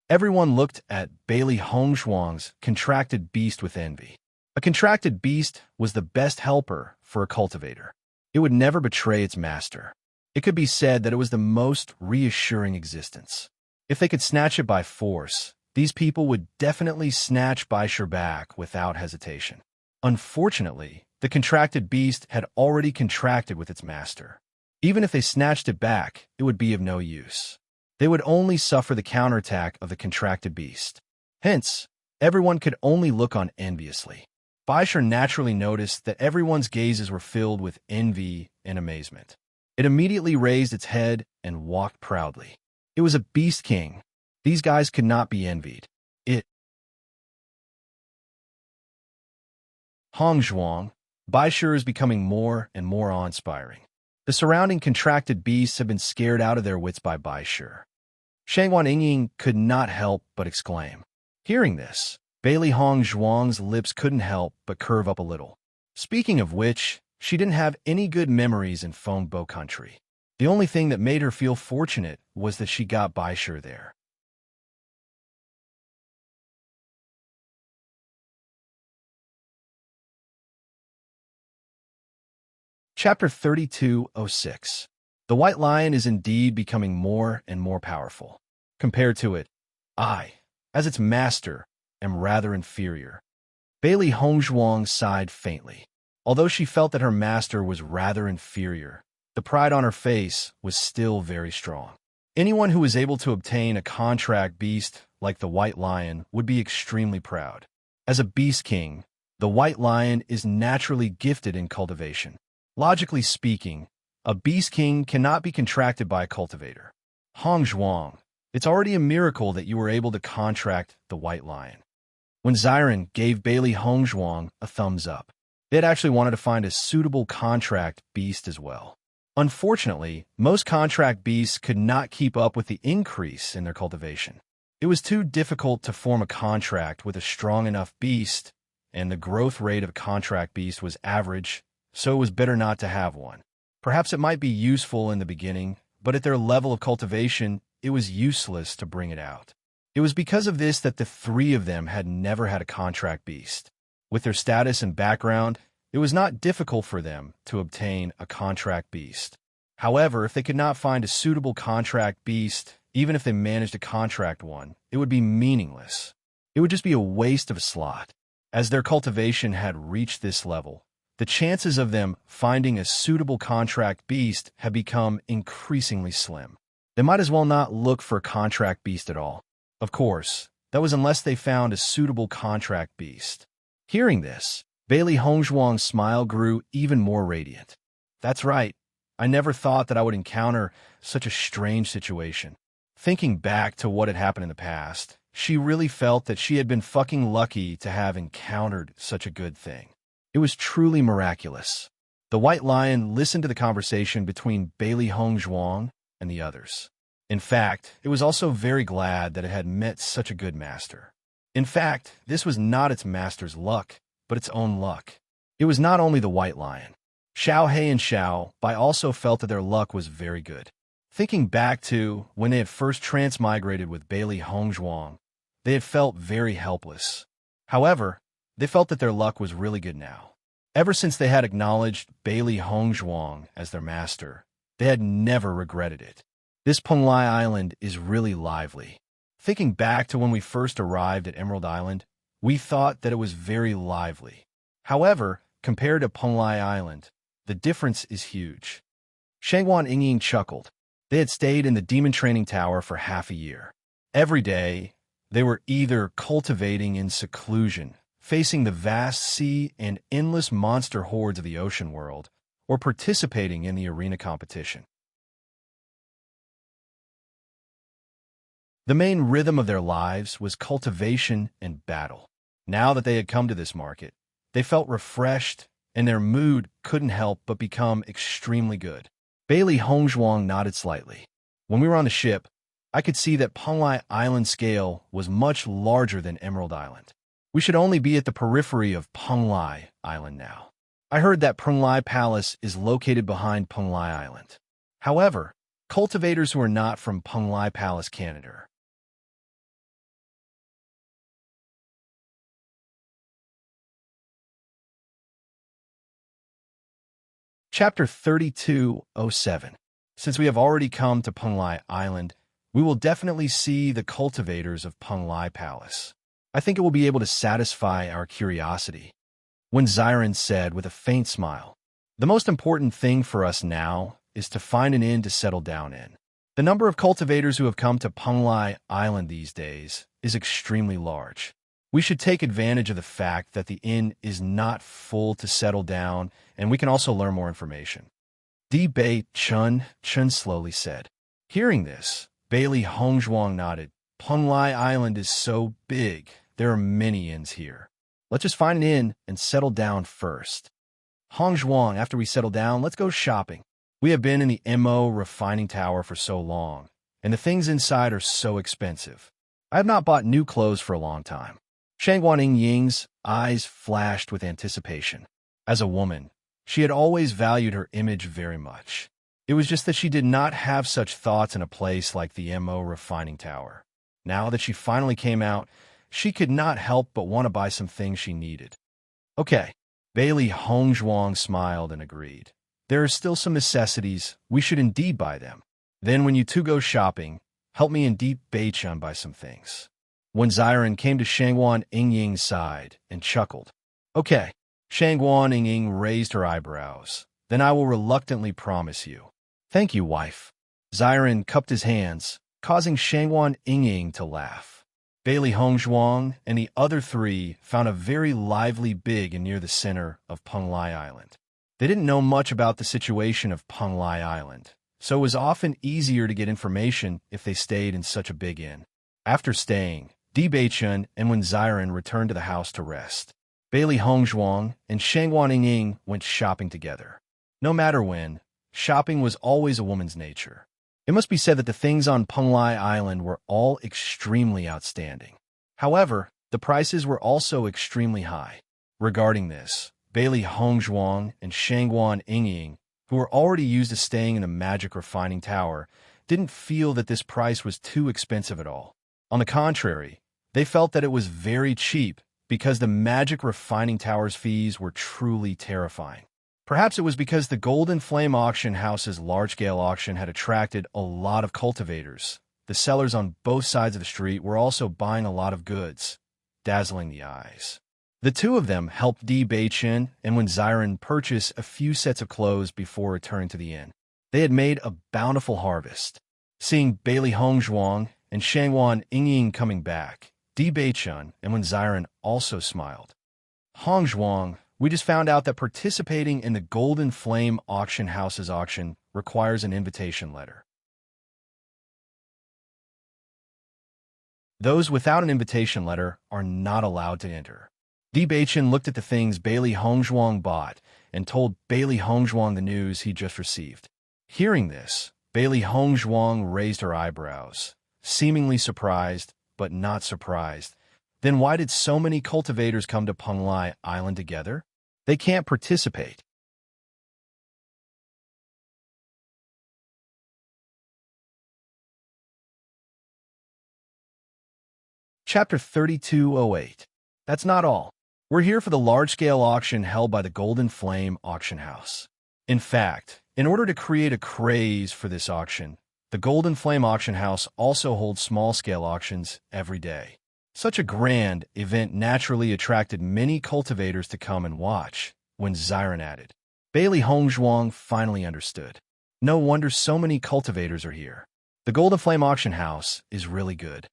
Speaker 1: Everyone looked at Bailey Hongzhuang's contracted beast with envy. A contracted beast was the best helper for a cultivator. It would never betray its master. It could be said that it was the most reassuring existence. If they could snatch it by force, these people would definitely snatch Bai Shi back without hesitation. Unfortunately, the contracted beast had already contracted with its master. Even if they snatched it back, it would be of no use. they would only suffer the counterattack of the contracted beast. Hence, everyone could only look on enviously. Baishar naturally noticed that everyone's gazes were filled with envy and amazement. It immediately raised its head and walked proudly. It was a beast king. These guys could not be envied. Hongzhuang, Baishar is becoming more and more awe-inspiring. The surrounding contracted beasts have been scared out of their wits by Baishar. Shangwan Yingying could not help but exclaim. Hearing this, Bailey Hongzhuang's lips couldn't help but curve up a little. Speaking of which, she didn't have any good memories in Fengbo country. The only thing that made her feel fortunate was that she got Baishar there. Chapter 3206. The White Lion is indeed becoming more and more powerful. Compared to it, I, as its master, am rather inferior. Bailey Hongzhuang sighed faintly. Although she felt that her master was rather inferior, the pride on her face was still very strong. Anyone who was able to obtain a contract beast like the White Lion would be extremely proud. As a beast king, the White Lion is naturally gifted in cultivation. Logically speaking, a beast king cannot be contracted by a cultivator. Hongzhuang, it's already a miracle that you were able to contract the White Lion. When Xiren gave Bailey Hongzhuang a thumbs up, they had actually wanted to find a suitable contract beast as well. Unfortunately, most contract beasts could not keep up with the increase in their cultivation. It was too difficult to form a contract with a strong enough beast, and the growth rate of a contract beast was average, so it was better not to have one. Perhaps it might be useful in the beginning, but at their level of cultivation, it was useless to bring it out. It was because of this that the three of them had never had a contract beast. With their status and background, it was not difficult for them to obtain a contract beast. However, if they could not find a suitable contract beast, even if they managed to contract one, it would be meaningless. It would just be a waste of a slot. As their cultivation had reached this level, the chances of them finding a suitable contract beast had become increasingly slim. They might as well not look for a contract beast at all. Of course, that was unless they found a suitable contract beast. Hearing this, Bailey Hongzhuang's smile grew even more radiant. That's right. I never thought that I would encounter such a strange situation. Thinking back to what had happened in the past, she really felt that she had been fucking lucky to have encountered such a good thing. It was truly miraculous. The White Lion listened to the conversation between Bailey Hongzhuang and the others. In fact, it was also very glad that it had met such a good master. In fact, this was not its master's luck, but its own luck. It was not only the White Lion. Xiao He and Xiao Bai also felt that their luck was very good. Thinking back to when they had first transmigrated with Bailey Hongzhuang, they had felt very helpless. However, they felt that their luck was really good now. Ever since they had acknowledged Bailey Hongzhuang as their master, they had never regretted it. This Penglai Island is really lively. Thinking back to when we first arrived at Emerald Island, we thought that it was very lively. However, compared to Penglai Island, the difference is huge. Shangwan Yingying chuckled. They had stayed in the Demon Training Tower for half a year. Every day, they were either cultivating in seclusion, facing the vast sea and endless monster hordes of the ocean world, or participating in the arena competition. The main rhythm of their lives was cultivation and battle. Now that they had come to this market, they felt refreshed, and their mood couldn't help but become extremely good. Bailey Hongzhuang nodded slightly. When we were on the ship, I could see that Penglai Island scale was much larger than Emerald Island. We should only be at the periphery of Penglai Island now. I heard that Penglai Palace is located behind Penglai Island. However, cultivators who are not from Penglai Palace can't enter. Chapter 3207. Since we have already come to Penglai Island, we will definitely see the cultivators of Penglai Palace. I think it will be able to satisfy our curiosity. When Xiren said with a faint smile, the most important thing for us now is to find an inn to settle down in. The number of cultivators who have come to Penglai Island these days is extremely large. We should take advantage of the fact that the inn is not full to settle down, and we can also learn more information. Chun slowly said. Hearing this, Bailey Hongzhuang nodded. Penglai Island is so big, there are many inns here. Let's just find an inn and settle down first. Hongzhuang, after we settle down, let's go shopping. We have been in the MO refining tower for so long, and the things inside are so expensive. I have not bought new clothes for a long time. Shangguan Ying's eyes flashed with anticipation. As a woman, she had always valued her image very much. It was just that she did not have such thoughts in a place like the MO refining tower. Now that she finally came out, she could not help but want to buy some things she needed. Okay, Bailey Hongzhuang smiled and agreed. There are still some necessities. We should indeed buy them. Then when you two go shopping, help me indeed Beichun buy some things. When Xiren came to Shangguan Ying's side and chuckled. Okay, Shangguan Ying raised her eyebrows. Then I will reluctantly promise you. Thank you, wife. Xiren cupped his hands, causing Shangguan Ying to laugh. Bailey Hongzhuang and the other three found a very lively big and near the center of Penglai Island. They didn't know much about the situation of Penglai Island, so it was often easier to get information if they stayed in such a big inn. After staying, Beichun and when Xiren returned to the house to rest, Bailey Hongzhuang and Shangguan Ying went shopping together. No matter when, shopping was always a woman's nature. It must be said that the things on Penglai Island were all extremely outstanding. However, the prices were also extremely high. Regarding this, Bailey Hongzhuang and Shangguan Ying, who were already used to staying in the magic refining tower, didn't feel that this price was too expensive at all. On the contrary, they felt that it was very cheap because the magic refining tower's fees were truly terrifying. Perhaps it was because the Golden Flame Auction House's large-scale auction had attracted a lot of cultivators. The sellers on both sides of the street were also buying a lot of goods, dazzling the eyes. The two of them helped Beichun and when Xiren purchase a few sets of clothes before returning to the inn. They had made a bountiful harvest. Seeing Bailey Hongzhuang and Shangguan Ying coming back, Beichun and when Xiren also smiled. Hongzhuang, we just found out that participating in the Golden Flame Auction House's auction requires an invitation letter. Those without an invitation letter are not allowed to enter. Beichun looked at the things Bailey Hongzhuang bought and told Bailey Hongzhuang the news he just received. Hearing this, Bailey Hongzhuang raised her eyebrows, seemingly surprised, but not surprised. Then why did so many cultivators come to Penglai Island together? They can't participate. Chapter 3208. That's not all. We're here for the large-scale auction held by the Golden Flame Auction House. In fact, in order to create a craze for this auction, the Golden Flame Auction House also holds small-scale auctions every day. Such a grand event naturally attracted many cultivators to come and watch, when Xiren added. Bailey Hongzhuang finally understood. No wonder so many cultivators are here. The Golden Flame Auction House is really good.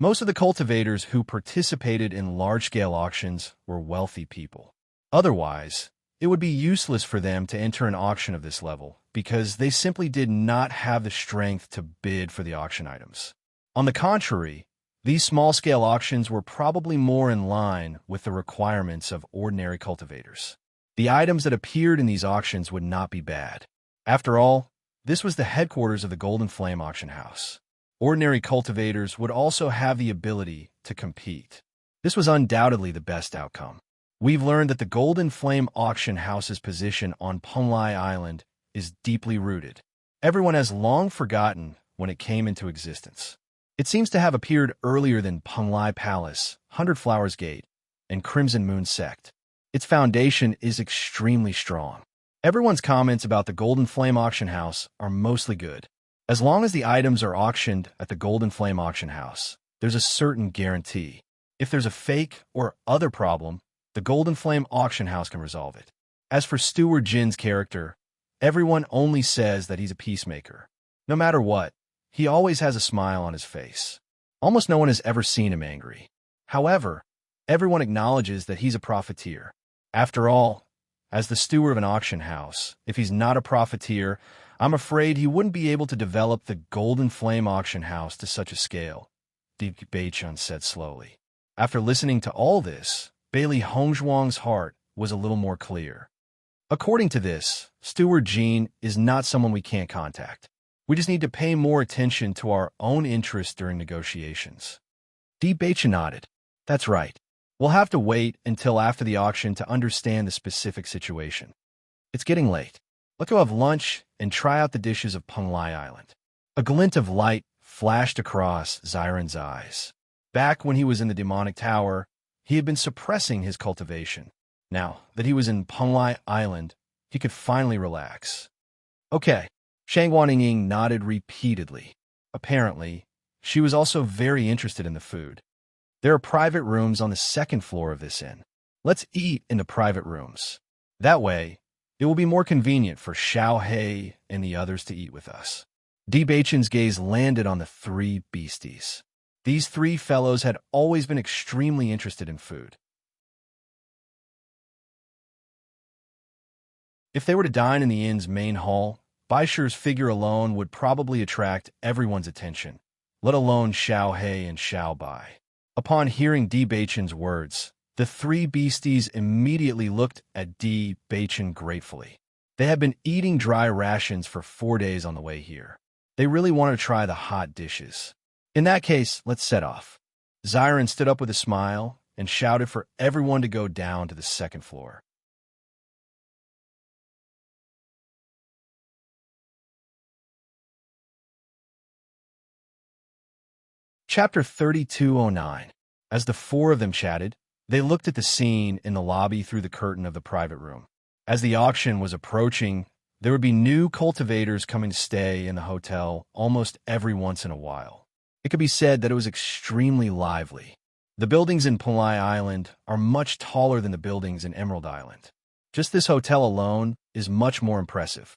Speaker 1: Most of the cultivators who participated in large-scale auctions were wealthy people. Otherwise, it would be useless for them to enter an auction of this level because they simply did not have the strength to bid for the auction items. On the contrary, these small-scale auctions were probably more in line with the requirements of ordinary cultivators. The items that appeared in these auctions would not be bad. After all, this was the headquarters of the Golden Flame Auction House. Ordinary cultivators would also have the ability to compete. This was undoubtedly the best outcome. We've learned that the Golden Flame Auction House's position on Penglai Island is deeply rooted. Everyone has long forgotten when it came into existence. It seems to have appeared earlier than Penglai Palace, 100 Flowers Gate, and Crimson Moon Sect. Its foundation is extremely strong. Everyone's comments about the Golden Flame Auction House are mostly good. As long as the items are auctioned at the Golden Flame Auction House, there's a certain guarantee. If there's a fake or other problem, the Golden Flame Auction House can resolve it. As for Steward Jin's character, everyone only says that he's a peacemaker. No matter what, he always has a smile on his face. Almost no one has ever seen him angry. However, everyone acknowledges that he's a profiteer. After all, as the steward of an auction house, if he's not a profiteer, I'm afraid he wouldn't be able to develop the Golden Flame auction house to such a scale, Di Beichun said slowly. After listening to all this, Bailey Hongzhuang's heart was a little more clear. According to this, Steward Jean is not someone we can't contact. We just need to pay more attention to our own interests during negotiations. Di Beichun nodded. That's right. We'll have to wait until after the auction to understand the specific situation. It's getting late. Let's go have lunch and try out the dishes of Penglai Island. A glint of light flashed across Xiren's eyes. Back when he was in the demonic tower, he had been suppressing his cultivation. Now that he was in Penglai Island, he could finally relax. Okay. Shang Guanying nodded repeatedly. Apparently, she was also very interested in the food. There are private rooms on the second floor of this inn. Let's eat in the private rooms. That way, it will be more convenient for Xiao He and the others to eat with us. Di Beichun's gaze landed on the three beasties. These three fellows had always been extremely interested in food. If they were to dine in the inn's main hall, Baishir's figure alone would probably attract everyone's attention, let alone Xiao He and Xiao Bai. Upon hearing Di Beichun's words, the three beasties immediately looked at Di Beichun gratefully. They had been eating dry rations for 4 days on the way here. They really wanted to try the hot dishes. In that case, let's set off. Xiren stood up with a smile and shouted for everyone to go down to the second floor. Chapter 3209. As the four of them chatted, they looked at the scene in the lobby through the curtain of the private room. As the auction was approaching, there would be new cultivators coming to stay in the hotel almost every once in a while. It could be said that it was extremely lively. The buildings in Penglai Island are much taller than the buildings in Emerald Island. Just this hotel alone is much more impressive.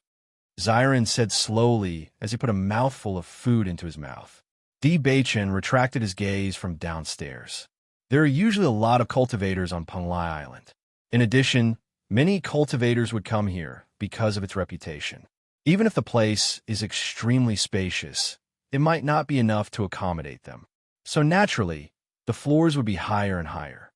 Speaker 1: Xiren said slowly as he put a mouthful of food into his mouth. Di Beichun retracted his gaze from downstairs. There are usually a lot of cultivators on Penglai Island. In addition, many cultivators would come here because of its reputation. Even if the place is extremely spacious, it might not be enough to accommodate them. So naturally, the floors would be higher and higher.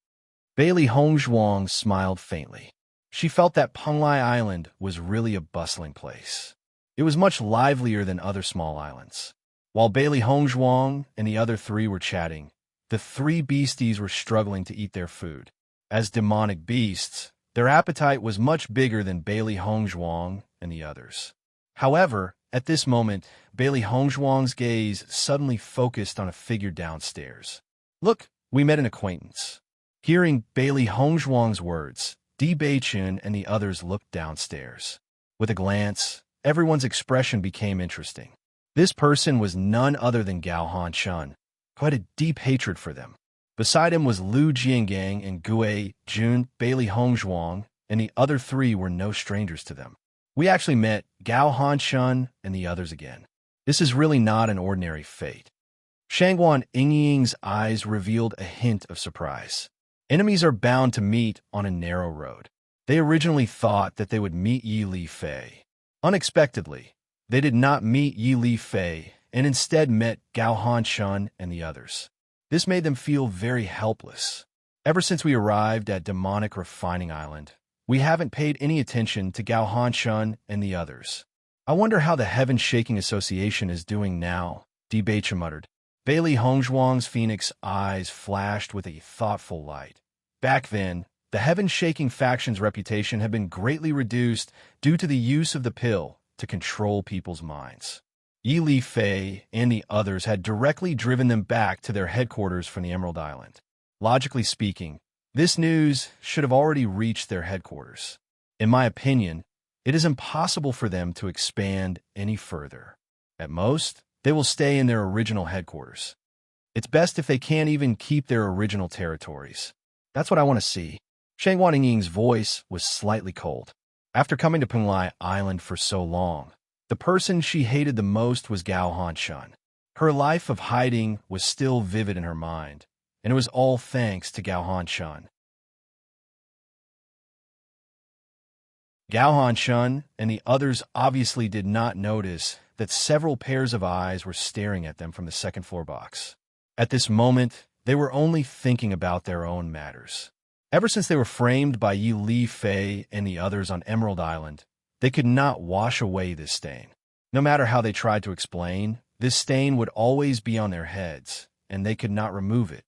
Speaker 1: Bailey Hongzhuang smiled faintly. She felt that Penglai Island was really a bustling place. It was much livelier than other small islands. While Bailey Hongzhuang and the other three were chatting, the three beasties were struggling to eat their food. As demonic beasts, their appetite was much bigger than Bailey Hongzhuang and the others. However, at this moment, Bailey Hongzhuang's gaze suddenly focused on a figure downstairs. Look, we met an acquaintance. Hearing Bailey Hongzhuang's words, Di Beichun and the others looked downstairs. With a glance, everyone's expression became interesting. This person was none other than Gao Han-chun, who had a deep hatred for them. Beside him was Lu Jiangang and Gue Jun. Bailey Hongzhuang and the other three were no strangers to them. We actually met Gao Han-chun and the others again. This is really not an ordinary fate. Shangguan Yingying's eyes revealed a hint of surprise. Enemies are bound to meet on a narrow road. They originally thought that they would meet Yi Li Fei. Unexpectedly, they did not meet Yi Li Fei and instead met Gao Han-chun and the others. This made them feel very helpless. Ever since we arrived at Demonic Refining Island, we haven't paid any attention to Gao Han-chun and the others. I wonder how the Heaven-Shaking Association is doing now, Di Beichun muttered. Bailey Hongzhuang's phoenix eyes flashed with a thoughtful light. Back then, the Heaven-Shaking faction's reputation had been greatly reduced due to the use of the pill to control people's minds. Yi Li Fei and the others had directly driven them back to their headquarters from the Emerald Island. Logically speaking, this news should have already reached their headquarters. In my opinion, it is impossible for them to expand any further. At most, they will stay in their original headquarters. It's best if they can't even keep their original territories. That's what I want to see. Shang Guanying's voice was slightly cold. After coming to Penglai Island for so long, the person she hated the most was Gao Han-chun. Her life of hiding was still vivid in her mind, and it was all thanks to Gao Shun. Gao Shun and the others obviously did not notice that several pairs of eyes were staring at them from the second-floor box. At this moment, they were only thinking about their own matters. Ever since they were framed by Yi Li Fei and the others on Emerald Island, they could not wash away this stain. No matter how they tried to explain, this stain would always be on their heads, and they could not remove it.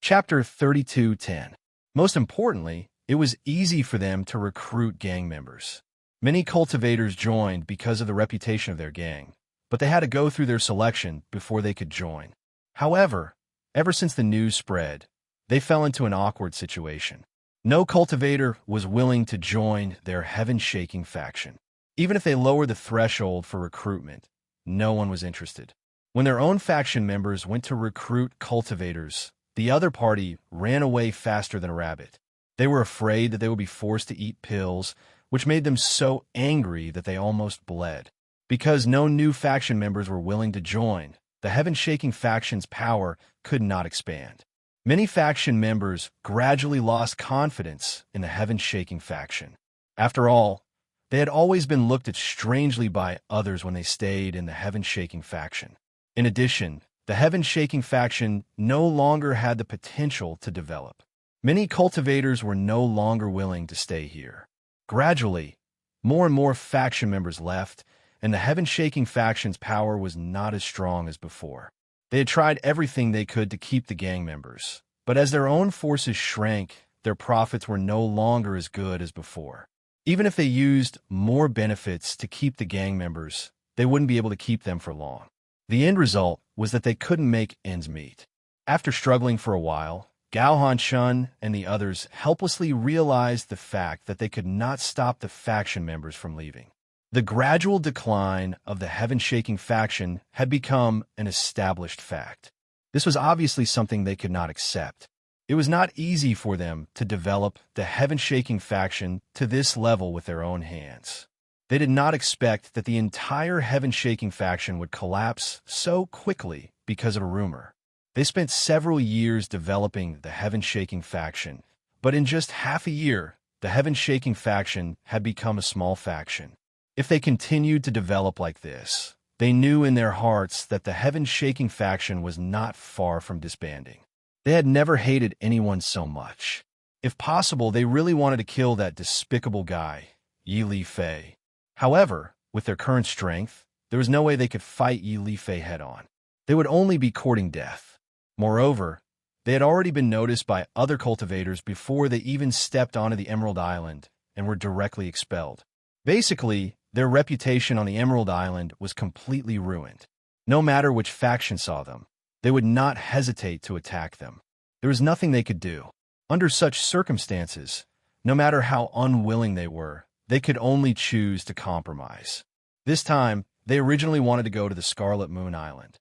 Speaker 1: Chapter 32:10. Most importantly, it was easy for them to recruit gang members. Many cultivators joined because of the reputation of their gang, but they had to go through their selection before they could join. However, ever since the news spread, they fell into an awkward situation. No cultivator was willing to join their heaven-shaking faction. Even if they lowered the threshold for recruitment, no one was interested. When their own faction members went to recruit cultivators, the other party ran away faster than a rabbit. They were afraid that they would be forced to eat pills, which made them so angry that they almost bled. Because no new faction members were willing to join, the heaven-shaking faction's power could not expand. Many faction members gradually lost confidence in the heaven-shaking faction. After all, they had always been looked at strangely by others when they stayed in the heaven-shaking faction. In addition, the heaven-shaking faction no longer had the potential to develop. Many cultivators were no longer willing to stay here. Gradually, more and more faction members left, and the heaven-shaking faction's power was not as strong as before. They had tried everything they could to keep the gang members, but as their own forces shrank, their profits were no longer as good as before. Even if they used more benefits to keep the gang members, they wouldn't be able to keep them for long. The end result was that they couldn't make ends meet. After struggling for a while, Gao Shun and the others helplessly realized the fact that they could not stop the faction members from leaving. The gradual decline of the heaven-shaking faction had become an established fact. This was obviously something they could not accept. It was not easy for them to develop the heaven-shaking faction to this level with their own hands. They did not expect that the entire heaven-shaking faction would collapse so quickly because of a rumor. They spent several years developing the heaven-shaking faction, but in just half a year, the heaven-shaking faction had become a small faction. If they continued to develop like this, they knew in their hearts that the heaven-shaking faction was not far from disbanding. They had never hated anyone so much. If possible, they really wanted to kill that despicable guy, Yi Li Fei. However, with their current strength, there was no way they could fight Yi Li Fei head-on. They would only be courting death. Moreover, they had already been noticed by other cultivators before they even stepped onto the Emerald Island and were directly expelled. Basically, their reputation on the Emerald Island was completely ruined. No matter which faction saw them, they would not hesitate to attack them. There was nothing they could do. Under such circumstances, no matter how unwilling they were, they could only choose to compromise. This time, they originally wanted to go to the Scarlet Moon Island.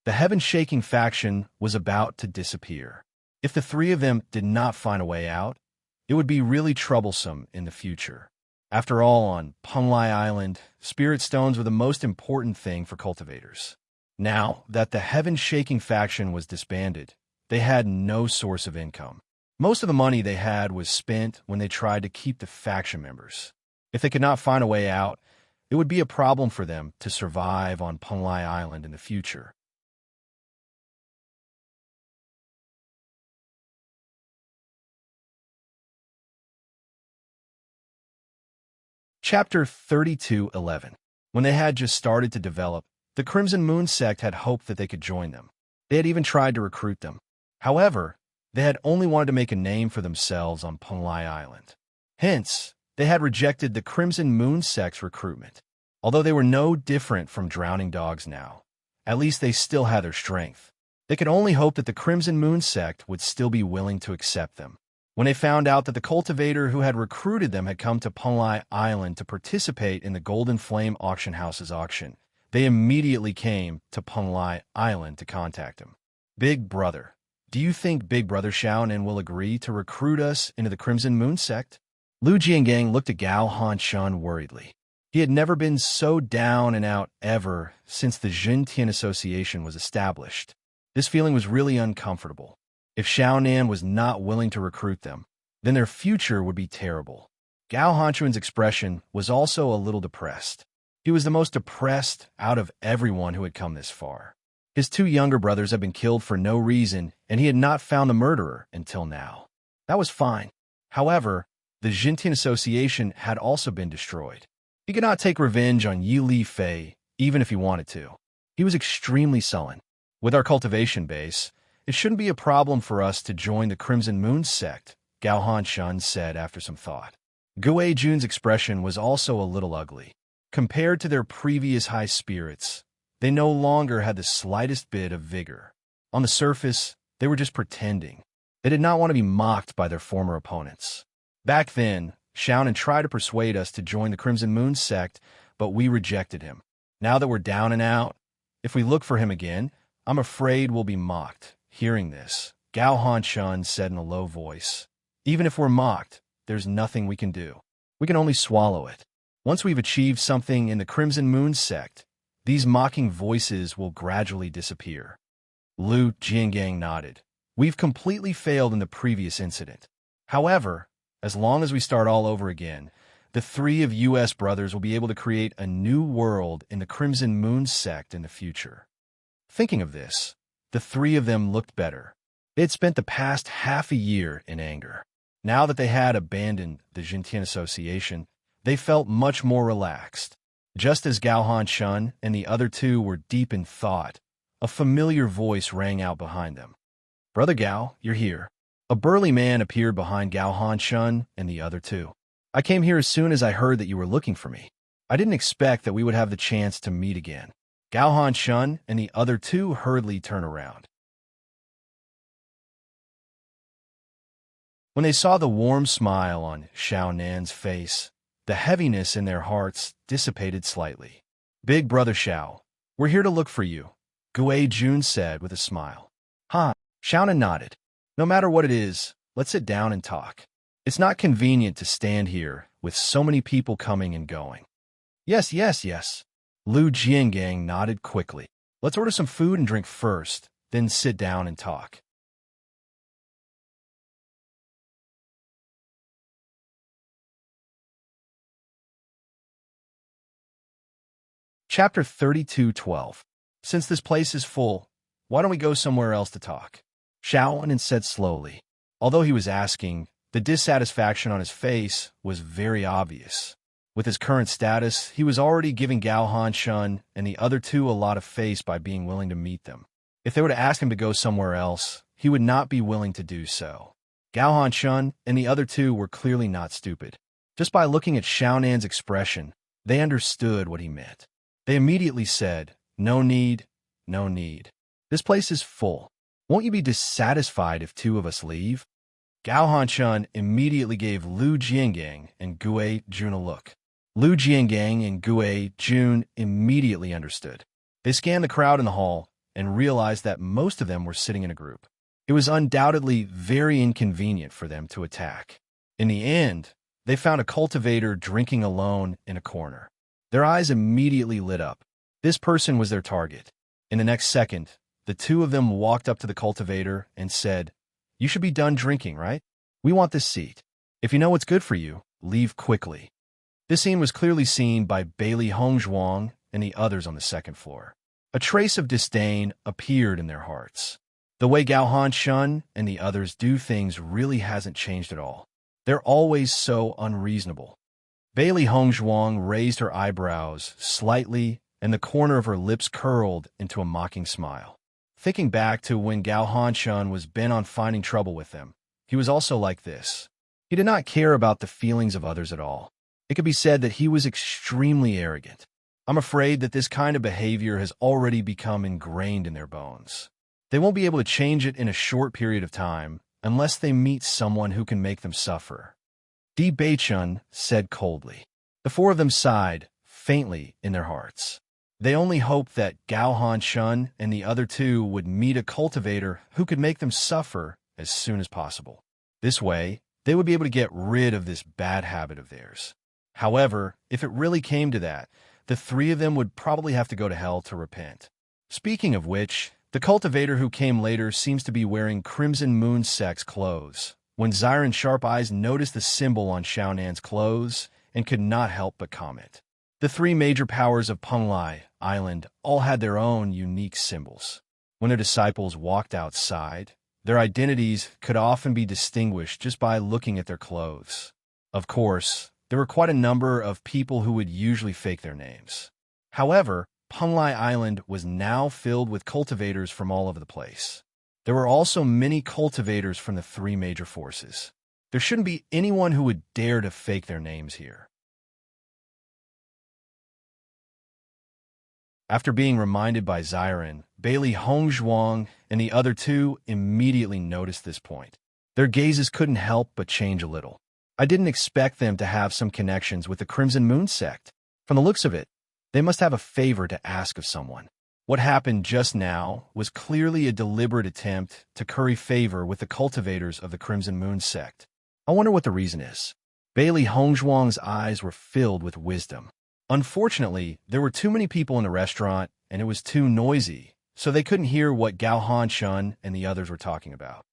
Speaker 1: The heaven-shaking faction was about to disappear. If the three of them did not find a way out, it would be really troublesome in the future. After all, on Penglai Island, spirit stones were the most important thing for cultivators. Now that the heaven-shaking faction was disbanded, they had no source of income. Most of the money they had was spent when they tried to keep the faction members. If they could not find a way out, it would be a problem for them to survive on Penglai Island in the future. Chapter 32:11. When they had just started to develop, the Crimson Moon sect had hoped that they could join them. They had even tried to recruit them. However, they had only wanted to make a name for themselves on Penglai Island. Hence, they had rejected the Crimson Moon sect's recruitment. Although they were no different from drowning dogs now, at least they still had their strength. They could only hope that the Crimson Moon sect would still be willing to accept them. When they found out that the cultivator who had recruited them had come to Penglai Island to participate in the Golden Flame Auction House's auction, they immediately came to Penglai Island to contact him. Big brother, do you think Big Brother Xiaonan will agree to recruit us into the Crimson Moon sect? Lu Jiangang looked at Gao Hanshun worriedly. He had never been so down and out ever since the Xintian Association was established. This feeling was really uncomfortable. If Xiaonan was not willing to recruit them, then their future would be terrible. Gao Hanshun's expression was also a little depressed. He was the most depressed out of everyone who had come this far. His two younger brothers had been killed for no reason, and he had not found the murderer until now. That was fine. However, the Xintian Association had also been destroyed. He could not take revenge on Yi Li Fei, even if he wanted to. He was extremely sullen. With our cultivation base, it shouldn't be a problem for us to join the Crimson Moon sect, Gao Hanshun said after some thought. Gue Jun's expression was also a little ugly. Compared to their previous high spirits, they no longer had the slightest bit of vigor. On the surface, they were just pretending. They did not want to be mocked by their former opponents. Back then, Xiaonan tried to persuade us to join the Crimson Moon sect, but we rejected him. Now that we're down and out, if we look for him again, I'm afraid we'll be mocked. Hearing this, Gao Hanshun said in a low voice, even if we're mocked, there's nothing we can do. We can only swallow it. Once we've achieved something in the Crimson Moon sect, these mocking voices will gradually disappear. Lu Jiangang nodded. We've completely failed in the previous incident. However, as long as we start all over again, the three of U.S. brothers will be able to create a new world in the Crimson Moon sect in the future. Thinking of this, the three of them looked better. They had spent the past half a year in anger. Now that they had abandoned the Xintian Association, they felt much more relaxed. Just as Gao Hanshun and the other two were deep in thought, a familiar voice rang out behind them. Brother Gao, you're here. A burly man appeared behind Gao Hanshun and the other two. I came here as soon as I heard that you were looking for me. I didn't expect that we would have the chance to meet again. Gao Hanshun and the other two hurriedly turned around. When they saw the warm smile on Xiaonan's face, the heaviness in their hearts dissipated slightly. Big Brother Xiao, we're here to look for you, Gue Jun said with a smile. Huh, Xiaonan nodded. No matter what it is, let's sit down and talk. It's not convenient to stand here with so many people coming and going. Yes. Lu Jiangang nodded quickly. Let's order some food and drink first, then sit down and talk. Chapter 32:12. Since this place is full, why don't we go somewhere else to talk? Xiaonan said slowly. Although he was asking, the dissatisfaction on his face was very obvious. With his current status, he was already giving Gao Hanshun and the other two a lot of face by being willing to meet them. If they were to ask him to go somewhere else, he would not be willing to do so. Gao Hanshun and the other two were clearly not stupid. Just by looking at Xiaonan's expression, they understood what he meant. They immediately said, no need. This place is full. Won't you be dissatisfied if two of us leave? Gao Hanshun immediately gave Lu Jiangang and Gue Jun a look. Lu Jiangang and Gue Jun immediately understood. They scanned the crowd in the hall and realized that most of them were sitting in a group. It was undoubtedly very inconvenient for them to attack. In the end, they found a cultivator drinking alone in a corner. Their eyes immediately lit up. This person was their target. In the next second, the two of them walked up to the cultivator and said, you should be done drinking, right? We want this seat. If you know what's good for you, leave quickly. This scene was clearly seen by Bailey Hongzhuang and the others on the second floor. A trace of disdain appeared in their hearts. The way Gao Hanshun and the others do things really hasn't changed at all. They're always so unreasonable. Bailey Hongzhuang raised her eyebrows slightly, and the corner of her lips curled into a mocking smile. Thinking back to when Gao Hanshun was bent on finding trouble with them, he was also like this. He did not care about the feelings of others at all. It could be said that he was extremely arrogant. I'm afraid that this kind of behavior has already become ingrained in their bones. They won't be able to change it in a short period of time unless they meet someone who can make them suffer. Di Beichun said coldly. The four of them sighed, faintly in their hearts. They only hoped that Gao Han Shun and the other two would meet a cultivator who could make them suffer as soon as possible. This way, they would be able to get rid of this bad habit of theirs. However, if it really came to that, the three of them would probably have to go to hell to repent. Speaking of which, the cultivator who came later seems to be wearing Crimson Moon Sect's clothes. When Xiren's sharp eyes noticed the symbol on Xiao Nan's clothes and could not help but comment. The three major powers of Penglai Island all had their own unique symbols. When their disciples walked outside, their identities could often be distinguished just by looking at their clothes. Of course, there were quite a number of people who would usually fake their names. However, Penglai Island was now filled with cultivators from all over the place. There were also many cultivators from the three major forces. There shouldn't be anyone who would dare to fake their names here. After being reminded by Xiren, Bailey Hongzhuang and the other two immediately noticed this point. Their gazes couldn't help but change a little. I didn't expect them to have some connections with the Crimson Moon Sect. From the looks of it, they must have a favor to ask of someone. What happened just now was clearly a deliberate attempt to curry favor with the cultivators of the Crimson Moon Sect. I wonder what the reason is. Bailey Hongzhuang's eyes were filled with wisdom. Unfortunately, there were too many people in the restaurant, and it was too noisy, so they couldn't hear what Gao Han Shun and the others were talking about.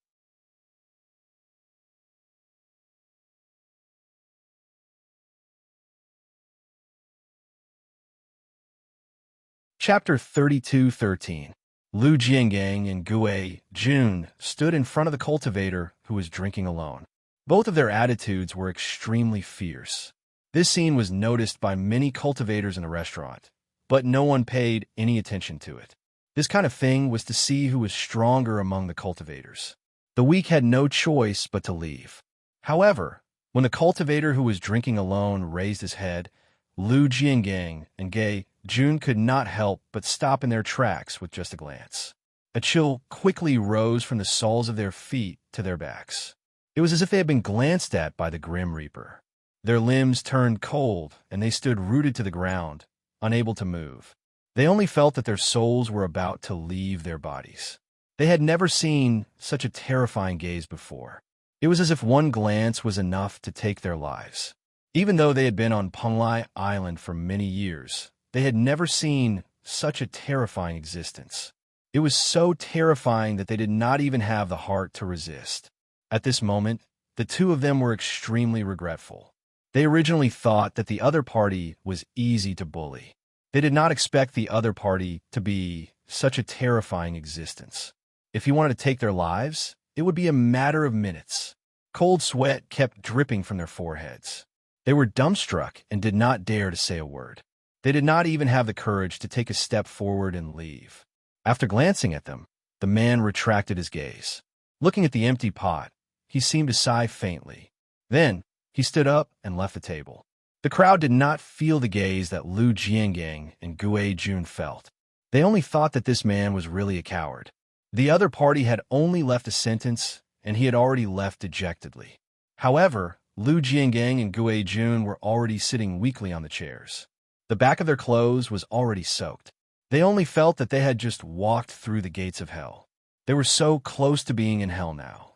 Speaker 1: Chapter 32:13. Lu Jiangang and Gue Jun stood in front of the cultivator who was drinking alone. Both of their attitudes were extremely fierce. This scene was noticed by many cultivators in the restaurant, but no one paid any attention to it. This kind of thing was to see who was stronger among the cultivators. The weak had no choice but to leave. However, when the cultivator who was drinking alone raised his head, Lu Jiangang and Gue Jun could not help but stop in their tracks with just a glance. A chill quickly rose from the soles of their feet to their backs. It was as if they had been glanced at by the Grim Reaper. Their limbs turned cold, and they stood rooted to the ground, unable to move. They only felt that their souls were about to leave their bodies. They had never seen such a terrifying gaze before. It was as if one glance was enough to take their lives. Even though they had been on Penglai Island for many years, they had never seen such a terrifying existence. It was so terrifying that they did not even have the heart to resist. At this moment, the two of them were extremely regretful. They originally thought that the other party was easy to bully. They did not expect the other party to be such a terrifying existence. If he wanted to take their lives, it would be a matter of minutes. Cold sweat kept dripping from their foreheads. They were dumbstruck and did not dare to say a word. They did not even have the courage to take a step forward and leave. After glancing at them, the man retracted his gaze. Looking at the empty pot, he seemed to sigh faintly. Then, he stood up and left the table. The crowd did not feel the gaze that Lu Jiangang and Gue Jun felt. They only thought that this man was really a coward. The other party had only left a sentence, and he had already left dejectedly. However, Lu Jiangang and Gue Jun were already sitting weakly on the chairs. The back of their clothes was already soaked. They only felt that they had just walked through the gates of hell. They were so close to being in hell now.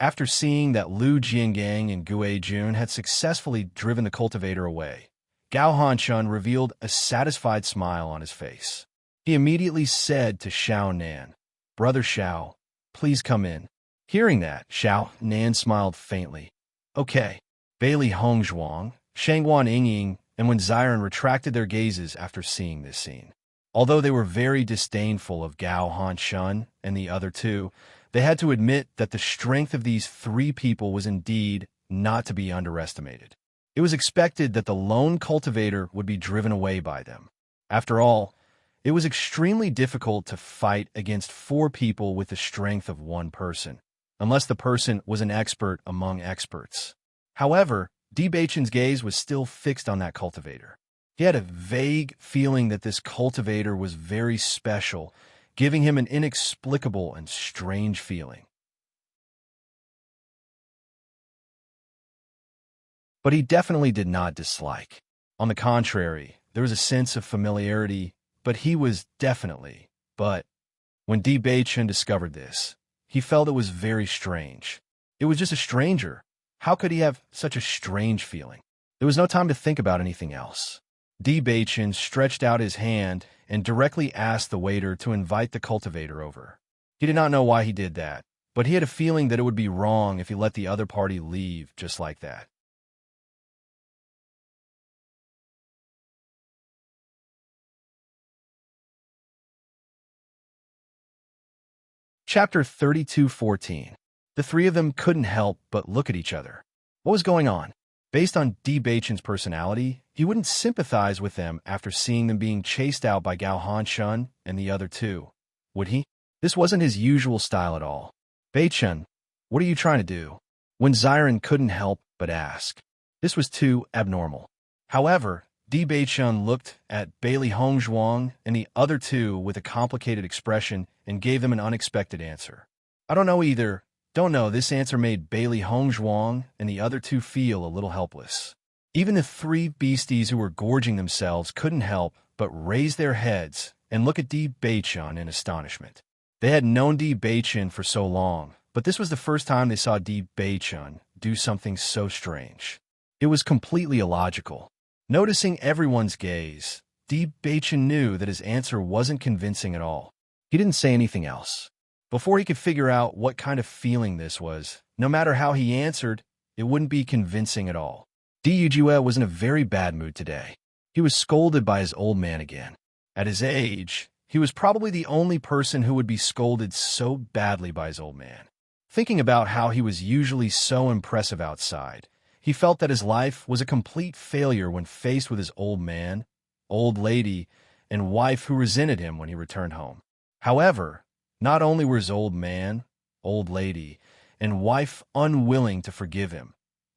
Speaker 1: After seeing that Lu Jiangang and Gue Jun had successfully driven the cultivator away, Gao Hanshun revealed a satisfied smile on his face. He immediately said to Xiao Nan, "Brother Xiao, please come in." Hearing that, Xiao Nan smiled faintly. "Okay." Bailey Hongzhuang, Shangguan Yingying, and when Xiren retracted their gazes after seeing this scene. Although they were very disdainful of Gao Hanshun and the other two, they had to admit that the strength of these three people was indeed not to be underestimated. It was expected that the lone cultivator would be driven away by them. After all, it was extremely difficult to fight against four people with the strength of one person, unless the person was an expert among experts. However, Di Beichen's gaze was still fixed on that cultivator. He had a vague feeling that this cultivator was very special, giving him an inexplicable and strange feeling. But he definitely did not dislike. On the contrary, there was a sense of familiarity, but he was definitely. But when Di Bei-chen discovered this, he felt it was very strange. It was just a stranger. How could he have such a strange feeling? There was no time to think about anything else. Di Bei-chen stretched out his hand and directly asked the waiter to invite the cultivator over. He did not know why he did that, but he had a feeling that it would be wrong if he let the other party leave just like that. Chapter 32:14. The three of them couldn't help but look at each other. What was going on? Based on Di Bei-chen's personality, he wouldn't sympathize with them after seeing them being chased out by Gao Han-shun and the other two, would he? This wasn't his usual style at all. Bei-chen, what are you trying to do? When Ziren couldn't help but ask. This was too abnormal. However, Di Bei-chen looked at Bailey Hongzhuang and the other two with a complicated expression and gave them an unexpected answer. I don't know either. Don't know. This answer made Bailey Hongzhuang and the other two feel a little helpless. Even the three beasties who were gorging themselves couldn't help but raise their heads and look at Di Bei-chen in astonishment. They had known Di Bei-chen for so long, but this was the first time they saw Di Bei-chen do something so strange. It was completely illogical. Noticing everyone's gaze, Di Bei-chen knew that his answer wasn't convincing at all. He didn't say anything else. Before he could figure out what kind of feeling this was, no matter how he answered, it wouldn't be convincing at all. Di Yujue was in a very bad mood today. He was scolded by his old man again. At his age, he was probably the only person who would be scolded so badly by his old man. Thinking about how he was usually so impressive outside, he felt that his life was a complete failure when faced with his old man, old lady, and wife who resented him when he returned home. However, not only were his old man, old lady, and wife unwilling to forgive him,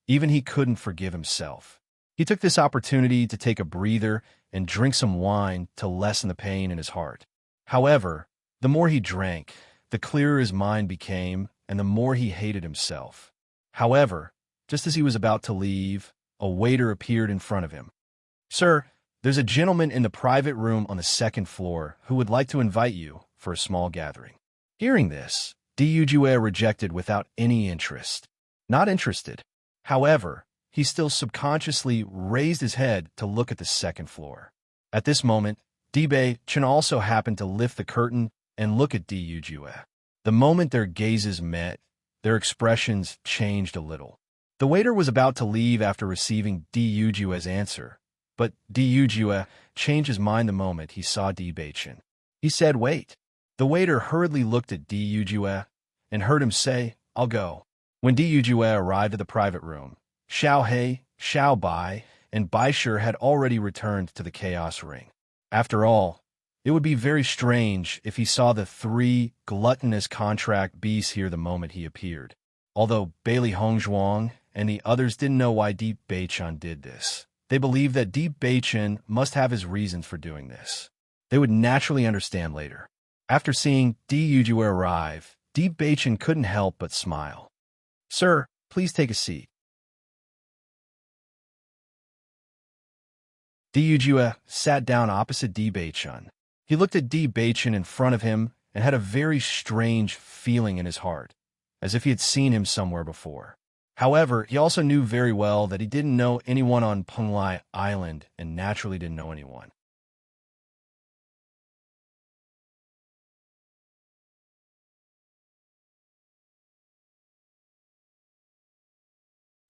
Speaker 1: even he couldn't forgive himself. He took this opportunity to take a breather and drink some wine to lessen the pain in his heart. However, the more he drank, the clearer his mind became, and the more he hated himself. However, just as he was about to leave, a waiter appeared in front of him. "Sir, there's a gentleman in the private room on the second floor who would like to invite you for a small gathering." Hearing this, Di Yujue rejected without any interest. Not interested. However, he still subconsciously raised his head to look at the second floor. At this moment, Di Bei-chen also happened to lift the curtain and look at Di Yujue. The moment their gazes met, their expressions changed a little. The waiter was about to leave after receiving Di Yujue's answer, but Di Yujue changed his mind the moment he saw Di Bei-chen. He said, "Wait." The waiter hurriedly looked at Di Yujue and heard him say, "I'll go." When Di Yujue arrived at the private room, Xiao He, Xiao Bai, and Bai Shi had already returned to the Chaos Ring. After all, it would be very strange if he saw the three gluttonous contract beasts here the moment he appeared. Although Bailey Hongzhuang and the others didn't know why Di Bei-chen did this, they believed that Di Bei-chen must have his reasons for doing this. They would naturally understand later. After seeing Di Yujue arrive, Di Bei-chen couldn't help but smile. "Sir, please take a seat." Di Yujue sat down opposite Di Bei-chen. He looked at Di Bei-chen in front of him and had a very strange feeling in his heart, as if he had seen him somewhere before. However, he also knew very well that he didn't know anyone on Penglai Island and naturally didn't know anyone.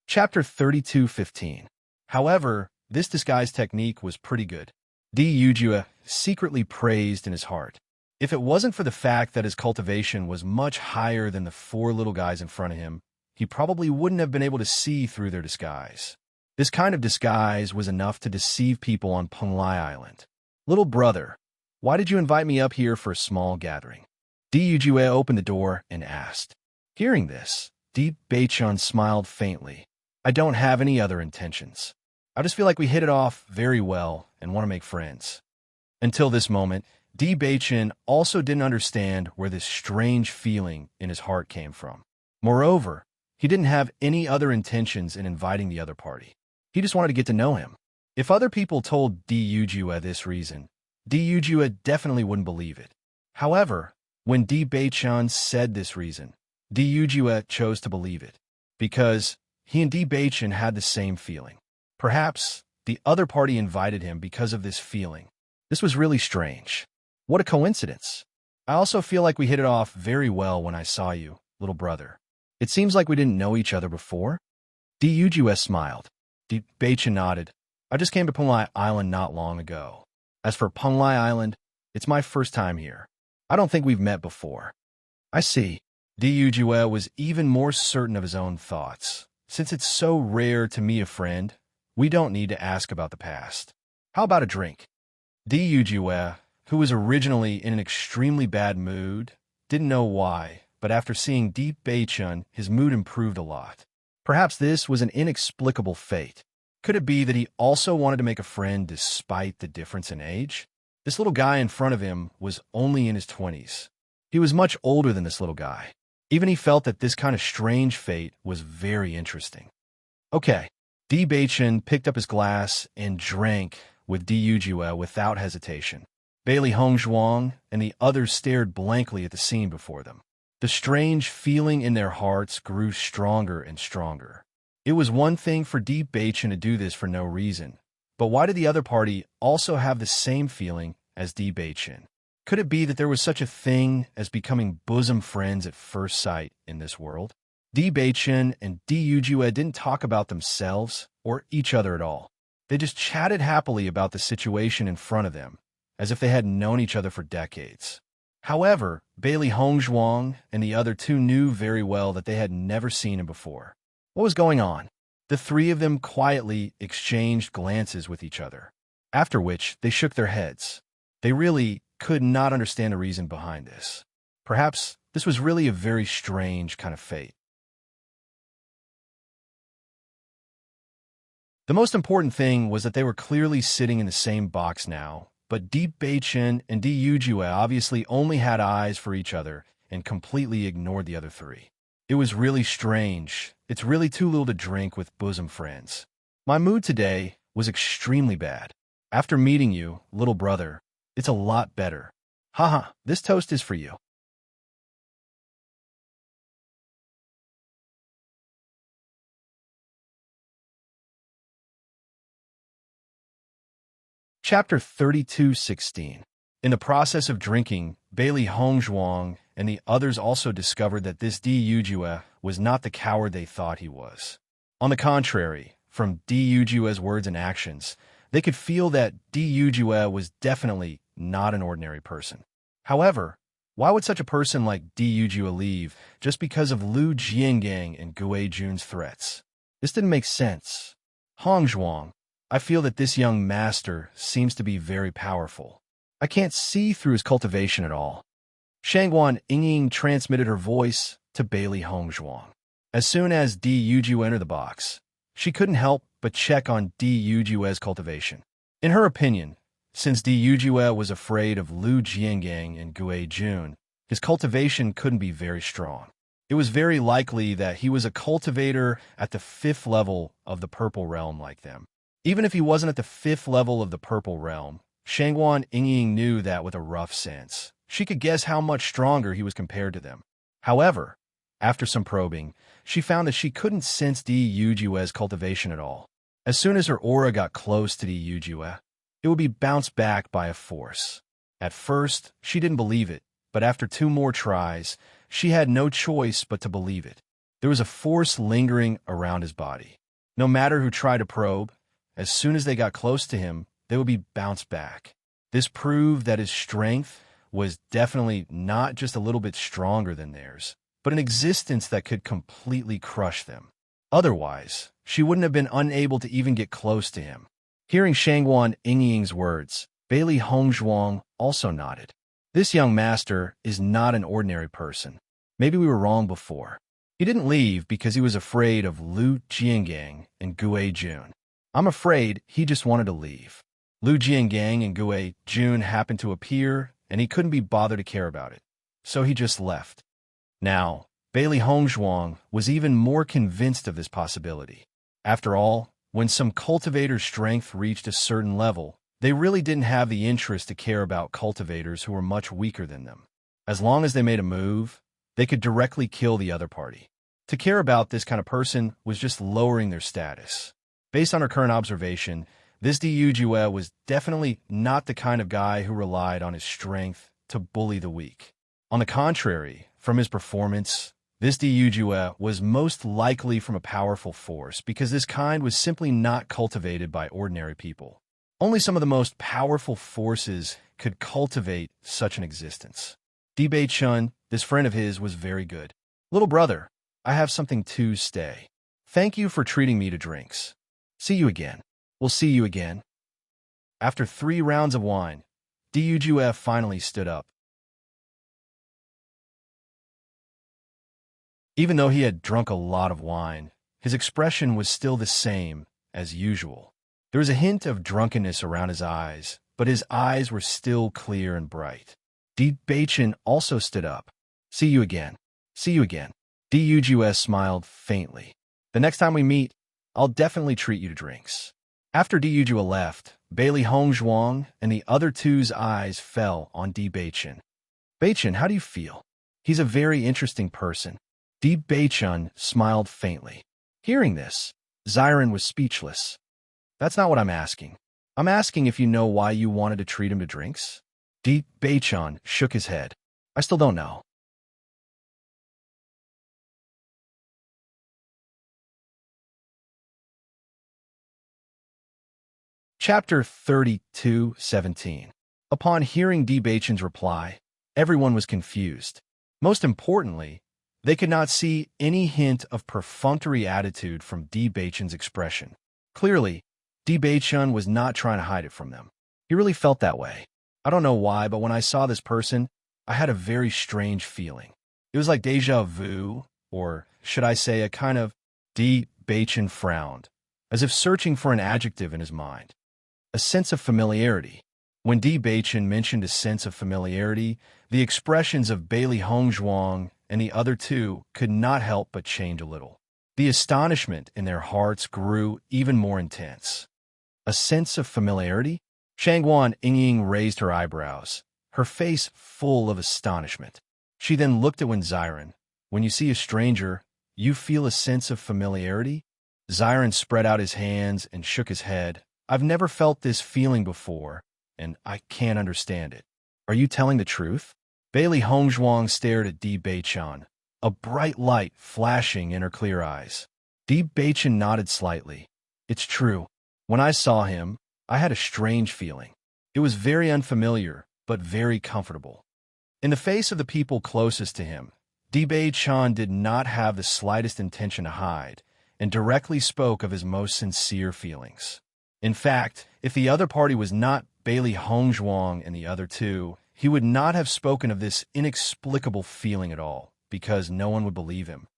Speaker 1: Chapter 32:15. However, this disguise technique was pretty good. Di Yujue secretly praised in his heart. If it wasn't for the fact that his cultivation was much higher than the four little guys in front of him, he probably wouldn't have been able to see through their disguise. This kind of disguise was enough to deceive people on Penglai Island. "Little brother, why did you invite me up here for a small gathering?" Di Yujue opened the door and asked. Hearing this, Di Bei-chen smiled faintly. "I don't have any other intentions. I just feel like we hit it off very well and want to make friends." Until this moment, Di Bei-chen also didn't understand where this strange feeling in his heart came from. Moreover, he didn't have any other intentions in inviting the other party. He just wanted to get to know him. If other people told Di Yujue this reason, Di Yujue definitely wouldn't believe it. However, when Di Beichun said this reason, Di Yujue chose to believe it, because he and Di Beichun had the same feeling. Perhaps the other party invited him because of this feeling. This was really strange. What a coincidence. I also feel like we hit it off very well when I saw you, little brother. It seems like we didn't know each other before. Di Yujue smiled. Di Beichun nodded. I just came to Penglai Island not long ago. As for Penglai Island, it's my first time here. I don't think we've met before. I see. Di Yujue was even more certain of his own thoughts. Since it's so rare to meet a friend, we don't need to ask about the past. How about a drink? Di Yujue, who was originally in an extremely bad mood, didn't know why, but after seeing Di Beichun, his mood improved a lot. Perhaps this was an inexplicable fate. Could it be that he also wanted to make a friend despite the difference in age? This little guy in front of him was only in his 20s. He was much older than this little guy. Even he felt that this kind of strange fate was very interesting. Okay. Di Beichun picked up his glass and drank with Di Yujue without hesitation. Bailey Hongzhuang and the others stared blankly at the scene before them. The strange feeling in their hearts grew stronger and stronger. It was one thing for Di Beichun to do this for no reason, but why did the other party also have the same feeling as Di Beichun? Could it be that there was such a thing as becoming bosom friends at first sight in this world? Di Beichun and Di Yujue didn't talk about themselves or each other at all. They just chatted happily about the situation in front of them, as if they had known each other for decades. However, Bailey Hongzhuang and the other two knew very well that they had never seen him before. What was going on? The three of them quietly exchanged glances with each other, after which they shook their heads. They really could not understand the reason behind this. Perhaps this was really a very strange kind of fate. The most important thing was that they were clearly sitting in the same box now, but Di Beichun and Di Yujue obviously only had eyes for each other and completely ignored the other three. It was really strange. It's really too little to drink with bosom friends. My mood today was extremely bad. After meeting you, little brother, it's a lot better. Haha, this toast is for you. Chapter 32:16. In the process of drinking, Bailey Hongzhuang and the others also discovered that this Di Yujue was not the coward they thought he was. On the contrary, from Di Yujue's words and actions, they could feel that Di Yujue was definitely not an ordinary person. However, why would such a person like Di Yujue leave just because of Lu Jiangang and Gue Jun's threats? This didn't make sense. Hongzhuang, I feel that this young master seems to be very powerful. I can't see through his cultivation at all. Shangguan Yingying transmitted her voice to Bailey Hongzhuang. As soon as Di Yujue entered the box, she couldn't help but check on Di Yujue's cultivation. In her opinion, since Di Yujue was afraid of Lu Jiangang and Gue Jun, his cultivation couldn't be very strong. It was very likely that he was a cultivator at the 5th level of the Purple Realm like them. Even if he wasn't at the 5th level of the Purple Realm, Shangguan Yingying knew that with a rough sense. She could guess how much stronger he was compared to them. However, after some probing, she found that she couldn't sense Di Yujue's cultivation at all. As soon as her aura got close to Di Yujue, it would be bounced back by a force. At first, she didn't believe it, but after 2 more tries, she had no choice but to believe it. There was a force lingering around his body. No matter who tried to probe, as soon as they got close to him, they would be bounced back. This proved that his strength was definitely not just a little bit stronger than theirs, but an existence that could completely crush them. Otherwise, she wouldn't have been unable to even get close to him. Hearing Shangguan Yingying's words, Bailey Hongzhuang also nodded. This young master is not an ordinary person. Maybe we were wrong before. He didn't leave because he was afraid of Lu Jiangang and Gue Jun. I'm afraid he just wanted to leave. Lu Jiangang and Gue Jun happened to appear, and he couldn't be bothered to care about it. So he just left. Now, Bailey Hongzhuang was even more convinced of this possibility. After all, when some cultivator's strength reached a certain level, They really didn't have the interest to care about cultivators who were much weaker than them. As long as they made a move, they could directly kill the other party. To care about this kind of person was just lowering their status. Based on her current observation, this Diujue was definitely not the kind of guy who relied on his strength to bully the weak. On the contrary, from his performance, this Diujue was most likely from a powerful force because this kind was simply not cultivated by ordinary people. Only some of the most powerful forces could cultivate such an existence. Bei-chun, this friend of his, was very good. Little brother, I have something to stay. Thank you for treating me to drinks. See you again. We'll see you again. After 3 rounds of wine, Diujue finally stood up. Even though he had drunk a lot of wine, his expression was still the same as usual. There was a hint of drunkenness around his eyes, but his eyes were still clear and bright. Bei-chun also stood up. See you again. See you again. Diujue smiled faintly. The next time we meet, I'll definitely treat you to drinks. After Diujue left, Bailey Hongzhuang and the other two's eyes fell on Bei-chun. Bei-chun, how do you feel? He's a very interesting person. Bei-chun smiled faintly. Hearing this, Xiren was speechless. That's not what I'm asking. I'm asking if you know why you wanted to treat him to drinks? Bei-chun shook his head. I still don't know. Chapter 32:17. Upon hearing Bei-chun's reply, everyone was confused. Most importantly, they could not see any hint of perfunctory attitude from Bei-chun's expression. Clearly, Bei-chun was not trying to hide it from them. He really felt that way. I don't know why, but when I saw this person, I had a very strange feeling. It was like déjà vu, or should I say a kind of... Bei-chun frowned, as if searching for an adjective in his mind. A sense of familiarity. When Bei-chun mentioned a sense of familiarity, the expressions of Bailey Hongzhuang and the other two could not help but change a little. The astonishment in their hearts grew even more intense. A sense of familiarity? Shangguan Ying raised her eyebrows, her face full of astonishment. She then looked at Xiren. When you see a stranger, you feel a sense of familiarity? Xiren spread out his hands and shook his head. I've never felt this feeling before, and I can't understand it. Are you telling the truth? Bailey Hongzhuang stared at Bei-chun, a bright light flashing in her clear eyes. Bei-chun nodded slightly. It's true. When I saw him, I had a strange feeling. It was very unfamiliar, but very comfortable. In the face of the people closest to him, Bei-chun did not have the slightest intention to hide, and directly spoke of his most sincere feelings. In fact, if the other party was not Bailey Hongzhuang and the other two, he would not have spoken of this inexplicable feeling at all, because no one would believe him.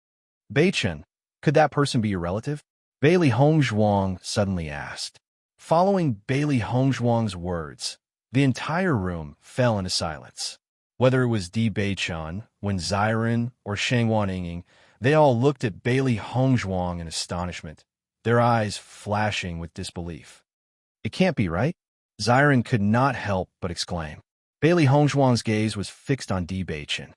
Speaker 1: Bei-chun, could that person be your relative? Bailey Hongzhuang suddenly asked. Following Bailey Hongzhuang's words, the entire room fell into silence. Whether it was Bei-chun, Xiren, or Shangguan Ying, they all looked at Bailey Hongzhuang in astonishment, their eyes flashing with disbelief. It can't be right? Xiren could not help but exclaim. Bailey Hongzhuang's gaze was fixed on Bei-chun.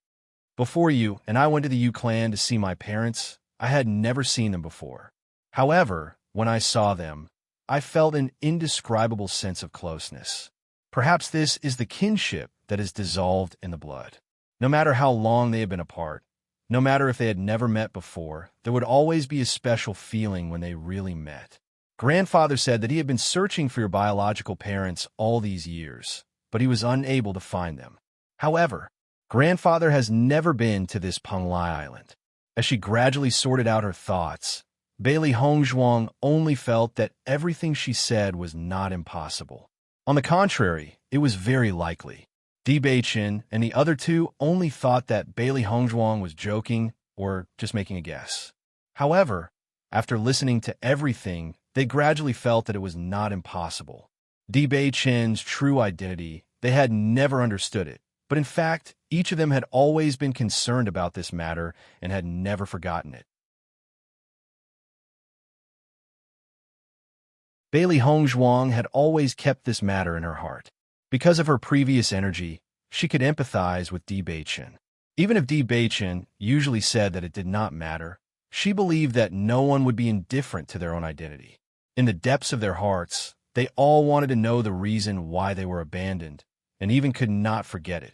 Speaker 1: Before you and I went to the Yu clan to see my parents, I had never seen them before. However, when I saw them, I felt an indescribable sense of closeness. Perhaps this is the kinship that is dissolved in the blood. No matter how long they had been apart, no matter if they had never met before, there would always be a special feeling when they really met. Grandfather said that he had been searching for your biological parents all these years, but he was unable to find them. However, Grandfather has never been to this Penglai Island. As she gradually sorted out her thoughts, Bailey Hongzhuang only felt that everything she said was not impossible. On the contrary, it was very likely. Bei-chun and the other two only thought that Bailey Hongzhuang was joking or just making a guess. However, after listening to everything, they gradually felt that it was not impossible. Bei-chun's true identity, they had never understood it, but in fact, each of them had always been concerned about this matter and had never forgotten it. Bailey Hongzhuang had always kept this matter in her heart. Because of her previous energy, she could empathize with Di Beichen. Even if Di Beichen usually said that it did not matter, she believed that no one would be indifferent to their own identity. In the depths of their hearts, they all wanted to know the reason why they were abandoned, and even could not forget it.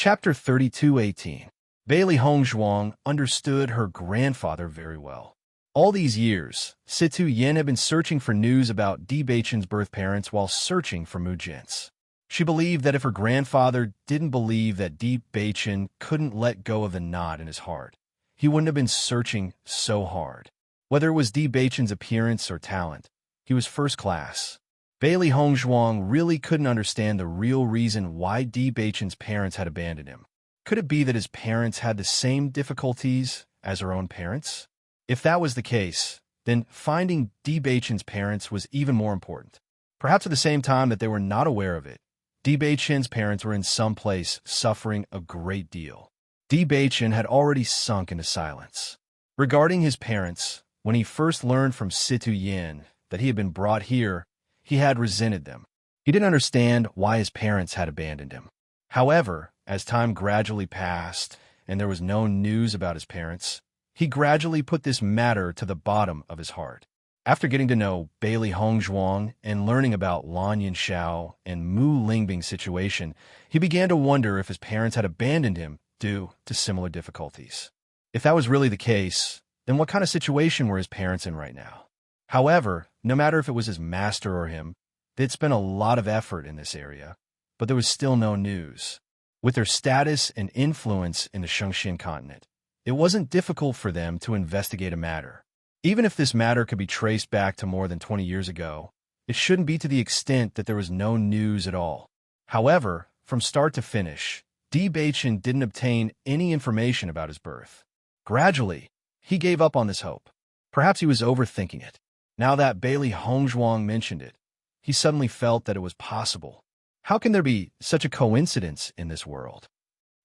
Speaker 1: Chapter 32:18. Bailey Hongzhuang understood her grandfather very well. All these years, Situ Yin had been searching for news about Di Beichen's birth parents while searching for Mu Jin's. She believed that if her grandfather didn't believe that Di Beichen couldn't let go of the knot in his heart, he wouldn't have been searching so hard. Whether it was Di Beichen's appearance or talent, he was first class. Bailey Hongzhuang really couldn't understand the real reason why Di Beichen's parents had abandoned him. Could it be that his parents had the same difficulties as her own parents? If that was the case, then finding Di Beichen's parents was even more important. Perhaps at the same time that they were not aware of it, Di Beichen's parents were in some place suffering a great deal. Di Beichen had already sunk into silence. Regarding his parents, when he first learned from Situ Yin that he had been brought here, he had resented them. He didn't understand why his parents had abandoned him. However, as time gradually passed and there was no news about his parents, he gradually put this matter to the bottom of his heart. After getting to know Bailey Hongzhuang and learning about Lan Yinxiao and Mu Lingbing's situation, he began to wonder if his parents had abandoned him due to similar difficulties. If that was really the case, then what kind of situation were his parents in right now? However, no matter if it was his master or him, they'd spent a lot of effort in this area, but there was still no news. With their status and influence in the Shengxian continent, it wasn't difficult for them to investigate a matter. Even if this matter could be traced back to more than 20 years ago, it shouldn't be to the extent that there was no news at all. However, from start to finish, Di Beichen didn't obtain any information about his birth. Gradually, he gave up on this hope. Perhaps he was overthinking it. Now that Bailey Hongzhuang mentioned it, he suddenly felt that it was possible. How can there be such a coincidence in this world?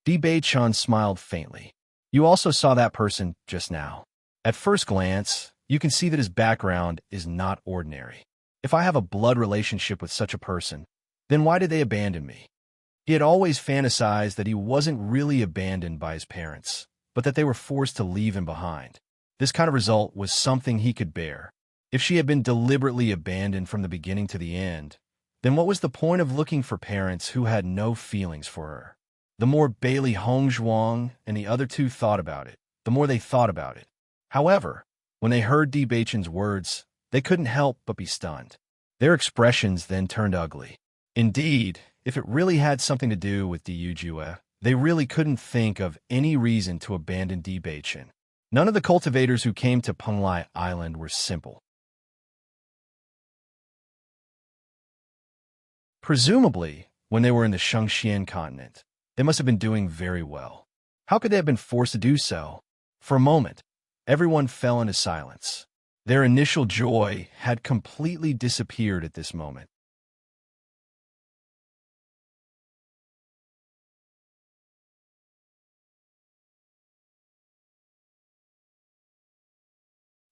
Speaker 1: Di Beichen smiled faintly. You also saw that person just now. At first glance, you can see that his background is not ordinary. If I have a blood relationship with such a person, then why did they abandon me? He had always fantasized that he wasn't really abandoned by his parents, but that they were forced to leave him behind. This kind of result was something he could bear. If she had been deliberately abandoned from the beginning to the end, then what was the point of looking for parents who had no feelings for her? The more Bailey Hongzhuang and the other two thought about it, the more they thought about it. However, when they heard Di Beichen's words, they couldn't help but be stunned. Their expressions then turned ugly. Indeed, if it really had something to do with Di Yujue, they really couldn't think of any reason to abandon Di Beichen. None of the cultivators who came to Penglai Island were simple. Presumably, when they were in the Shengxian continent, they must have been doing very well. How could they have been forced to do so? For a moment, everyone fell into silence. Their initial joy had completely disappeared at this moment.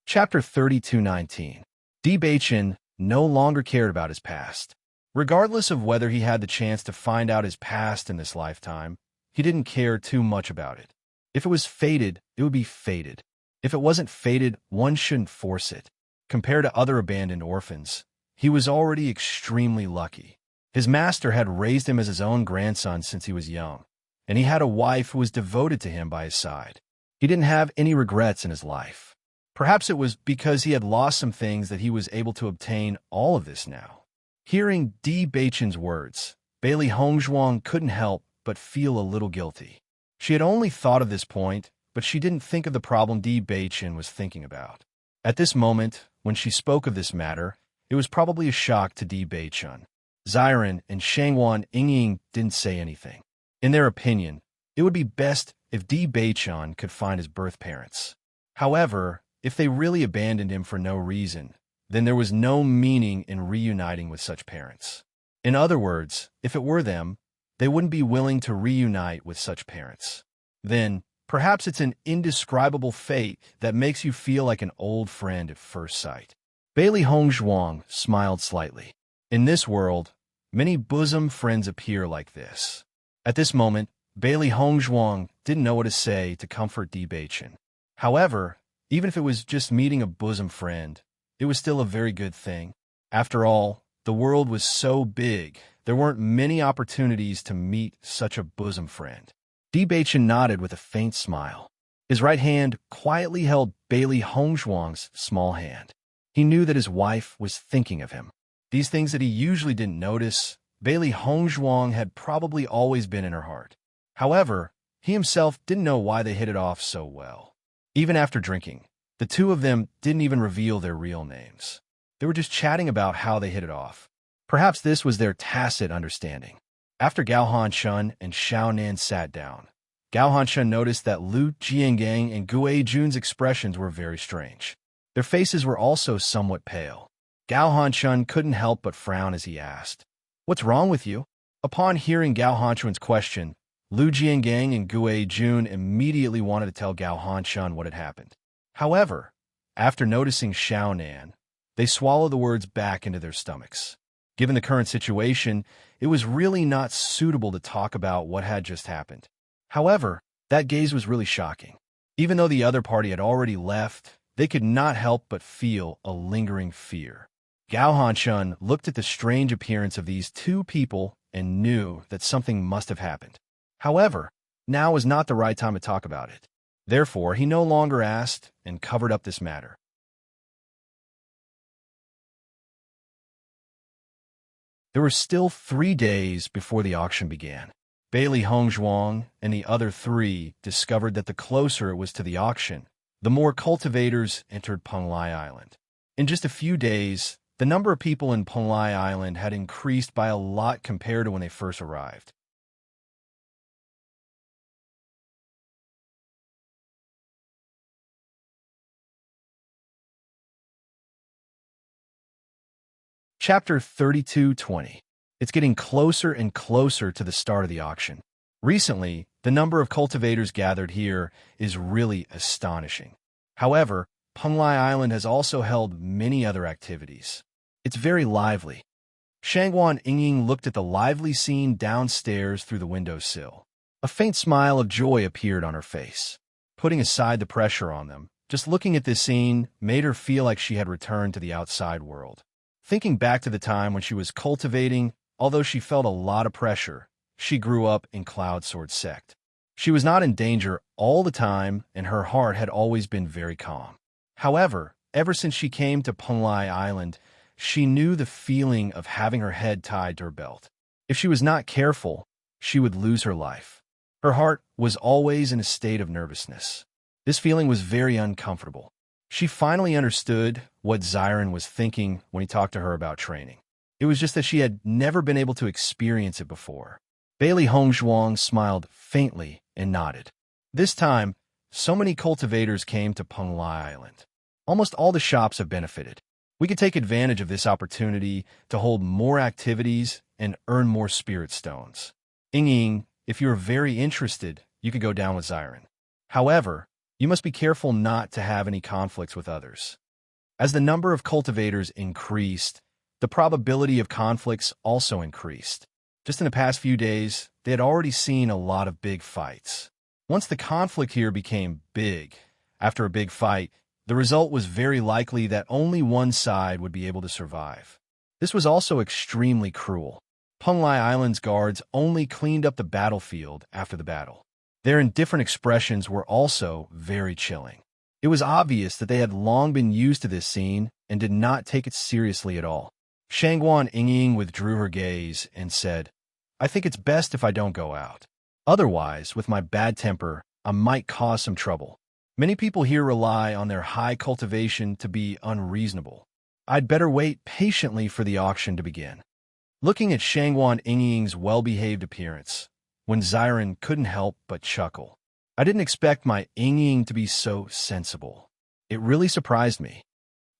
Speaker 1: Chapter 32:19. Di Beichen no longer cared about his past. Regardless of whether he had the chance to find out his past in this lifetime, he didn't care too much about it. If it was fated, it would be fated. If it wasn't fated, one shouldn't force it. Compared to other abandoned orphans, he was already extremely lucky. His master had raised him as his own grandson since he was young, and he had a wife who was devoted to him by his side. He didn't have any regrets in his life. Perhaps it was because he had lost some things that he was able to obtain all of this now. Hearing Di Beichen's words, Bailey Hongzhuang couldn't help but feel a little guilty. She had only thought of this point, but she didn't think of the problem Di Beichen was thinking about. At this moment, when she spoke of this matter, it was probably a shock to Di Beichen. Xiren and Shangwan Yingying didn't say anything. In their opinion, it would be best if Di Beichen could find his birth parents. However, if they really abandoned him for no reason, then there was no meaning in reuniting with such parents. In other words, if it were them, they wouldn't be willing to reunite with such parents. Then, perhaps it's an indescribable fate that makes you feel like an old friend at first sight. Bailey Hongzhuang smiled slightly. In this world, many bosom friends appear like this. At this moment, Bailey Hongzhuang didn't know what to say to comfort Di Beichen. However, even if it was just meeting a bosom friend, it was still a very good thing. After all, the world was so big, there weren't many opportunities to meet such a bosom friend. Di Beichen nodded with a faint smile. His right hand quietly held Bailey Hongzhuang's small hand. He knew that his wife was thinking of him. These things that he usually didn't notice, Bailey Hongzhuang had probably always been in her heart. However, he himself didn't know why they hit it off so well. Even after drinking, the two of them didn't even reveal their real names. They were just chatting about how they hit it off. Perhaps this was their tacit understanding. After Gao Hanshun and Xiao Nan sat down, Gao Hanshun noticed that Lu Jiangang and Gue Jun's expressions were very strange. Their faces were also somewhat pale. Gao Hanshun couldn't help but frown as he asked, "What's wrong with you?" Upon hearing Gao Hanshun's question, Lu Jiangang and Gue Jun immediately wanted to tell Gao Hanshun what had happened. However, after noticing Xiao Nan, they swallowed the words back into their stomachs. Given the current situation, it was really not suitable to talk about what had just happened. However, that gaze was really shocking. Even though the other party had already left, they could not help but feel a lingering fear. Gao Hanshun looked at the strange appearance of these two people and knew that something must have happened. However, now was not the right time to talk about it. Therefore, he no longer asked and covered up this matter. There were still 3 days before the auction began. Bailey Hongzhuang and the other 3 discovered that the closer it was to the auction, the more cultivators entered Penglai Island. In just a few days, the number of people in Penglai Island had increased by a lot compared to when they first arrived. Chapter 32:20. It's getting closer and closer to the start of the auction. Recently, the number of cultivators gathered here is really astonishing. However, Penglai Island has also held many other activities. It's very lively. Shangguan Yingying looked at the lively scene downstairs through the windowsill. A faint smile of joy appeared on her face. Putting aside the pressure on them, just looking at this scene made her feel like she had returned to the outside world. Thinking back to the time when she was cultivating, although she felt a lot of pressure, she grew up in Cloud Sword Sect. She was not in danger all the time, and her heart had always been very calm. However, ever since she came to Penglai Island, she knew the feeling of having her head tied to her belt. If she was not careful, she would lose her life. Her heart was always in a state of nervousness. This feeling was very uncomfortable. She finally understood what Xiren was thinking when he talked to her about training. It was just that she had never been able to experience it before. Bailey Hongzhuang smiled faintly and nodded. This time, so many cultivators came to Penglai Island. Almost all the shops have benefited. We could take advantage of this opportunity to hold more activities and earn more spirit stones. Yingying, if you are very interested, you could go down with Xiren. However, you must be careful not to have any conflicts with others. As the number of cultivators increased, the probability of conflicts also increased. Just in the past few days, they had already seen a lot of big fights. Once the conflict here became big, after a big fight, the result was very likely that only one side would be able to survive. This was also extremely cruel. Penglai Island's guards only cleaned up the battlefield after the battle. Their indifferent expressions were also very chilling. It was obvious that they had long been used to this scene and did not take it seriously at all. Shangguan Yingying withdrew her gaze and said, "I think it's best if I don't go out. Otherwise, with my bad temper, I might cause some trouble. Many people here rely on their high cultivation to be unreasonable. I'd better wait patiently for the auction to begin." Looking at Shangguan Yingying's well-behaved appearance, when Xiren couldn't help but chuckle. I didn't expect my Yingying to be so sensible. It really surprised me.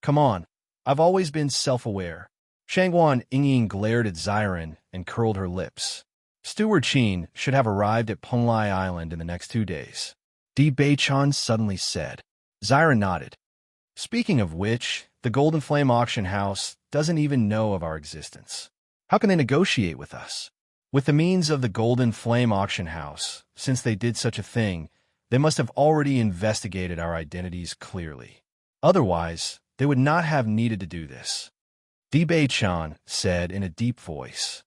Speaker 1: Come on, I've always been self-aware. Shangguan Yingying glared at Xiren and curled her lips. Steward Qin should have arrived at Penglai Island in the next 2 days. Di Beichan suddenly said. Zyra nodded. Speaking of which, the Golden Flame Auction House doesn't even know of our existence. How can they negotiate with us? With the means of the Golden Flame Auction House, since they did such a thing, they must have already investigated our identities clearly. Otherwise, they would not have needed to do this. Di Beichan said in a deep voice.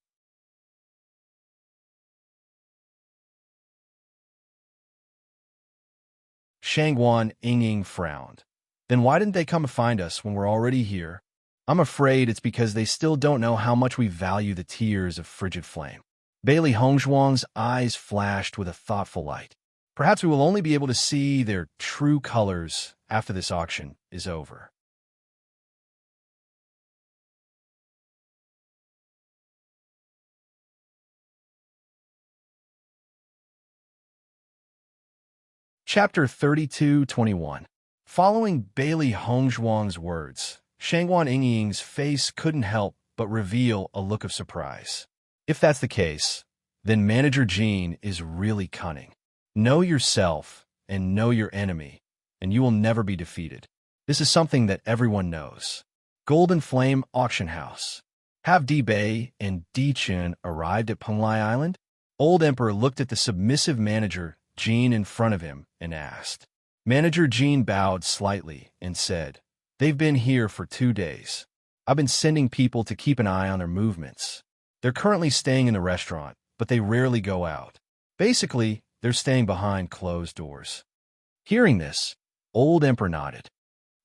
Speaker 1: Shangguan Yingying frowned. Then why didn't they come and find us when we're already here? I'm afraid it's because they still don't know how much we value the tears of frigid flame. Bailey Hongzhuang's eyes flashed with a thoughtful light. Perhaps we will only be able to see their true colors after this auction is over. Chapter 32:21. Following Bailey Hongzhuang's words, Shangguan Yingying's face couldn't help but reveal a look of surprise. If that's the case, then Manager Jean is really cunning. Know yourself and know your enemy, and you will never be defeated. This is something that everyone knows. Golden Flame Auction House. Have Di Bei and Di Chun arrived at Penglai Island? Old Emperor looked at the submissive manager Jean in front of him and asked. Manager Jean bowed slightly and said, They've been here for 2 days. I've been sending people to keep an eye on their movements. They're currently staying in the restaurant, but they rarely go out. Basically, they're staying behind closed doors. Hearing this, Old Emperor nodded.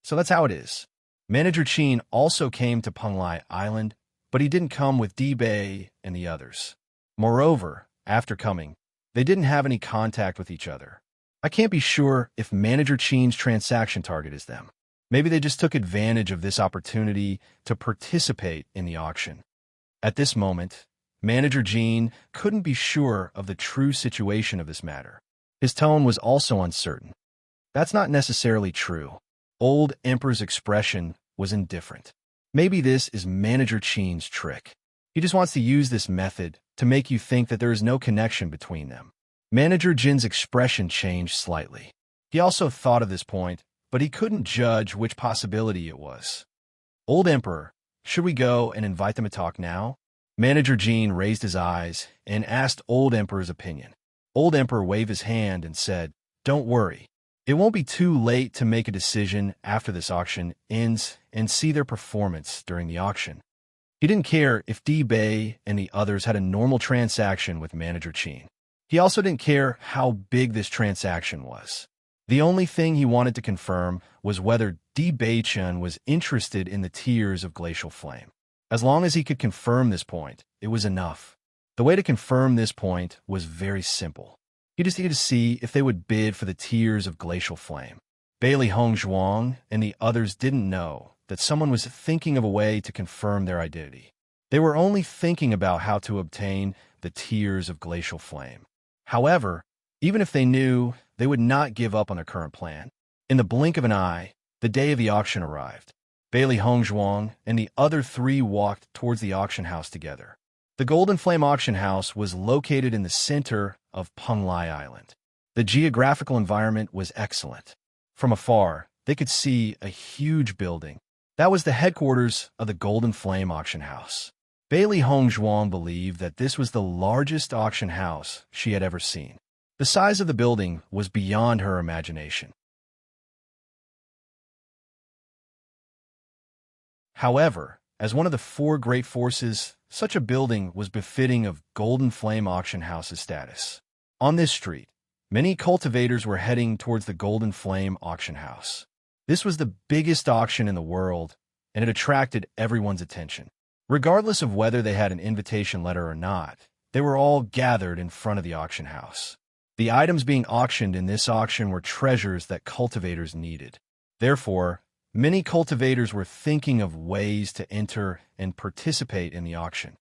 Speaker 1: So that's how it is. Manager Qin also came to Penglai Island, but he didn't come with Di Bei and the others. Moreover, after coming, they didn't have any contact with each other. I can't be sure if Manager Qin's transaction target is them. Maybe they just took advantage of this opportunity to participate in the auction. At this moment, Manager Jean couldn't be sure of the true situation of this matter. His tone was also uncertain. That's not necessarily true. Old Emperor's expression was indifferent. Maybe this is Manager Qin's trick. He just wants to use this method to make you think that there is no connection between them. Manager Jin's expression changed slightly. He also thought of this point, but he couldn't judge which possibility it was. Old Emperor, should we go and invite them to talk now? Manager Jean raised his eyes and asked Old Emperor's opinion. Old Emperor waved his hand and said, Don't worry. It won't be too late to make a decision after this auction ends and see their performance during the auction. He didn't care if Di Bei and the others had a normal transaction with Manager Qin. He also didn't care how big this transaction was. The only thing he wanted to confirm was whether Di Beichan was interested in the tears of glacial flame. As long as he could confirm this point, it was enough. The way to confirm this point was very simple. He just needed to see if they would bid for the tears of glacial flame. Bailey Hongzhuang and the others didn't know that someone was thinking of a way to confirm their identity. They were only thinking about how to obtain the tears of glacial flame. However, even if they knew, they would not give up on their current plan. In the blink of an eye, the day of the auction arrived. Bailey Hongzhuang and the other 3 walked towards the auction house together. The Golden Flame Auction House was located in the center of Penglai Island. The geographical environment was excellent. From afar, they could see a huge building. That was the headquarters of the Golden Flame Auction House. Bailey Hongzhuang believed that this was the largest auction house she had ever seen. The size of the building was beyond her imagination. However, as one of the 4 great forces, such a building was befitting of Golden Flame Auction House's status. On this street, many cultivators were heading towards the Golden Flame Auction House. This was the biggest auction in the world, and it attracted everyone's attention. Regardless of whether they had an invitation letter or not, they were all gathered in front of the auction house. The items being auctioned in this auction were treasures that cultivators needed. Therefore, many cultivators were thinking of ways to enter and participate in the auction.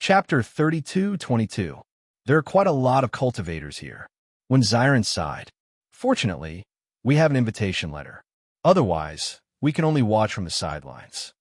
Speaker 1: Chapter 32:22. There are quite a lot of cultivators here. When Zyron sighed. Fortunately, we have an invitation letter. Otherwise, we can only watch from the sidelines.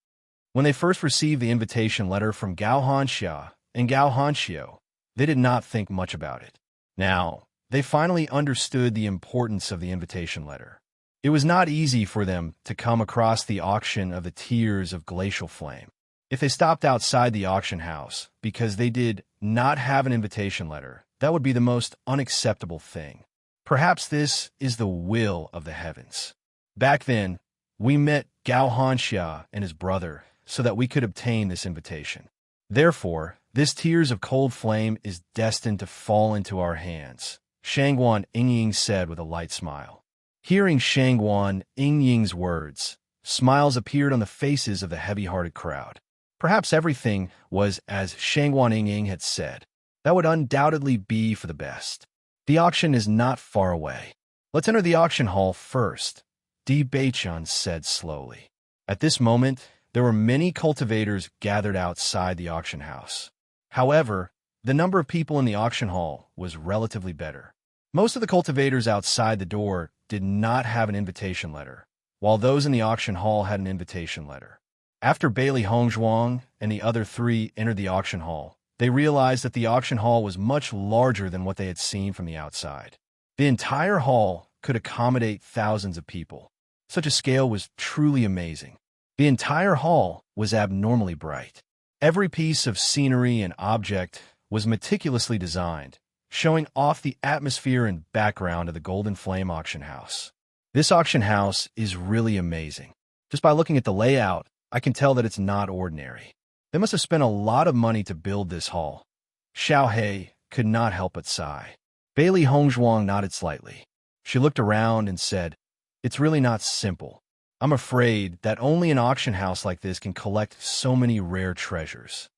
Speaker 1: When they first received the invitation letter from Gao Hanxia and Gao Hanxiu, they did not think much about it. Now, they finally understood the importance of the invitation letter. It was not easy for them to come across the auction of the Tears of Glacial Flame. If they stopped outside the auction house because they did not have an invitation letter, that would be the most unacceptable thing. Perhaps this is the will of the heavens. Back then, we met Gao Hanxia and his brother so that we could obtain this invitation. Therefore, this Tears of Cold Flame is destined to fall into our hands, Shangguan Yingying said with a light smile. Hearing Shangguan Yingying's words, smiles appeared on the faces of the heavy-hearted crowd. Perhaps everything was as Shangguan Yingying had said. That would undoubtedly be for the best. The auction is not far away. Let's enter the auction hall first, Di Beichun said slowly. At this moment, there were many cultivators gathered outside the auction house. However, the number of people in the auction hall was relatively better. Most of the cultivators outside the door did not have an invitation letter, while those in the auction hall had an invitation letter. After Bailey Hongzhuang and the other three entered the auction hall, they realized that the auction hall was much larger than what they had seen from the outside. The entire hall could accommodate thousands of people. Such a scale was truly amazing. The entire hall was abnormally bright. Every piece of scenery and object was meticulously designed, showing off the atmosphere and background of the Golden Flame auction house. This auction house is really amazing. Just by looking at the layout, I can tell that it's not ordinary. They must have spent a lot of money to build this hall. Xiao He could not help but sigh. Bailey Hongzhuang nodded slightly. She looked around and said, "It's really not simple. I'm afraid that only an auction house like this can collect so many rare treasures."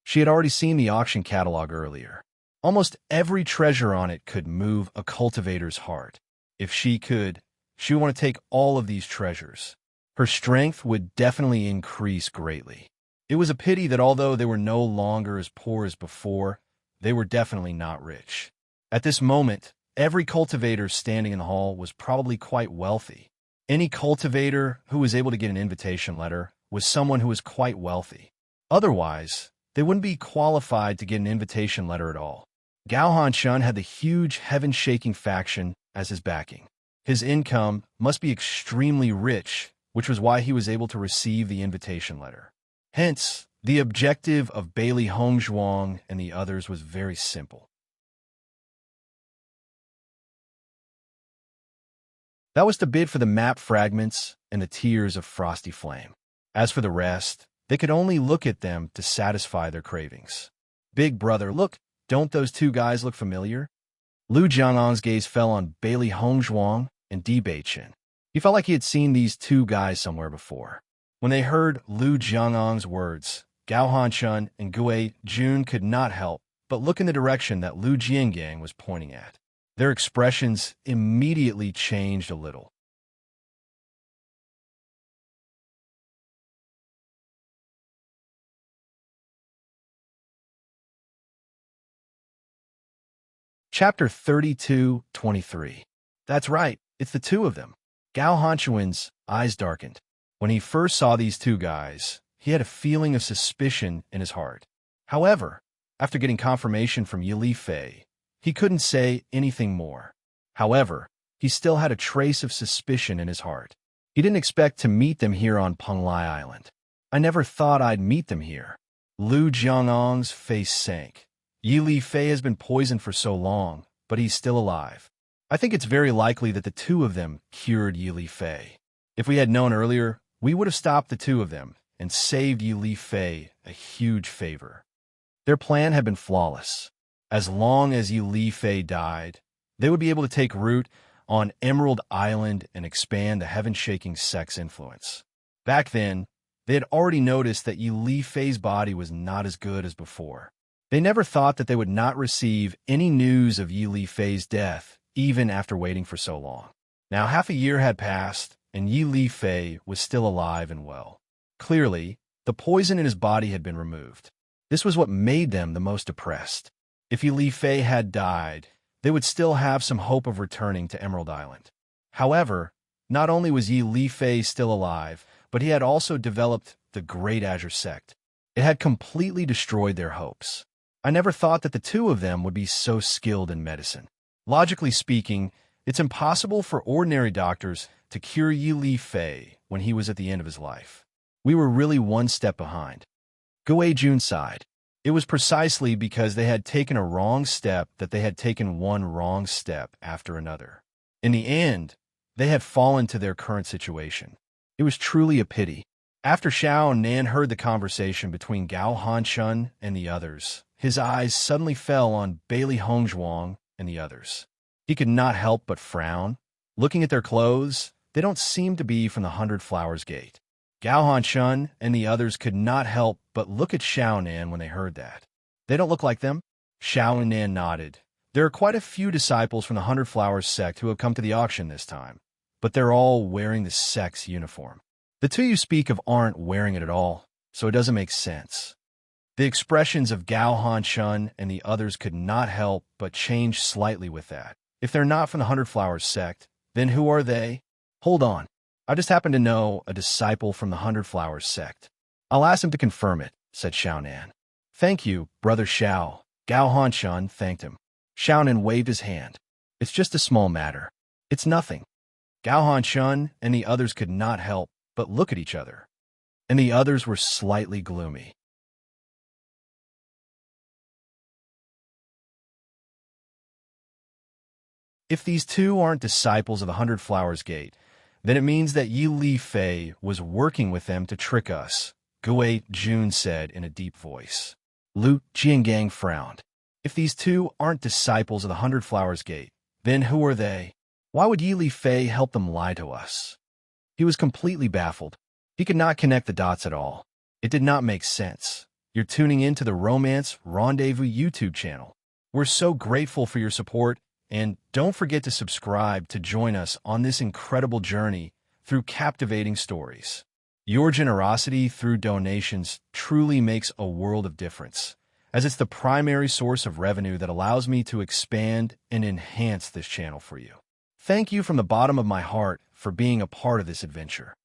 Speaker 1: She had already seen the auction catalog earlier. Almost every treasure on it could move a cultivator's heart. If she could, she would want to take all of these treasures. Her strength would definitely increase greatly. It was a pity that although they were no longer as poor as before, they were definitely not rich. At this moment, every cultivator standing in the hall was probably quite wealthy. Any cultivator who was able to get an invitation letter was someone who was quite wealthy. Otherwise, they wouldn't be qualified to get an invitation letter at all. Gao Hanshun had the huge heaven-shaking faction as his backing. His income must be extremely rich, which was why he was able to receive the invitation letter. Hence, the objective of Bailey Hongzhuang and the others was very simple. That was to bid for the map fragments and the Tears of Frosty Flame. As for the rest, they could only look at them to satisfy their cravings. "Big brother, look, don't those two guys look familiar?" Lu Jiangang's gaze fell on Bailey Hongzhuang and Di Beichun. He felt like he had seen these two guys somewhere before. When they heard Lu Jiangang's words, Gao Hanshun and Gue Jun could not help but look in the direction that Lu Jiangang was pointing at. Their expressions immediately changed a little. Chapter 32:23. That's right, it's the two of them. Gao Hanchuan's eyes darkened. When he first saw these two guys, he had a feeling of suspicion in his heart. However, after getting confirmation from Yi Fei, he couldn't say anything more. However, he still had a trace of suspicion in his heart. He didn't expect to meet them here on Penglai Island. "I never thought I'd meet them here." Lu Jiangang's face sank. Yi Fei has been poisoned for so long, but he's still alive. I think it's very likely that the two of them cured Yi Fei. If we had known earlier, we would have stopped the two of them and saved Yi Fei a huge favor. Their plan had been flawless. As long as Yi Fei died, they would be able to take root on Emerald Island and expand the heaven-shaking sex influence. Back then, they had already noticed that Yi Fei's body was not as good as before. They never thought that they would not receive any news of Yi Fei's death, even after waiting for so long. Now half a year had passed, and Yi Fei was still alive and well. Clearly, the poison in his body had been removed. This was what made them the most depressed. If Yi Fei had died, they would still have some hope of returning to Emerald Island. However, not only was Yi Li Fei still alive, but he had also developed the Great Azure Sect. It had completely destroyed their hopes. I never thought that the two of them would be so skilled in medicine. Logically speaking, it's impossible for ordinary doctors to cure Yi Li Fei when he was at the end of his life. We were really one step behind. Guo Jun sighed. It was precisely because they had taken a wrong step that they had taken one wrong step after another. In the end, they had fallen to their current situation. It was truly a pity. After Xiao Nan heard the conversation between Gao Hanshun and the others, his eyes suddenly fell on Bailey Hongzhuang and the others. He could not help but frown. Looking at their clothes, they don't seem to be from the 100 Flowers Gate. Gao Hanshun and the others could not help but look at Xiao Nan when they heard that. They don't look like them? Xiao Nan nodded. There are quite a few disciples from the 100 Flowers sect who have come to the auction this time, but they're all wearing the sect's uniform. The two you speak of aren't wearing it at all, so it doesn't make sense. The expressions of Gao Hanshun and the others could not help but change slightly with that. If they're not from the 100 Flowers sect, then who are they? Hold on. I just happen to know a disciple from the 100 Flowers sect. I'll ask him to confirm it, said Xiao Nan. Thank you, Brother Xiao. Gao Hanshun thanked him. Xiao Nan waved his hand. It's just a small matter. It's nothing. Gao Hanshun and the others could not help but look at each other. And the others were slightly gloomy. If these two aren't disciples of the 100 Flowers Gate, then it means that Yi Li Fei was working with them to trick us, Guo Jun said in a deep voice. Lu Jiangang frowned. If these two aren't disciples of the 100 Flowers Gate, then who are they? Why would Yi Li Fei help them lie to us? He was completely baffled. He could not connect the dots at all. It did not make sense. You're tuning in to the Romance Rendezvous YouTube channel. We're so grateful for your support, and don't forget to subscribe to join us on this incredible journey through captivating stories. Your generosity through donations truly makes a world of difference, as it's the primary source of revenue that allows me to expand and enhance this channel for you. Thank you from the bottom of my heart for being a part of this adventure.